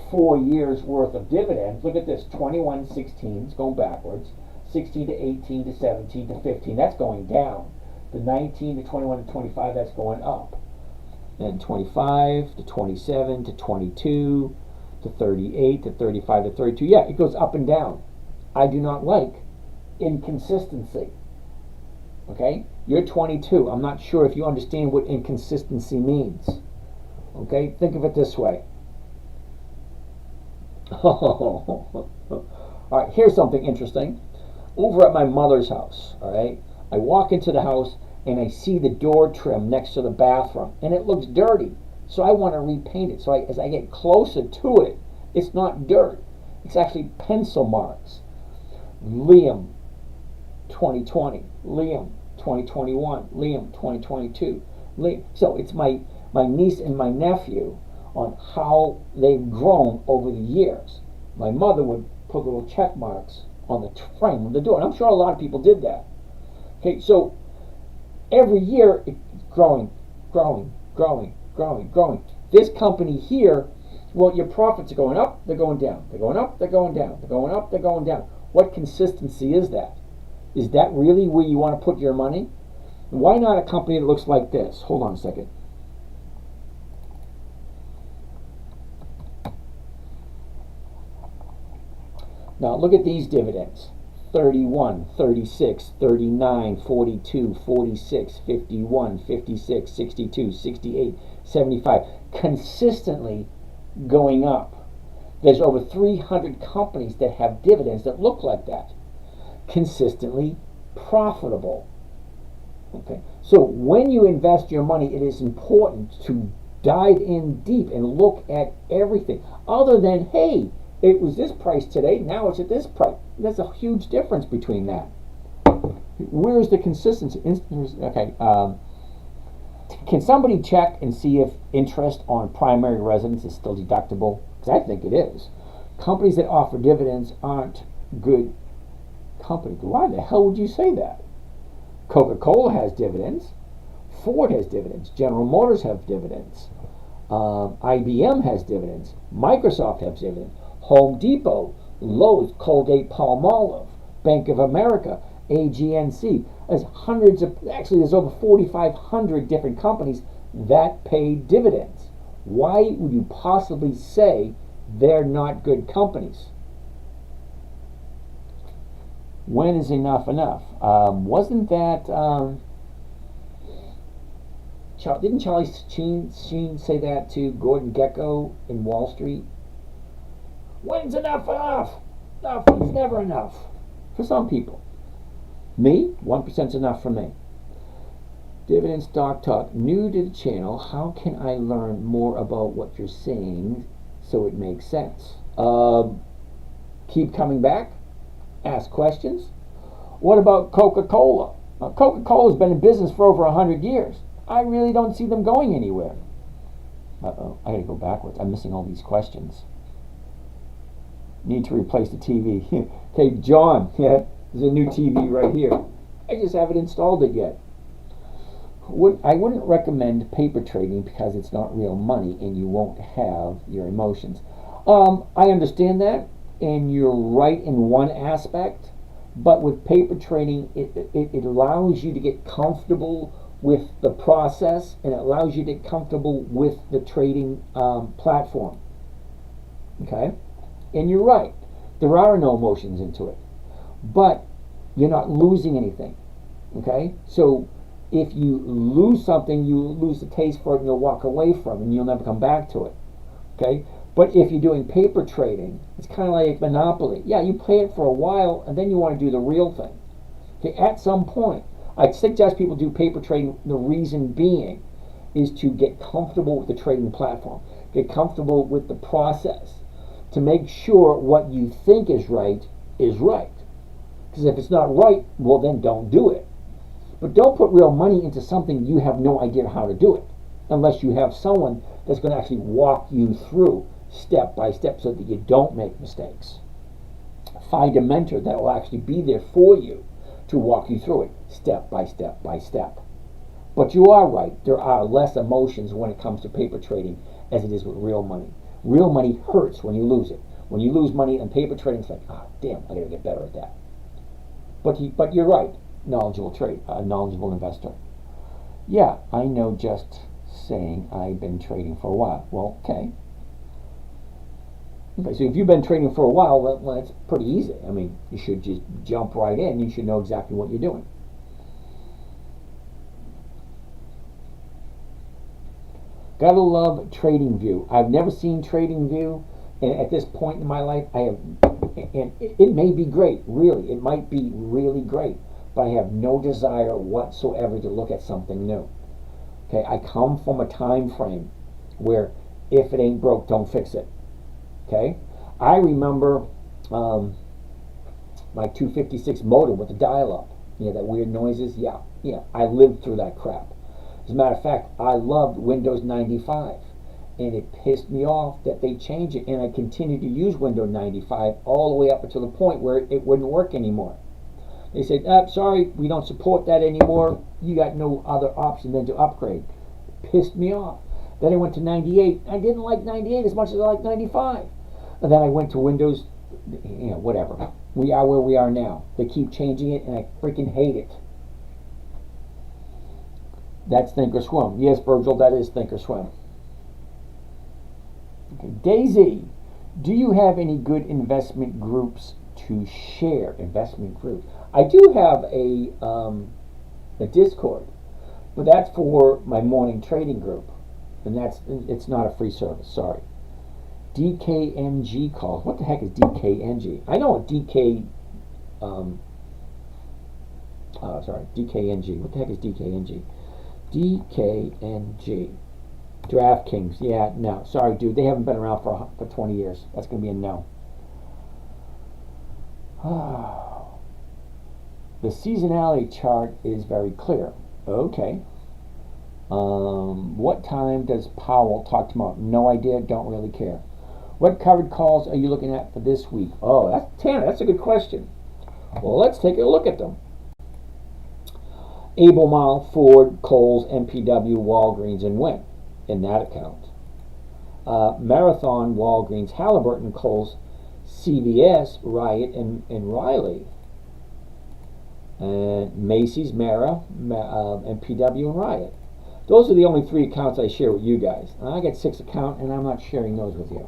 4 years worth of dividends, look at this: 21, 16, it's going backwards. 16 to 18 to 17 to 15, that's going down. The 19 to 21 to 25, that's going up. And 25 to 27 to 22 to 38 to 35 to 32. Yeah, it goes up and down. I do not like inconsistency. Okay? You're 22. I'm not sure if you understand what inconsistency means. Okay? Think of it this way. All right, here's something interesting. Over at my mother's house, all right, I walk into the house and I see the door trim next to the bathroom, and it looks dirty. So I want to repaint it. So as I get closer to it, it's not dirt. It's actually pencil marks. Liam, 2020. Liam, 2021. Liam, 2022. Liam. So it's my niece and my nephew on how they've grown over the years. My mother would put little check marks on the frame of the door, and I'm sure a lot of people did that. Okay, so every year it's growing. This company here, well, your profits are going up, they're going down. They're going up, they're going down. They're going up, they're going down. What consistency is that? Is that really where you want to put your money? Why not a company that looks like this? Hold on a second. Now look at these dividends. 31, 36, 39, 42, 46, 51, 56, 62, 68, 75. Consistently going up. There's over 300 companies that have dividends that look like that. Consistently profitable. Okay. So when you invest your money, it is important to dive in deep and look at everything. Other than, hey, it was this price today, now it's at this price. There's a huge difference between that. Where's the consistency? Okay. Can somebody check and see if interest on primary residence is still deductible? Because I think it is. Companies that offer dividends aren't good companies. Why the hell would you say that? Coca-Cola has dividends. Ford has dividends. General Motors have dividends. IBM has dividends. Microsoft has dividends. Home Depot, Lowe's, Colgate, Palmolive, Bank of America, AGNC. There's there's over 4,500 different companies that pay dividends. Why would you possibly say they're not good companies? When is enough enough? Wasn't that didn't Charlie Sheen say that to Gordon Gekko in Wall Street? When's enough enough? Nothing's never enough for some people. Me, 1% is enough for me. Dividend Stock Talk, new to the channel. How can I learn more about what you're saying so it makes sense? Keep coming back. Ask questions. What about Coca-Cola? Coca-Cola's been in business for over 100 years. I really don't see them going anywhere. Uh-oh, I gotta go backwards. I'm missing all these questions. Need to replace the TV. Okay, John, yeah, there's a new TV right here. I just haven't installed it yet. I wouldn't recommend paper trading because it's not real money and you won't have your emotions. I understand that, and you're right in one aspect, but with paper trading, it allows you to get comfortable with the process, and it allows you to get comfortable with the trading platform. Okay? And you're right. There are no emotions into it. But you're not losing anything. Okay? So if you lose something, you lose the taste for it and you'll walk away from it and you'll never come back to it. Okay? But if you're doing paper trading, it's kind of like Monopoly. Yeah, you play it for a while and then you want to do the real thing. Okay? At some point, I suggest people do paper trading. The reason being is to get comfortable with the trading platform. Get comfortable with the process. To make sure what you think is right is right. Because if it's not right, well then don't do it. But don't put real money into something you have no idea how to do it. Unless you have someone that's going to actually walk you through step by step so that you don't make mistakes. Find a mentor that will actually be there for you to walk you through it step by step by step. But you are right. There are less emotions when it comes to paper trading as it is with real money. Real money hurts when you lose it. When you lose money on paper trading, it's like, damn, I gotta get better at that. But you're right. Knowledgeable investor. Yeah, I know, just saying I've been trading for a while. Well, okay. Okay, so if you've been trading for a while, well, it's pretty easy. I mean, you should just jump right in. You should know exactly what you're doing. Gotta love TradingView. I've never seen TradingView, and at this point in my life, and it may be great, really. It might be really great, but I have no desire whatsoever to look at something new. Okay, I come from a time frame where if it ain't broke, don't fix it. Okay, I remember my 256 modem with the dial-up. You know, that weird noises. Yeah, I lived through that crap. As a matter of fact, I loved Windows 95, and it pissed me off that they changed it, and I continued to use Windows 95 all the way up until the point where it wouldn't work anymore. They said, sorry, we don't support that anymore. You got no other option than to upgrade. It pissed me off. Then I went to 98. I didn't like 98 as much as I like 95. And then I went to Windows, whatever. We are where we are now. They keep changing it, and I freaking hate it. That's Thinkorswim. Yes, Virgil, that is Thinkorswim. Okay, Daisy, do you have any good investment groups to share? Investment groups. I do have a Discord, but that's for my morning trading group, and it's not a free service. Sorry. DKNG calls. What the heck is DKNG? I know what DKNG. What the heck is DKNG? DKNG. DraftKings. Yeah, no. Sorry, dude. They haven't been around for 20 years. That's going to be a no. The seasonality chart is very clear. Okay. What time does Powell talk tomorrow? No idea. Don't really care. What covered calls are you looking at for this week? Oh, that's a good question. Well, let's take a look at them. Albemarle, Ford, Kohl's, MPW, Walgreens, and Wynn in that account. Marathon, Walgreens, Halliburton, Kohl's, CVS, Riot, and Riley. And Macy's, Mara, MPW, and Riot. Those are the only 3 accounts I share with you guys. I got 6 accounts, and I'm not sharing those with you.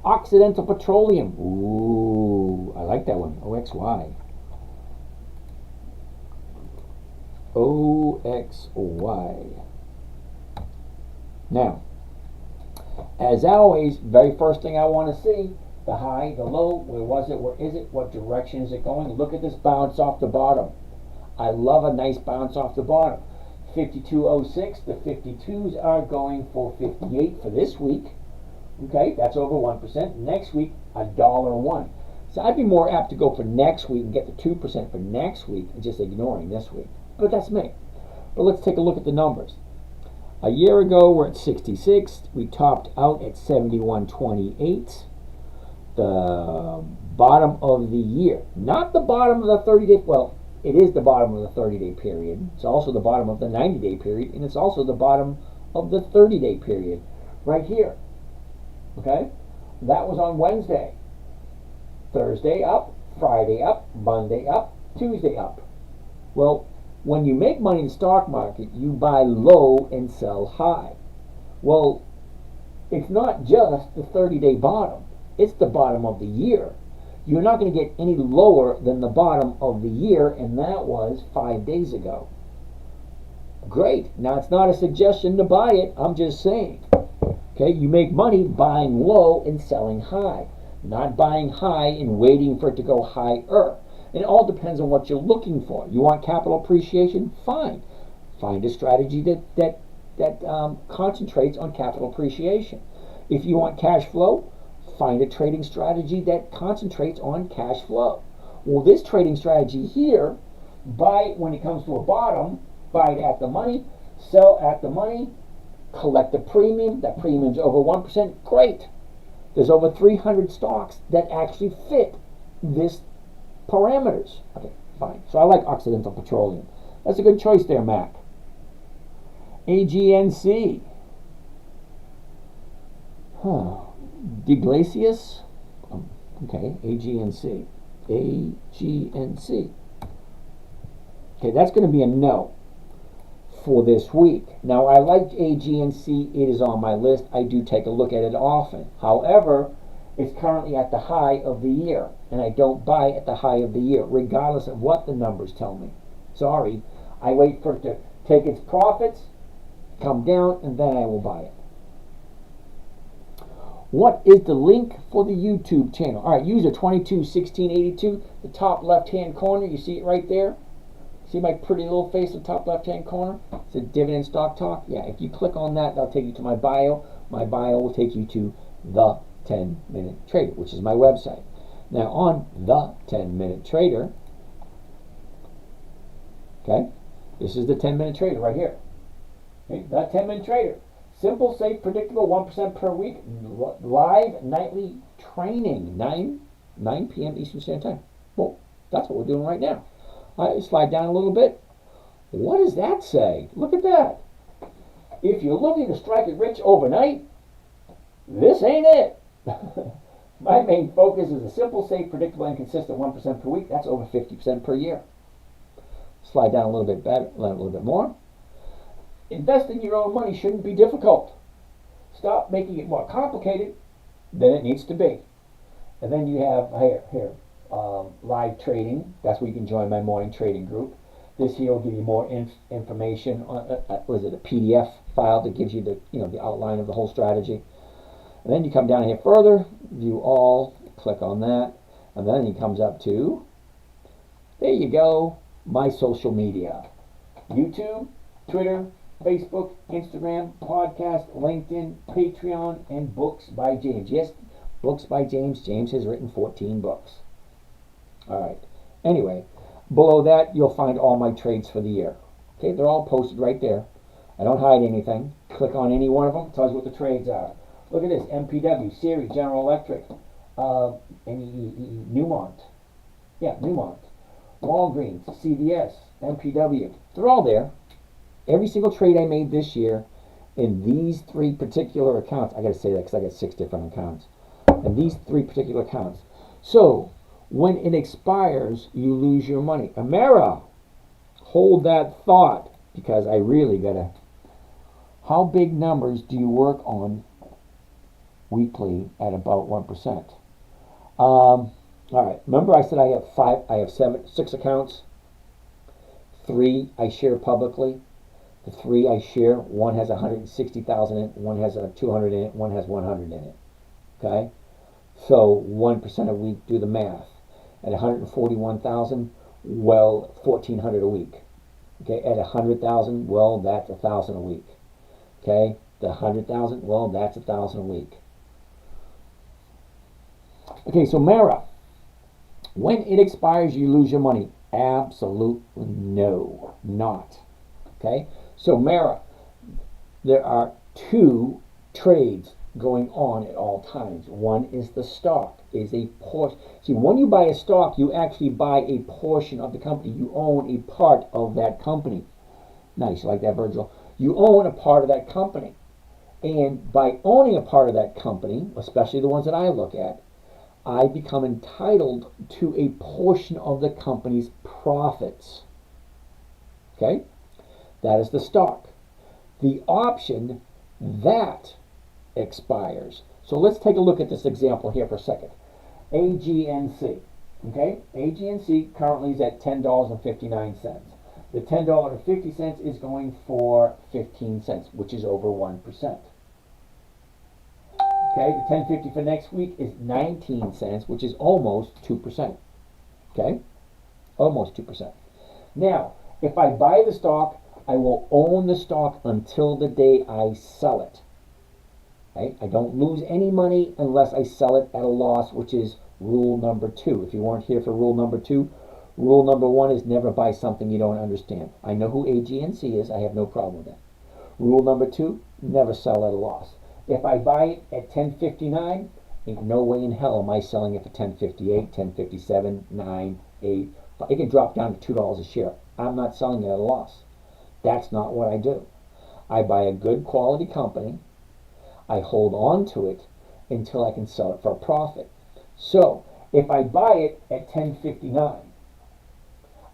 Occidental Petroleum. Ooh, I like that one. OXY. OXY. Now, as always, very first thing I want to see, the high, the low, where was it, where is it, what direction is it going? Look at this bounce off the bottom. I love a nice bounce off the bottom. 52.06, the 52s are going for 58 for this week. Okay, that's over 1%. Next week, $1.01. So I'd be more apt to go for next week and get the 2% for next week and just ignoring this week. But that's me. But let's take a look at the numbers. A year ago, we're at 66. We topped out at 71.28. The bottom of the year, not the bottom of the 30-day. Well, it is the bottom of the 30-day period. It's also the bottom of the 90-day period, and it's also the bottom of the 30-day period, right here. Okay, that was on Wednesday. Thursday up, Friday up, Monday up, Tuesday up. Well, when you make money in the stock market, you buy low and sell high. Well, it's not just the 30-day bottom. It's the bottom of the year. You're not going to get any lower than the bottom of the year, and that was 5 days ago. Great. Now, it's not a suggestion to buy it. I'm just saying. Okay, you make money buying low and selling high. Not buying high and waiting for it to go higher. It all depends on what you're looking for. You want capital appreciation? Fine. Find a strategy that concentrates on capital appreciation. If you want cash flow, find a trading strategy that concentrates on cash flow. Well, this trading strategy here, buy it when it comes to a bottom, buy it at the money, sell at the money, collect the premium. That premium's over 1%. Great. There's over 300 stocks that actually fit this parameters. Okay, fine. So I like Occidental Petroleum. That's a good choice there, Mac. AGNC. Deglasius. Okay, AGNC. AGNC. Okay, that's going to be a no for this week. Now, I like AGNC. It is on my list. I do take a look at it often. However, it's currently at the high of the year, and I don't buy at the high of the year, regardless of what the numbers tell me. Sorry. I wait for it to take its profits, come down, and then I will buy it. What is the link for the YouTube channel? All right, user 221682, the top left-hand corner. You see it right there? See my pretty little face in the top left-hand corner? It's a dividend stock talk. Yeah, if you click on that, that'll take you to my bio. My bio will take you to the 10-Minute Trader, which is my website. Now, on the 10-Minute Trader, okay, this is the 10-Minute Trader right here. Okay, the 10-Minute Trader. Simple, safe, predictable, 1% per week, live nightly training, 9 p.m. Eastern Standard Time. Well, that's what we're doing right now. All right, slide down a little bit. What does that say? Look at that. If you're looking to strike it rich overnight, this ain't it. My main focus is a simple, safe, predictable, and consistent 1% per week. That's over 50% per year. Slide down a little bit better, a little bit more. Investing your own money shouldn't be difficult. Stop making it more complicated than it needs to be. And then you have here, live trading. That's where you can join my morning trading group. This here will give you more information on what is it, a PDF file that gives you the outline of the whole strategy. And then you come down here further, view all, click on that, and then it comes up to, there you go, my social media. YouTube, Twitter, Facebook, Instagram, podcast, LinkedIn, Patreon, and Books by James. Yes, Books by James. James has written 14 books. All right. Anyway, below that, you'll find all my trades for the year. Okay, they're all posted right there. I don't hide anything. Click on any one of them. It tells you what the trades are. Look at this. MPW, Siri, General Electric, Newmont. Yeah, Newmont. Walgreens, CVS, MPW. They're all there. Every single trade I made this year in these 3 particular accounts. I got to say that because I got 6 different accounts. And these 3 particular accounts. So, when it expires, you lose your money. Amara, hold that thought, because I really got to. How big numbers do you work on weekly at about 1%? All right. Remember I said I have 6 accounts. 3 I share publicly. The 3 I share, one has 160,000 in it, one has 200 in it, one has 100 in it. Okay? So 1% a week, do the math. At 141,000, well, 1,400 a week. Okay, at 100,000, well, that's 1,000 a week. Okay, the 100,000, well, that's 1,000 a week. Okay, so Mara, when it expires, you lose your money. Absolutely no, not. Okay, so Mara, there are 2 trades going on at all times. One is the stock, is a portion. See, when you buy a stock, you actually buy a portion of the company. You own a part of that company. Nice, like that, Virgil. You own a part of that company. And by owning a part of that company, especially the ones that I look at, I become entitled to a portion of the company's profits. Okay? That is the stock. The option, that expires. So let's take a look at this example here for a second. AGNC. Okay? AGNC currently is at $10.59. The $10.50 is going for 15 cents, which is over 1%. Okay, the $10.50 for next week is 19 cents, which is almost 2%. Okay? Almost 2%. Now, if I buy the stock, I will own the stock until the day I sell it. Okay? I don't lose any money unless I sell it at a loss, which is rule number 2. If you weren't here for rule number 2, rule number 1 is never buy something you don't understand. I know who AGNC is. I have no problem with that. Rule number 2, never sell at a loss. If I buy it at $10.59, ain't no way in hell am I selling it for $10.58, $10.57, $9, $8. It can drop down to $2 a share. I'm not selling it at a loss. That's not what I do. I buy a good quality company. I hold on to it until I can sell it for a profit. So, if I buy it at $10.59,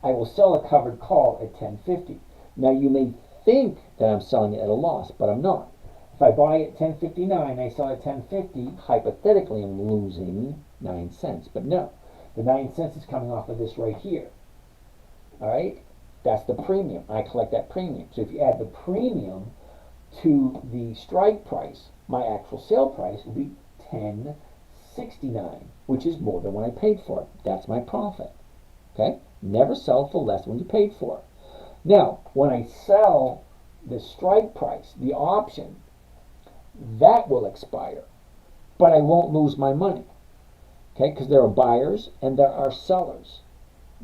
I will sell a covered call at $10.50. Now, you may think that I'm selling it at a loss, but I'm not. If I buy it at $10.59, I sell it at $10.50, hypothetically I'm losing 9 cents. But no, the 9 cents is coming off of this right here. All right? That's the premium. I collect that premium. So if you add the premium to the strike price, my actual sale price will be $10.69, which is more than what I paid for it. That's my profit. Okay? Never sell for less than you paid for it. Now, when I sell the strike price, the option, that will expire, but I won't lose my money. Okay? Because there are buyers and there are sellers.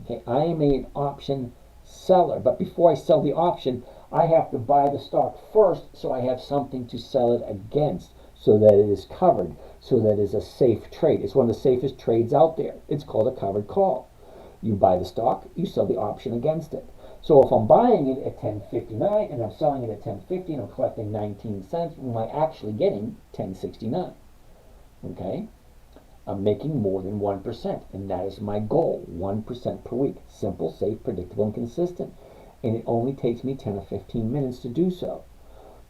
Okay? I am an option seller, but before I sell the option, I have to buy the stock first so I have something to sell it against, so that it is covered, so that it is a safe trade. It's one of the safest trades out there. It's called a covered call. You buy the stock, you sell the option against it. So if I'm buying it at 10.59 and I'm selling it at 10.50 and I'm collecting 19 cents, am I actually getting 10.69? Okay? I'm making more than 1%, and that is my goal, 1% per week. Simple, safe, predictable, and consistent. And it only takes me 10 or 15 minutes to do so.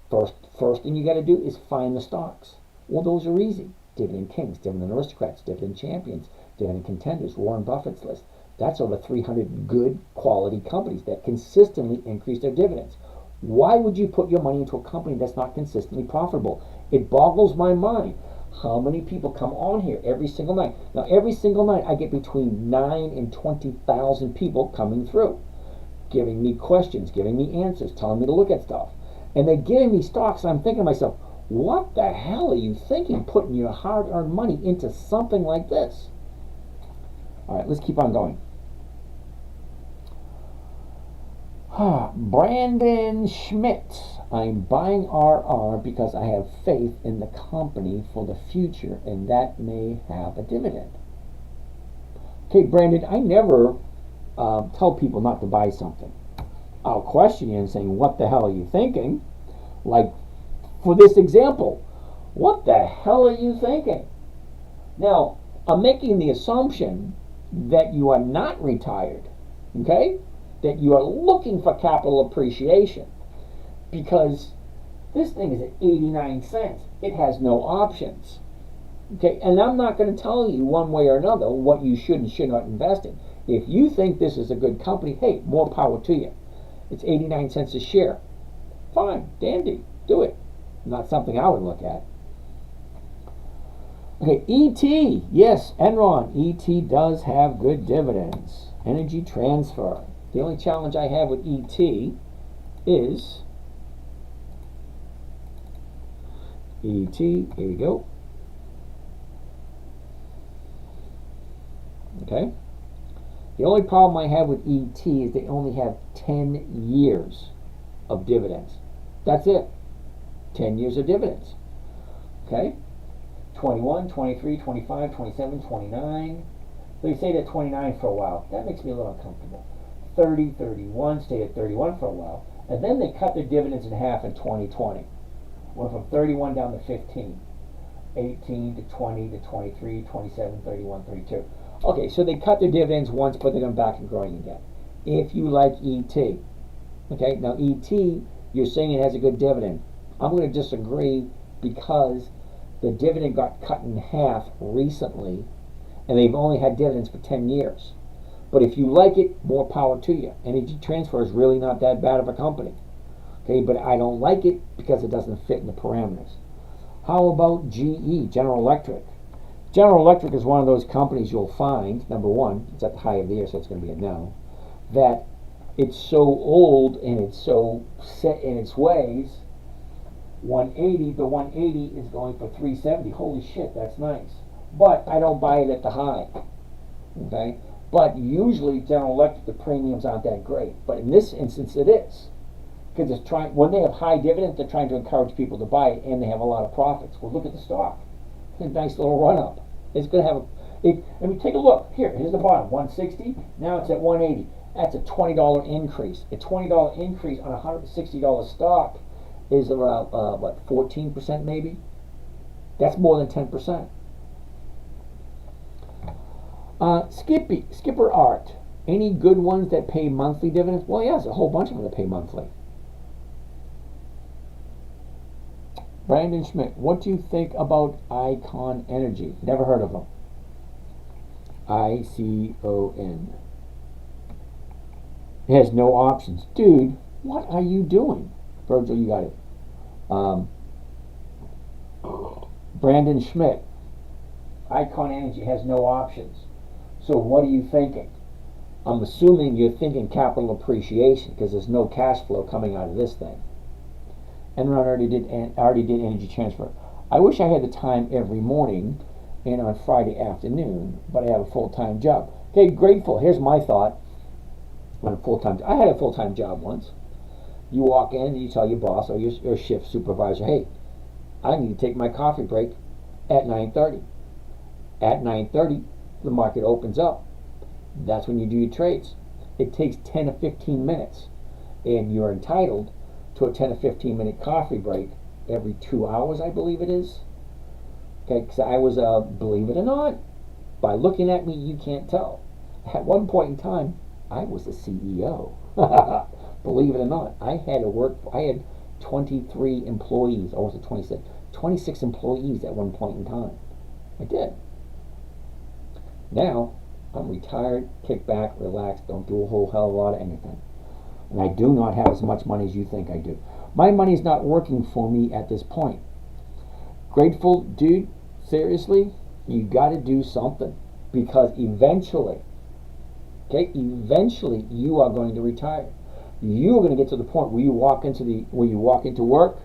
First thing you got to do is find the stocks. Well, those are easy. Dividend Kings, Dividend Aristocrats, Dividend Champions, Dividend Contenders, Warren Buffett's list. That's over 300 good quality companies that consistently increase their dividends. Why would you put your money into a company that's not consistently profitable? It boggles my mind. How many people come on here every single night? Now, every single night I get between 9 and 20,000 people coming through, giving me questions, giving me answers, telling me to look at stuff. And they're giving me stocks, and I'm thinking to myself, what the hell are you thinking putting your hard-earned money into something like this? All right, let's keep on going. Brandon Schmidt. I'm buying RR because I have faith in the company for the future, and that may have a dividend. Okay, Brandon, I never tell people not to buy something. I'll question you and saying, what the hell are you thinking? Like, for this example, what the hell are you thinking? Now, I'm making the assumption that you are not retired, okay? That you are looking for capital appreciation, because this thing is at 89 cents. It has no options. Okay, and I'm not going to tell you one way or another what you should and should not invest in. If you think this is a good company, hey, more power to you. It's 89 cents a share. Fine, dandy, do it. Not something I would look at. Okay, ET. Yes, Enron. ET does have good dividends. Energy Transfer. The only challenge I have with ET is ET, here we go. Okay. The only problem I have with ET is they only have 10 years of dividends. That's it. 10 years of dividends. Okay. 21, 23, 25, 27, 29. They stayed at 29 for a while. That makes me a little uncomfortable. 30, 31, stayed at 31 for a while. And then they cut their dividends in half in 2020. Went from 31 down to 15. 18 to 20 to 23, 27, 31, 32. Okay, so they cut their dividends once, but they're going back and growing again. If you like ET, okay, now ET, you're saying it has a good dividend. I'm going to disagree because the dividend got cut in half recently, and they've only had dividends for 10 years. But if you like it, more power to you. Energy Transfer is really not that bad of a company. Okay, but I don't like it because it doesn't fit in the parameters. How about GE, General Electric? General Electric is one of those companies you'll find, number one, it's at the high of the year, so it's going to be a no, that it's so old and it's so set in its ways. 180, the 180 is going for 370. Holy shit, that's nice. But I don't buy it at the high. Okay? But usually General Electric, the premiums aren't that great. But in this instance, it is. Because it's trying, when they have high dividends, they're trying to encourage people to buy it, and they have a lot of profits. Well, look at the stock. It's a nice little run up. It's going to have I mean, take a look. Here's the bottom, 160. Now it's at 180. That's a $20 increase. A $20 increase on a $160 stock is around, 14% maybe? That's more than 10%. Skipper Art. Any good ones that pay monthly dividends? Well, yeah, there's a whole bunch of them that pay monthly. Brandon Schmidt, what do you think about Icon Energy? Never heard of them. ICON. It has no options. Dude, what are you doing? Virgil, you got it. Brandon Schmidt. Icon Energy has no options. So what are you thinking? I'm assuming you're thinking capital appreciation because there's no cash flow coming out of this thing. Enron already did Energy Transfer. I wish I had the time every morning and on Friday afternoon, but I have a full-time job. Okay, grateful. Here's my thought on a full-time. I had a full-time job once. You walk in and you tell your boss or your shift supervisor, hey, I need to take my coffee break at 9:30. At 9:30, the market opens up. That's when you do your trades. it takes 10 to 15 minutes, and you're entitled to a 10 to 15 minute coffee break every 2 hours, I believe it is. Okay, because I was, believe it or not, by looking at me, you can't tell. At one point in time, I was the CEO. Believe it or not, I had 23 employees, or was it 26? 26 employees at one point in time. I did. Now, I'm retired, kick back, relax, don't do a whole hell of a lot of anything. And I do not have as much money as you think I do. My money's not working for me at this point. Grateful, dude, seriously, you got to do something, because eventually you are going to retire. You are going to get to the point where you walk into work,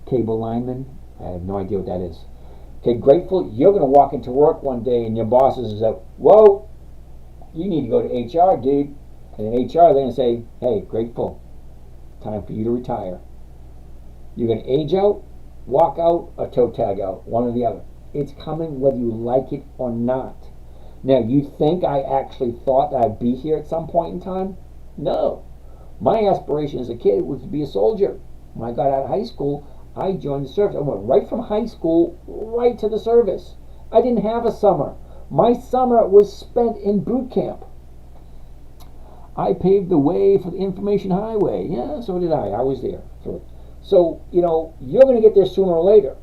cable lineman, I have no idea what that is. Okay, grateful, you're going to walk into work one day and your boss is like, whoa, you need to go to HR, dude. And in HR, they're going to say, hey, grateful, time for you to retire. You're going to age out, walk out, or toe tag out, one or the other. It's coming whether you like it or not. Now, you think I actually thought that I'd be here at some point in time? No. My aspiration as a kid was to be a soldier. When I got out of high school, I joined the service. I went right from high school right to the service. I didn't have a summer. My summer was spent in boot camp. I paved the way for the information highway. Yeah, so did I. I was there. So, you're going to get there sooner or later.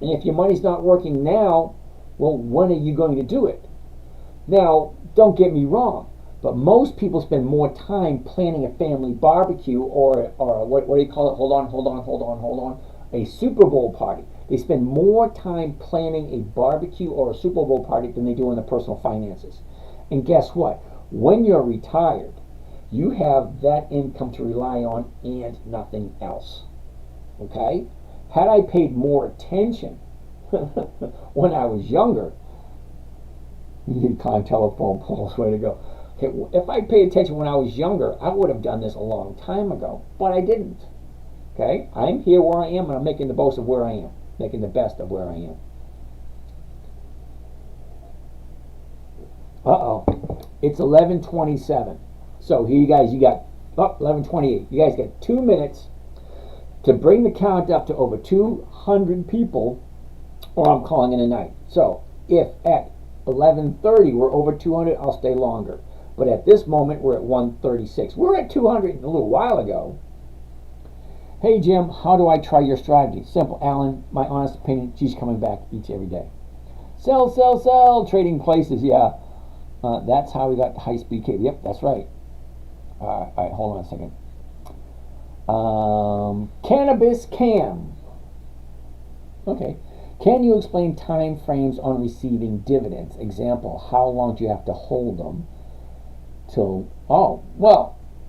And if your money's not working now, well, when are you going to do it? Now, don't get me wrong, but most people spend more time planning a family barbecue or what do you call it? Hold on. A Super Bowl party. They spend more time planning a barbecue or a Super Bowl party than they do in their personal finances. And guess what? When you're retired, you have that income to rely on and nothing else. Okay? Had I paid more attention when I was younger, you need climb telephone poles, way to go. Okay, if I paid attention when I was younger, I would have done this a long time ago, but I didn't. Okay, I'm here where I am, and I'm making the most of where I am, making the best of where I am. It's 11:27. So here you got 11:28. You guys got 2 minutes to bring the count up to over 200 people, or I'm calling it a night. So if at 11:30 we're over 200, I'll stay longer. But at this moment we're at 136. We're at 200 a little while ago. Hey Jim, how do I try your strategy? Simple, Alan. My honest opinion, she's coming back every day. Sell, trading places. Yeah, that's how we got high-speed cable. Yep, that's right. All right, hold on a second. Cannabis Cam. Okay. Can you explain time frames on receiving dividends? Example, how long do you have to hold them till, all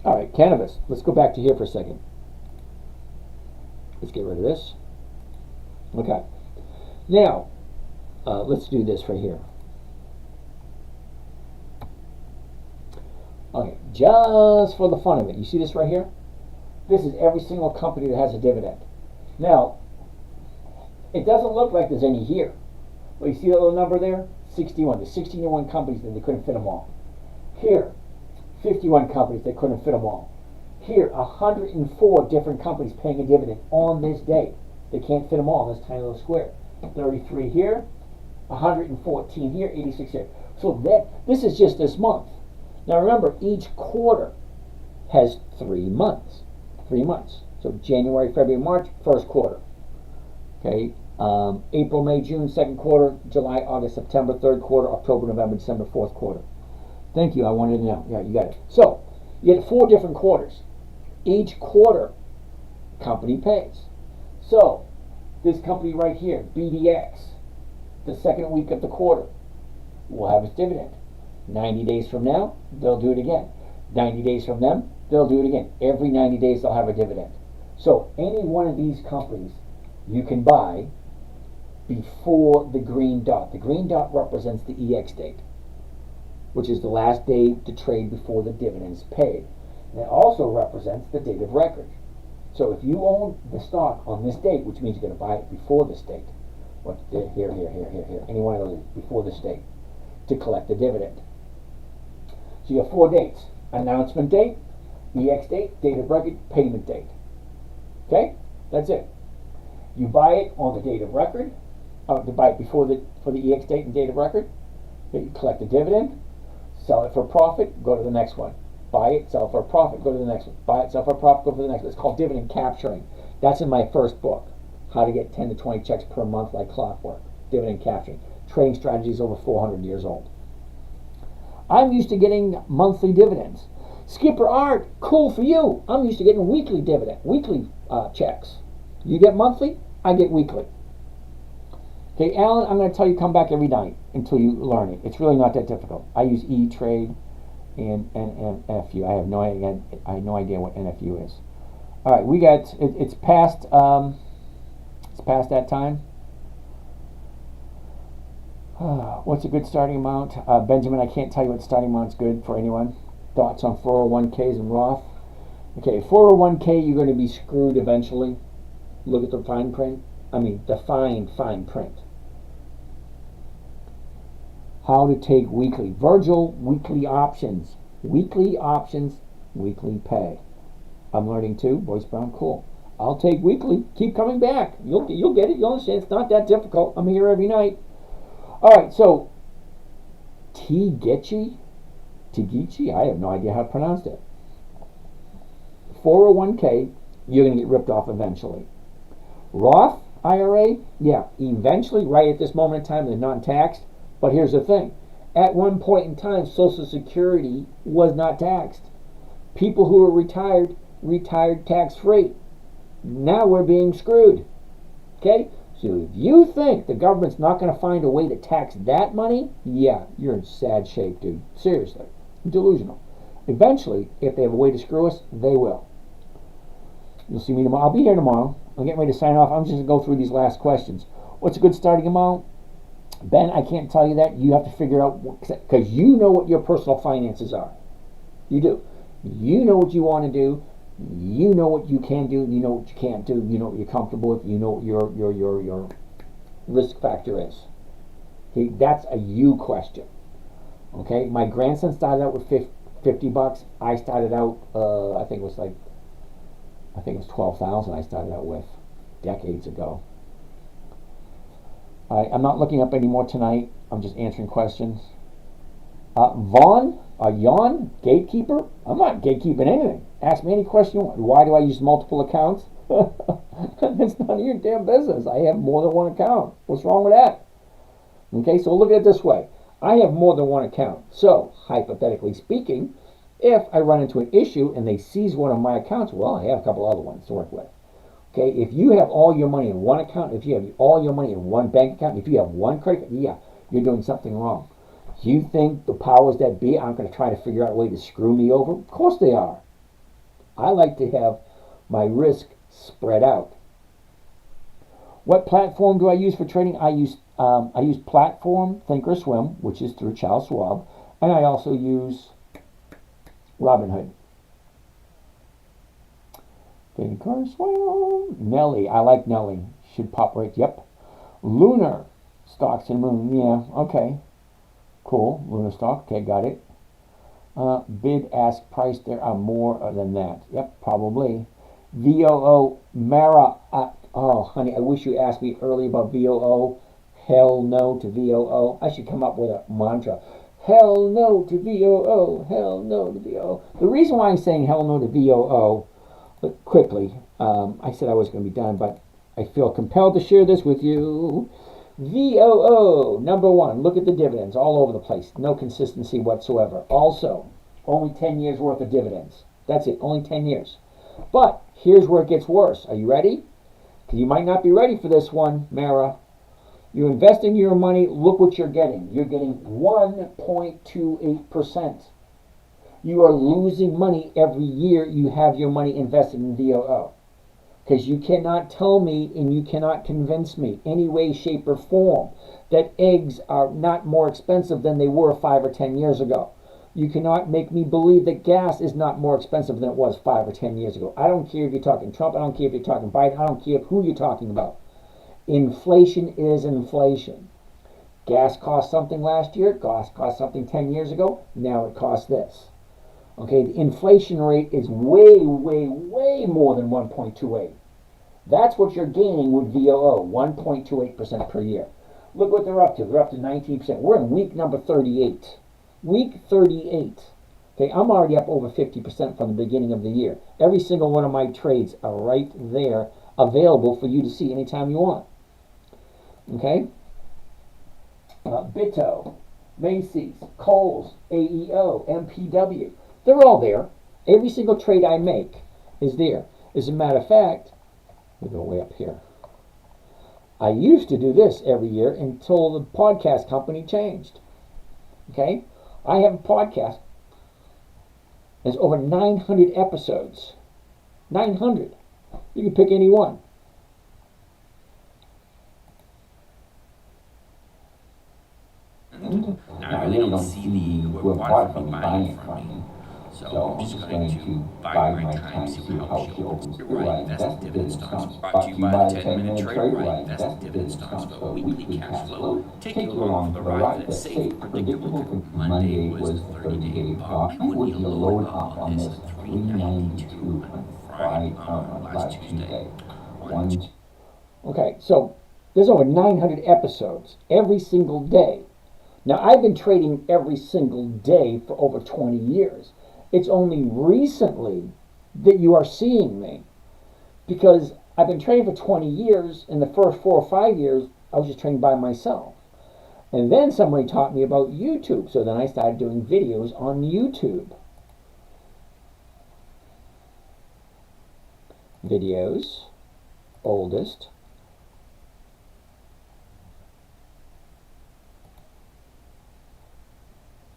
right, cannabis. Let's go back to here for a second. Let's get rid of this. Okay. Now, let's do this right here. Okay, just for the fun of it. You see this right here? This is every single company that has a dividend. Now, it doesn't look like there's any here. But you see that little number there? 61. There's 61 companies that they couldn't fit them all. Here, 51 companies that couldn't fit them all. Here, 104 different companies paying a dividend on this day. They can't fit them all in this tiny little square. 33 here, 114 here, 86 here. So this is just this month. Now remember, each quarter has 3 months. 3 months. So January, February, March, first quarter. Okay. April, May, June, second quarter. July, August, September, third quarter. October, November, December, fourth quarter. Thank you. I wanted to know. Yeah, you got it. So you get 4 different quarters. Each quarter, company pays. So this company right here, BDX, the second week of the quarter, will have its dividend. 90 days from now, they'll do it again. 90 days from them, they'll do it again. Every 90 days, they'll have a dividend. So any one of these companies you can buy before the green dot. The green dot represents the EX date, which is the last day to trade before the dividend is paid. And it also represents the date of record. So if you own the stock on this date, which means you're going to buy it before this date, here, any one of those before this date, to collect the dividend. So you have 4 dates. announcement date, EX date, date of record, payment date. Okay, that's it. You buy it on the date of record, to buy it for the EX date and date of record. Then you collect a dividend, sell it for profit, go to the next one. Buy it, sell it for a profit, go to the next one. Buy it, sell it for a profit, go to the next one. It's called dividend capturing. That's in my first book, How to Get 10 to 20 Checks Per Month Like Clockwork. Dividend capturing. Trading strategies over 400 years old. I'm used to getting monthly dividends. Skipper Art, cool for you. I'm used to getting weekly checks. You get monthly, I get weekly. Okay, Alan, I'm going to tell you come back every night until you learn it. It's really not that difficult. I use E-Trade and NFU. I have no idea what NFU is. All right, we got it's past that time. What's a good starting amount? Benjamin, I can't tell you what starting amount's good for anyone. Thoughts on 401ks and Roth? Okay, 401k, you're going to be screwed eventually. Look at the fine print. I mean, the fine print. How to take weekly. Virgil, weekly options. Weekly options, weekly pay. I'm learning too. Boyce Brown, cool. I'll take weekly. Keep coming back. You'll get it. You'll understand. It's not that difficult. I'm here every night. All right, so Tegici, I have no idea how to pronounce it. 401k, you're going to get ripped off eventually. Roth IRA, yeah, eventually, right at this moment in time, they're non-taxed. But here's the thing. At one point in time, Social Security was not taxed. People who were retired tax-free. Now we're being screwed. Okay? So if you think the government's not going to find a way to tax that money, yeah, you're in sad shape, dude. Seriously. Delusional. Eventually, if they have a way to screw us, they will. You'll see me tomorrow. I'll be here tomorrow. I'm getting ready to sign off. I'm just going to go through these last questions. What's a good starting amount? Ben, I can't tell you that. You have to figure out, because you know what your personal finances are. You do. You know what you want to do. You know what you can do. You know what you can't do. You know what you're comfortable with. You know what your risk factor is. Okay, that's a you question. Okay, my grandson started out with $50. I started out, I think it was 12,000. I started out with decades ago. I'm not looking up any more tonight. I'm just answering questions. Vaughn, Jan, gatekeeper? I'm not gatekeeping anything. Ask me any question you want. Why do I use multiple accounts? It's none of your damn business. I have more than one account. What's wrong with that? Okay, so look at it this way. I have more than one account. So, hypothetically speaking, if I run into an issue and they seize one of my accounts, well, I have a couple other ones to work with. Okay, if you have all your money in one account, if you have all your money in one bank account, if you have one credit card, yeah, you're doing something wrong. You think the powers that be aren't going to try to figure out a way to screw me over? Of course they are. I like to have my risk spread out. What platform do I use for trading? I use Platform Thinkorswim, which is through Charles Schwab, and I also use Robinhood. Thinkorswim. Nelly, I like Nelly. Should pop right. Yep. Lunar stocks and moon. Yeah. Okay. Cool. Lunar stock. Okay, got it. Bid ask price. There are more than that. Yep, probably. VOO Mara. Oh, honey, I wish you asked me earlier about VOO. Hell no to VOO. I should come up with a mantra. Hell no to VOO. Hell no to VOO. The reason why I'm saying hell no to VOO, but quickly, I said I was going to be done, but I feel compelled to share this with you. VOO, number one, look at the dividends all over the place. No consistency whatsoever. Also, only 10 years worth of dividends. That's it, only 10 years. But here's where it gets worse. Are you ready? Because you might not be ready for this one, Mara. You're investing your money, look what you're getting. You're getting 1.28%. You are losing money every year you have your money invested in VOO. Because you cannot tell me and you cannot convince me any way, shape, or form that eggs are not more expensive than they were 5 or 10 years ago. You cannot make me believe that gas is not more expensive than it was 5 or 10 years ago. I don't care if you're talking Trump. I don't care if you're talking Biden. I don't care who you're talking about. Inflation is inflation. Gas cost something last year. Gas cost something 10 years ago. Now it costs this. Okay, the inflation rate is way, way, way more than 1.28. That's what you're gaining with VOO, 1.28% per year. Look what they're up to. They're up to 19%. We're in week number 38. Week 38. Okay, I'm already up over 50% from the beginning of the year. Every single one of my trades are right there, available for you to see anytime you want. Okay? Bitto, Macy's, Kohl's, AEO, MPW. They're all there. Every single trade I make is there. As a matter of fact, we go way up here. I used to do this every year until the podcast company changed. Okay? I have a podcast. There's over 900 episodes. 900. You can pick any one. I really don't see the who bought it from me buying it from me. So I'm just going to buy my time, see what helps you open where I invest dividend stocks. Brought to you by the 10-minute trade where I invest dividend stocks for weekly cash flow. Take you along for the ride that's safe, predictable. Monday was the 30-day pop. I would be loaded up on this 392 on last Tuesday. Okay, so there's over 900 episodes every single day. Now, I've been trading every single day for over 20 years. It's only recently that you are seeing me, because I've been trading for 20 years. In the first 4 or 5 years, I was just trading by myself. And then somebody taught me about YouTube, so then I started doing videos on YouTube. Videos, oldest.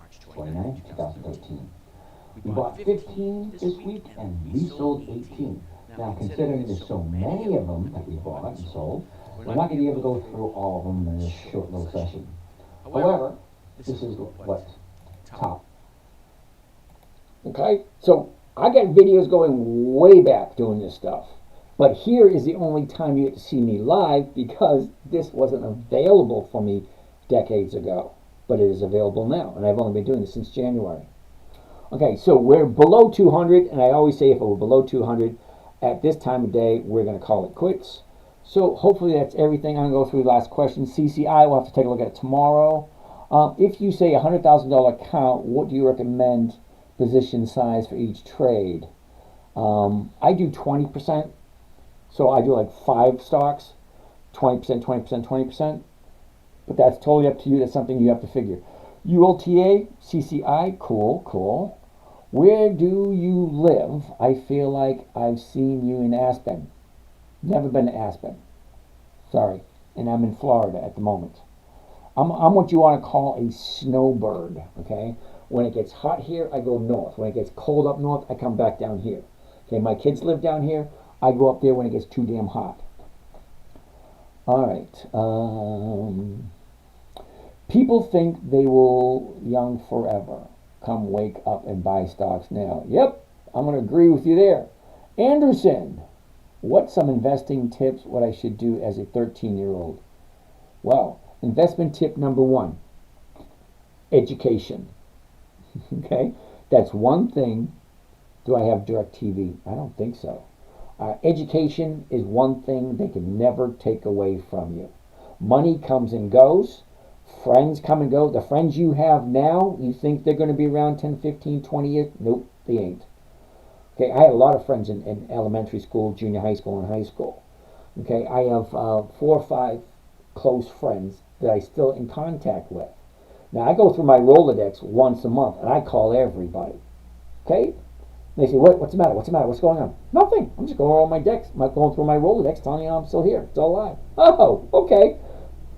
March 29, 2013. We bought 15 this week and we sold 18. Now, considering there's so many of them that we bought and sold, we're not going to be able to go through all of them in this short little session. However, this is what's top. Okay, so I got videos going way back doing this stuff. But here is the only time you get to see me live, because this wasn't available for me decades ago. But it is available now, and I've only been doing this since January. Okay, so we're below 200, and I always say if we're below 200 at this time of day, we're going to call it quits. So hopefully that's everything. I'm going to go through the last question. CCI, we'll have to take a look at it tomorrow. If you say a $100,000 account, what do you recommend position size for each trade? I do 20%. So I do like 5 stocks, 20%, 20%, 20%. But that's totally up to you. That's something you have to figure. ULTA, CCI, cool, cool. Where do you live? I feel like I've seen you in Aspen. Never been to Aspen. Sorry. And I'm in Florida at the moment. I'm what you want to call a snowbird, okay? When it gets hot here, I go north. When it gets cold up north, I come back down here. Okay, my kids live down here. I go up there when it gets too damn hot. All right. People think they will young forever. Come wake up and buy stocks now. Yep, I'm going to agree with you there. Anderson, what's some investing tips what I should do as a 13-year-old? Well, investment tip number 1, education. Okay, that's one thing. Do I have DirecTV? I don't think so. Education is one thing they can never take away from you. Money comes and goes. Friends come and go. The friends you have now, you think they're going to be around 10, 15, 20 years? Nope, they ain't. Okay, I had a lot of friends in elementary school, junior high school, and high school. Okay, I have 4 or 5 close friends that I still in contact with. Now, I go through my Rolodex once a month, and I call everybody. Okay? They say, what's the matter? What's the matter? What's going on? Nothing. I'm just going through my decks. I'm going through my Rolodex telling you I'm still here, still alive. Oh, okay.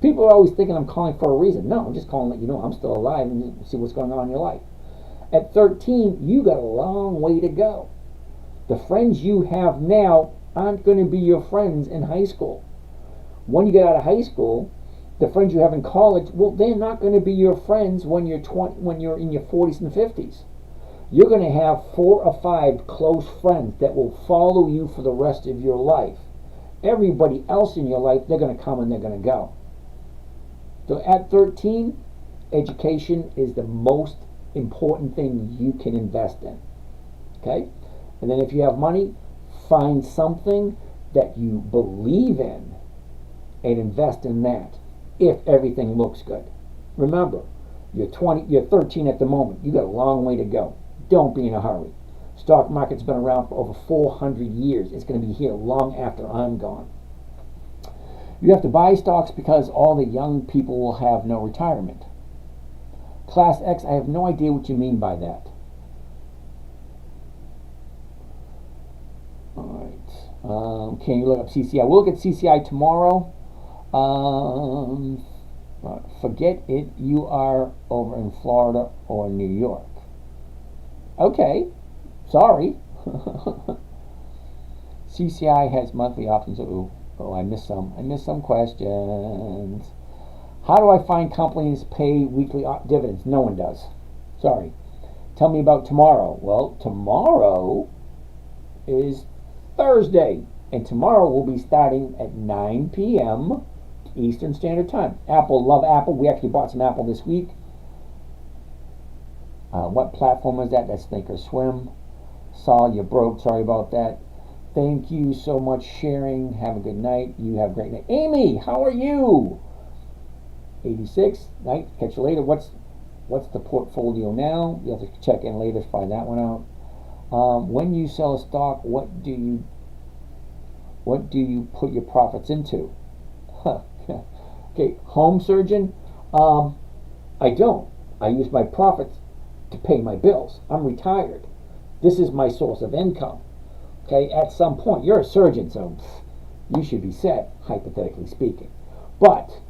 People are always thinking I'm calling for a reason. No, I'm just calling to let you know I'm still alive and see what's going on in your life. At 13, you got a long way to go. The friends you have now aren't going to be your friends in high school. When you get out of high school, the friends you have in college, well, they're not going to be your friends when you're when you're in your 40s and 50s. You're going to have 4 or 5 close friends that will follow you for the rest of your life. Everybody else in your life, they're going to come and they're going to go. So at 13, education is the most important thing you can invest in. Okay? And then if you have money, find something that you believe in and invest in that if everything looks good. Remember, you're 13 at the moment. You got a long way to go. Don't be in a hurry. Stock market's been around for over 400 years. It's going to be here long after I'm gone. You have to buy stocks because all the young people will have no retirement. Class X, I have no idea what you mean by that. All right. Can you look up CCI? We'll look at CCI tomorrow. Forget it. You are over in Florida or New York. Okay. Sorry. CCI has monthly options. Oh, I missed some. I missed some questions. How do I find companies pay weekly dividends? No one does. Sorry. Tell me about tomorrow. Well, tomorrow is Thursday, and tomorrow we'll be starting at 9 p.m. Eastern Standard Time. Apple, love Apple. We actually bought some Apple this week. What platform was that? That's Thinkorswim. Saul, you broke. Sorry about that. Thank you so much sharing. Have a good night. You have a great night. Amy, how are you? 86. Night. Catch you later. What's the portfolio now? You'll have to check in later to find that one out. When you sell a stock, what do you put your profits into? Okay, home surgeon. I don't. I use my profits to pay my bills. I'm retired. This is my source of income. Okay, at some point, you're a surgeon, so you should be set, hypothetically speaking. But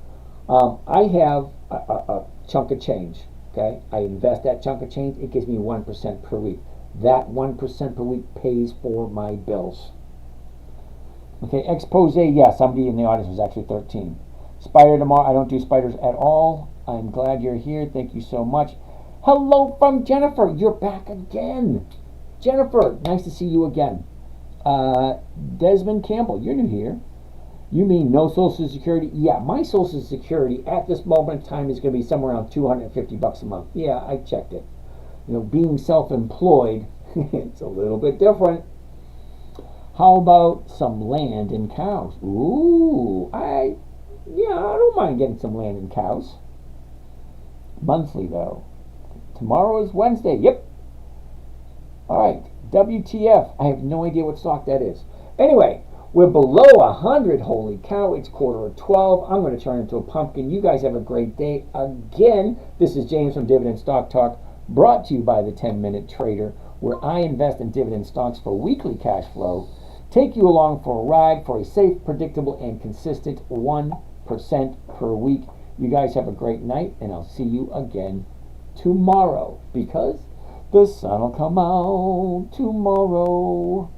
I have a chunk of change. Okay, I invest that chunk of change. It gives me 1% per week. That 1% per week pays for my bills. Okay, expose. Yeah, somebody in the audience was actually 13. Spider tomorrow. I don't do spiders at all. I'm glad you're here. Thank you so much. Hello from Jennifer. You're back again. Jennifer, nice to see you again. Desmond Campbell, you're new here. You mean no Social Security? Yeah, my Social Security at this moment in time is going to be somewhere around $250 a month. Yeah, I checked it. You know, being self-employed, it's a little bit different. How about some land and cows? Ooh, I don't mind getting some land and cows. Monthly though. Tomorrow is Wednesday. Yep. All right. WTF. I have no idea what stock that is. Anyway, we're below 100. Holy cow. It's 11:45. I'm going to turn into a pumpkin. You guys have a great day. Again, this is James from Dividend Stock Talk, brought to you by the 10-Minute Trader, where I invest in dividend stocks for weekly cash flow, take you along for a ride for a safe, predictable, and consistent 1% per week. You guys have a great night, and I'll see you again tomorrow, because the sun will come out tomorrow,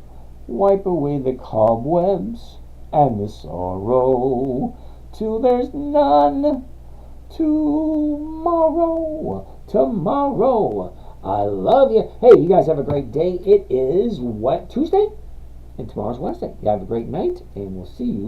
wipe away the cobwebs and the sorrow, till there's none tomorrow. I love you. Hey, you guys have a great day. It is Tuesday, and tomorrow's Wednesday. You have a great night, and we'll see you